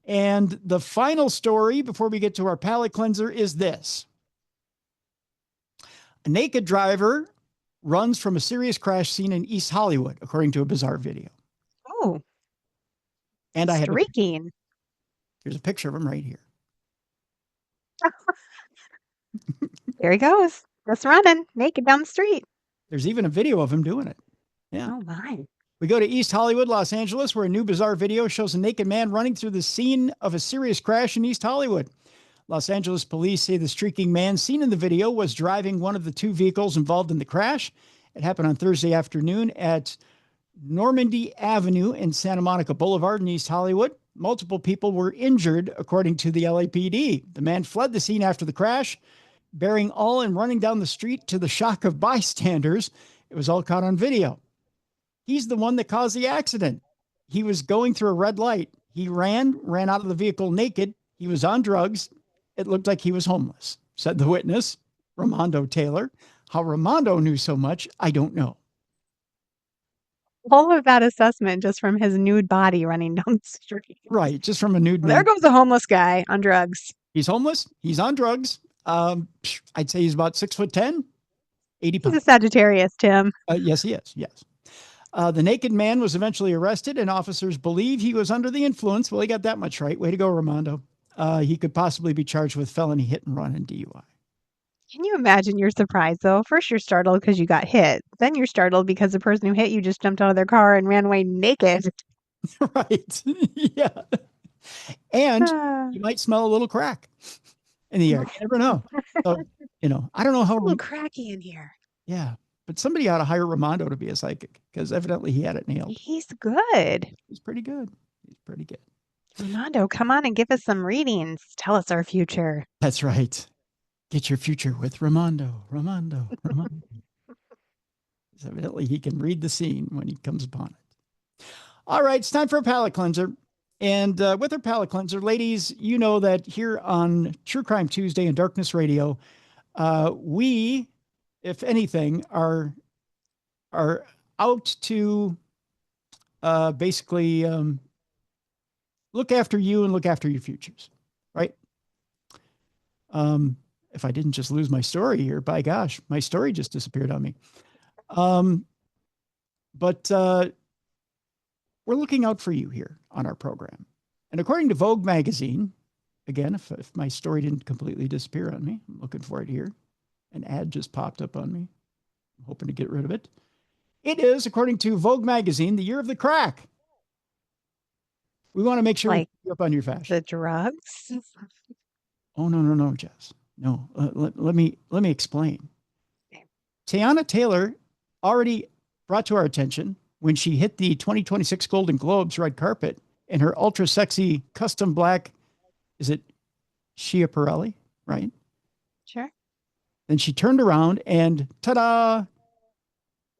And the final story before we get to our palate cleanser is this. A naked driver runs from a serious crash scene in East Hollywood, according to a bizarre video. Oh. And streaking. Here's a picture of him right here. There he goes. Just running, naked down the street. There's even a video of him doing it. Yeah. Oh, my. We go to East Hollywood, Los Angeles, where a new bizarre video shows a naked man running through the scene of a serious crash in East Hollywood. Los Angeles police say the streaking man seen in the video was driving one of the two vehicles involved in the crash. It happened on Thursday afternoon at Normandy Avenue and Santa Monica Boulevard in East Hollywood. Multiple people were injured, according to the LAPD. The man fled the scene after the crash, bearing all and running down the street to the shock of bystanders. It was all caught on video. He's the one that caused the accident. He was going through a red light. He ran out of the vehicle naked. He was on drugs. It looked like he was homeless, said the witness, Ramondo Taylor. How Ramondo knew so much, I don't know. All of that assessment just from his nude body running down the street. Right, just from a nude man. There goes a homeless guy on drugs. He's homeless. He's on drugs. I'd say he's about 6'10", 80 He's pounds. a Sagittarius, Tim. Yes, he is. Yes. The naked man was eventually arrested, and officers believe he was under the influence. Well, he got that much right. Way to go, Ramondo. He could possibly be charged with felony hit and run and DUI. Can you imagine your surprise, though? First, you're startled because you got hit. Then you're startled because the person who hit you just jumped out of their car and ran away naked. Right. Yeah. And you might smell a little crack in the air. You never know. So, I don't know how. A little cracky in here. Yeah. But somebody ought to hire Ramondo to be a psychic because evidently he had it nailed. He's good. He's pretty good. Ramondo, come on and give us some readings. Tell us our future. That's right. Get your future with Ramondo. Evidently he can read the scene when he comes upon it. All right, it's time for a palate cleanser. And with our palate cleanser, ladies, you know that here on True Crime Tuesday and Darkness Radio, we, if anything, are out to basically look after you and look after your futures, right? If I didn't just lose my story here, by gosh, my story just disappeared on me. But we're looking out for you here on our program. And according to Vogue magazine, again, if my story didn't completely disappear on me, I'm looking for it here. An ad just popped up on me. I'm hoping to get rid of it. It is, according to Vogue magazine, the year of the crack. We want to make sure we keep you up on your fashion. The drugs? Oh, no, Jess. No, let me explain. Okay. Teyana Taylor already brought to our attention when she hit the 2026 Golden Globes red carpet in her ultra sexy custom black, is it Schiaparelli, right? Sure. Then she turned around and ta-da,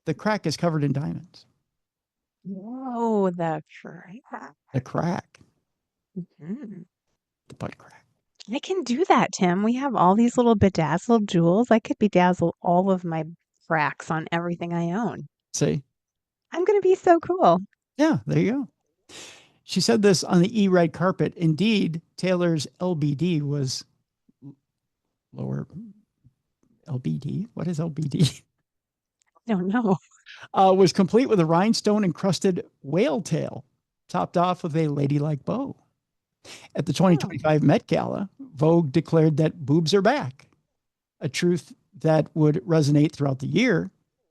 the crack is covered in diamonds. Whoa, the crack. The crack. Mm-hmm. The butt crack. I can do that, Tim. We have all these little bedazzled jewels. I could bedazzle all of my cracks on everything I own. See? I'm going to be so cool. Yeah, there you go. She said this on the E-red carpet. Indeed, Taylor's LBD was lower. LBD? What is LBD? I don't know. Was complete with a rhinestone-encrusted whale tail, topped off with a ladylike bow. At the 2025 Met Gala, Vogue declared that boobs are back, a truth that would resonate throughout the year.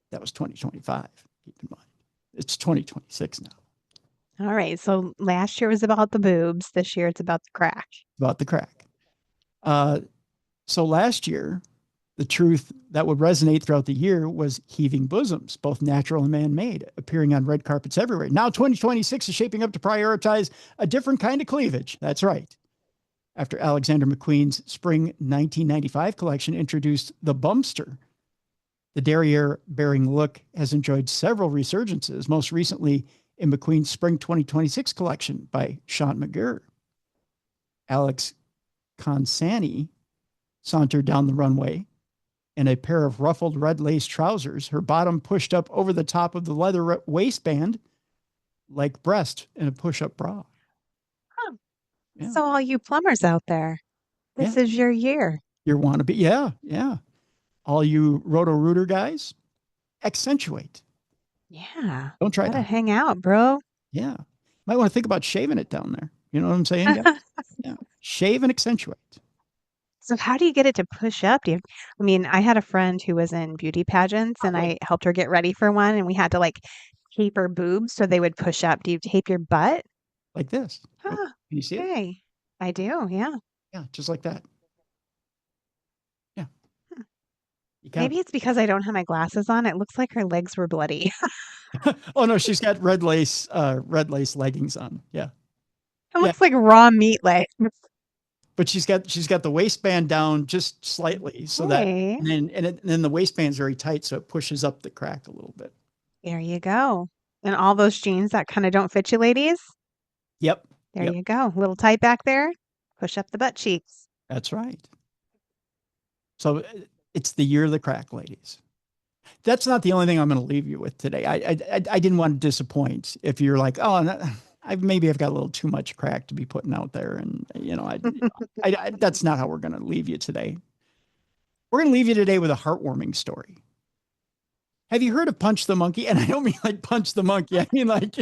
That was 2025. Keep in mind, it's 2026 now. All right. So last year was about the boobs. This year it's about the crack. About the crack. So last year, the truth that would resonate throughout the year was heaving bosoms, both natural and man-made, appearing on red carpets everywhere. Now 2026 is shaping up to prioritize a different kind of cleavage. That's right. After Alexander McQueen's spring 1995 collection introduced the bumpster, the derriere-bearing look has enjoyed several resurgences, most recently in McQueen's spring 2026 collection by Sean McGurr. Alex Consani sauntered down the runway in a pair of ruffled red lace trousers, her bottom pushed up over the top of the leather waistband like breast in a push-up bra. Huh. Yeah. So all you plumbers out there, this is your year. Your wannabe. Yeah. All you Roto-Rooter guys, accentuate. Yeah. Don't try to hang out, bro. Yeah. Might want to think about shaving it down there. You know what I'm saying, guys? Yeah. Shave and accentuate. So how do you get it to push up? I mean, I had a friend who was in beauty pageants and I helped her get ready for one and we had to like tape her boobs so they would push up. Do you tape your butt? Like this. Oh, Huh, can you see it? okay. I do, yeah. Yeah, just like that. Yeah. Hmm. You got Maybe it's because I don't have my glasses on. It looks like her legs were bloody. Oh no, she's got red lace leggings on. Yeah. It Yeah. looks like raw meat legs. But she's got the waistband down just slightly so that Okay. and then the waistband's very tight so it pushes up the crack a little bit. There you go. And all those jeans that kind of don't fit you, ladies. Yep. There Yep. you go. A little tight back there. Push up the butt cheeks. That's right. So it's the year of the crack, ladies. That's not the only thing I'm going to leave you with today. I didn't want to disappoint if you're like, oh, maybe I've got a little too much crack to be putting out there, and that's not how we're going to leave you today. We're going to leave you today with a heartwarming story. Have you heard of Punch the Monkey? And I don't mean like Punch the Monkey. I mean like,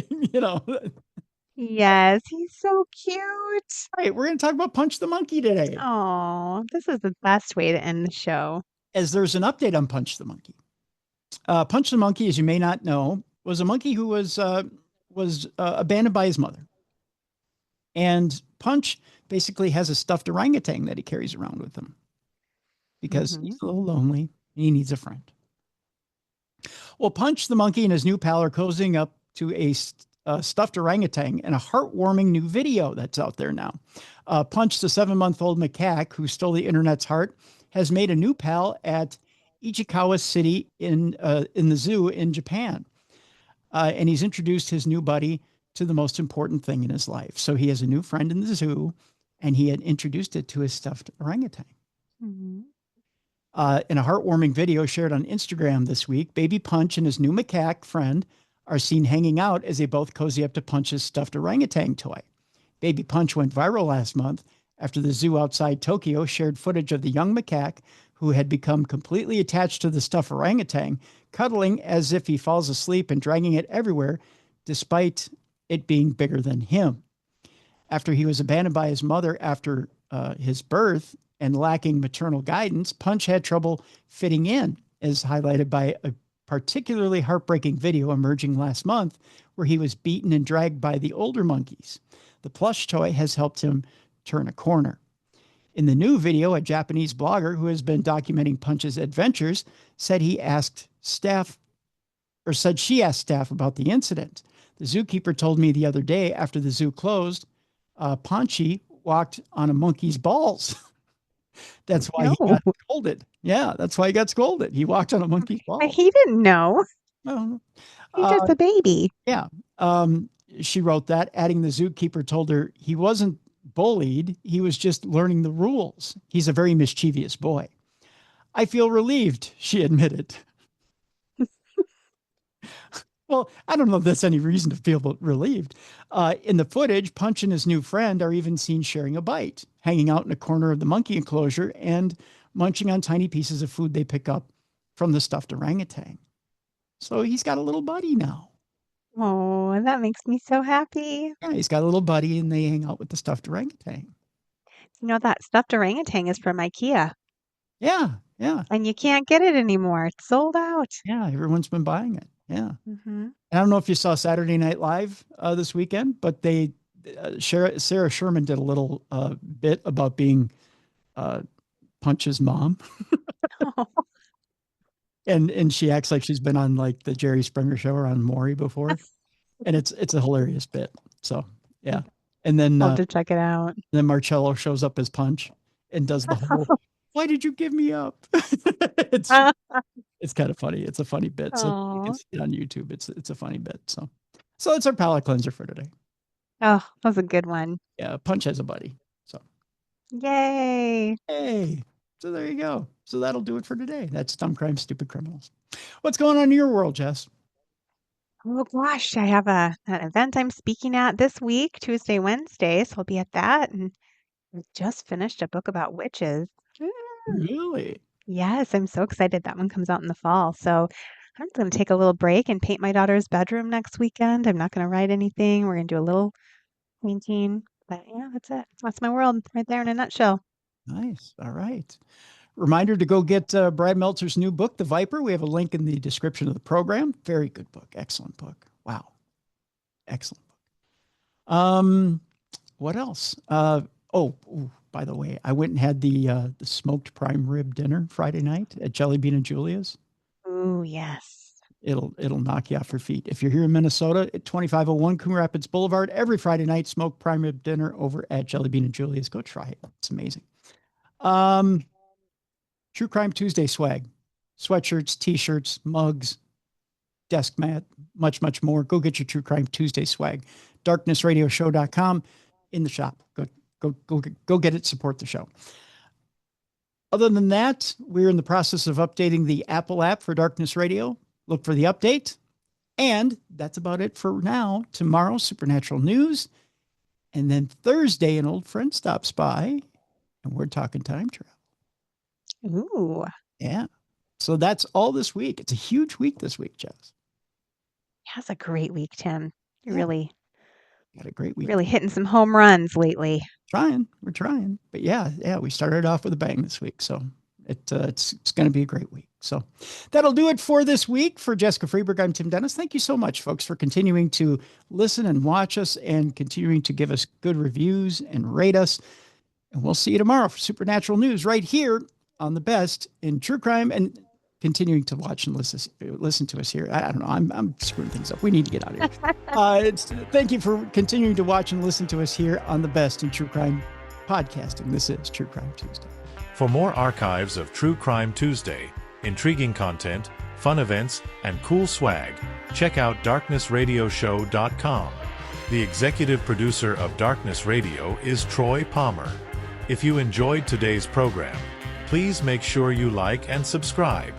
Yes, he's so cute. All right, we're going to talk about Punch the Monkey today. Oh, this is the best way to end the show. As there's an update on Punch the Monkey. Punch the Monkey, as you may not know, was a monkey who was abandoned by his mother. And Punch basically has a stuffed orangutan that he carries around with him because he's a little lonely and he needs a friend. Well, Punch the Monkey and his new pal are cozying up to a stuffed orangutan in a heartwarming new video that's out there now. Punch, the 7-month-old macaque who stole the internet's heart, has made a new pal at Ichikawa City in the zoo in Japan. And he's introduced his new buddy to the most important thing in his life. So he has a new friend in the zoo, and he had introduced it to his stuffed orangutan. Mm-hmm. In a heartwarming video shared on Instagram this week, baby Punch and his new macaque friend are seen hanging out as they both cozy up to Punch's stuffed orangutan toy. Baby Punch went viral last month after the zoo outside Tokyo shared footage of the young macaque who had become completely attached to the stuffed orangutan, cuddling as if he falls asleep and dragging it everywhere, despite it being bigger than him. After he was abandoned by his mother after his birth and lacking maternal guidance, Punch had trouble fitting in, as highlighted by a particularly heartbreaking video emerging last month where he was beaten and dragged by the older monkeys. The plush toy has helped him turn a corner. In the new video, a Japanese blogger who has been documenting Punch's adventures said she asked staff about the incident. The zookeeper told me the other day after the zoo closed, Punchy walked on a monkey's balls. That's why he got scolded. Yeah, that's why he got scolded. He walked on a monkey's balls. He didn't know. Well, He's just a baby. Yeah. She wrote that, adding the zookeeper told her he wasn't bullied. He was just learning the rules. He's a very mischievous boy. I feel relieved, she admitted. Well, I don't know if that's any reason to feel relieved. In the footage, Punch and his new friend are even seen sharing a bite, hanging out in a corner of the monkey enclosure and munching on tiny pieces of food they pick up from the stuffed orangutan. So he's got a little buddy now. Oh, that makes me so happy. Yeah, he's got a little buddy and they hang out with the stuffed orangutan. You know, that stuffed orangutan is from IKEA. Yeah, yeah. And you can't get it anymore. It's sold out. Yeah, everyone's been buying it. Yeah. Mm-hmm. I don't know if you saw Saturday Night Live this weekend, but Sarah Sherman did a little bit about being Punch's mom. Oh. And she acts like she's been on like the Jerry Springer show or on Maury before. And it's a hilarious bit. So, yeah. And then I'll have to check it out. Then Marcello shows up as Punch and does the whole, why did you give me up? It's kind of funny. It's a funny bit. So you can see it on YouTube. It's a funny bit. So that's our palate cleanser for today. Oh, that was a good one. Yeah, Punch has a buddy. So yay. Hey. So there you go. So that'll do it for today. That's Dumb Crime, Stupid Criminals. What's going on in your world, Jess? Oh gosh, I have an event I'm speaking at this week, Tuesday, Wednesday. So I'll be at that. And I just finished a book about witches. Really? Yes, I'm so excited. That one comes out in the fall. So I'm going to take a little break and paint my daughter's bedroom next weekend. I'm not going to write anything. We're going to do a little painting. But yeah, that's it. That's my world right there in a nutshell. Nice. All right. Reminder to go get Brad Meltzer's new book, The Viper. We have a link in the description of the program. Very good book. Excellent book. Wow. Excellent book. What else? By the way, I went and had the smoked prime rib dinner Friday night at Jelly Bean and Julia's. Ooh, yes. It'll knock you off your feet. If you're here in Minnesota at 2501 Coon Rapids Boulevard, every Friday night, smoked prime rib dinner over at Jelly Bean and Julia's. Go try it. It's amazing. True Crime Tuesday swag, sweatshirts, t-shirts, mugs, desk mat, much, much more. Go get your True Crime Tuesday swag. darknessradioshow.com in the shop. Go get it. Support the show. Other than that, we're in the process of updating the Apple app for Darkness Radio. Look for the update. And that's about it for now. Tomorrow, Supernatural News. And then Thursday, an old friend stops by and we're talking time travel. Ooh. Yeah. So that's all this week. It's a huge week this week, Jess. That's a great week, Tim. You're Yeah. really Got a great week. really hitting some home runs lately. We're trying. But yeah, we started off with a bang this week. So it's going to be a great week. So that'll do it for this week. For Jessica Freeburg, I'm Tim Dennis. Thank you so much, folks, for continuing to listen and watch us and continuing to give us good reviews and rate us. And we'll see you tomorrow for Supernatural News right here on the best in true crime, and continuing to watch and listen to us here. I don't know. I'm screwing things up. We need to get out of here. Thank you for continuing to watch and listen to us here on the best in true crime podcasting. This is True Crime Tuesday. For more archives of True Crime Tuesday, intriguing content, fun events, and cool swag, check out darknessradioshow.com. The executive producer of Darkness Radio is Troy Palmer. If you enjoyed today's program, please make sure you like and subscribe.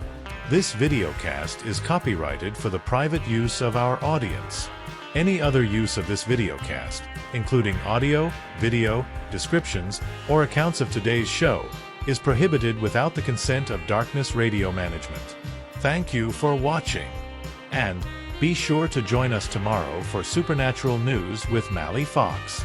This videocast is copyrighted for the private use of our audience. Any other use of this videocast, including audio, video, descriptions, or accounts of today's show, is prohibited without the consent of Darkness Radio Management. Thank you for watching. And be sure to join us tomorrow for Supernatural News with Mally Fox.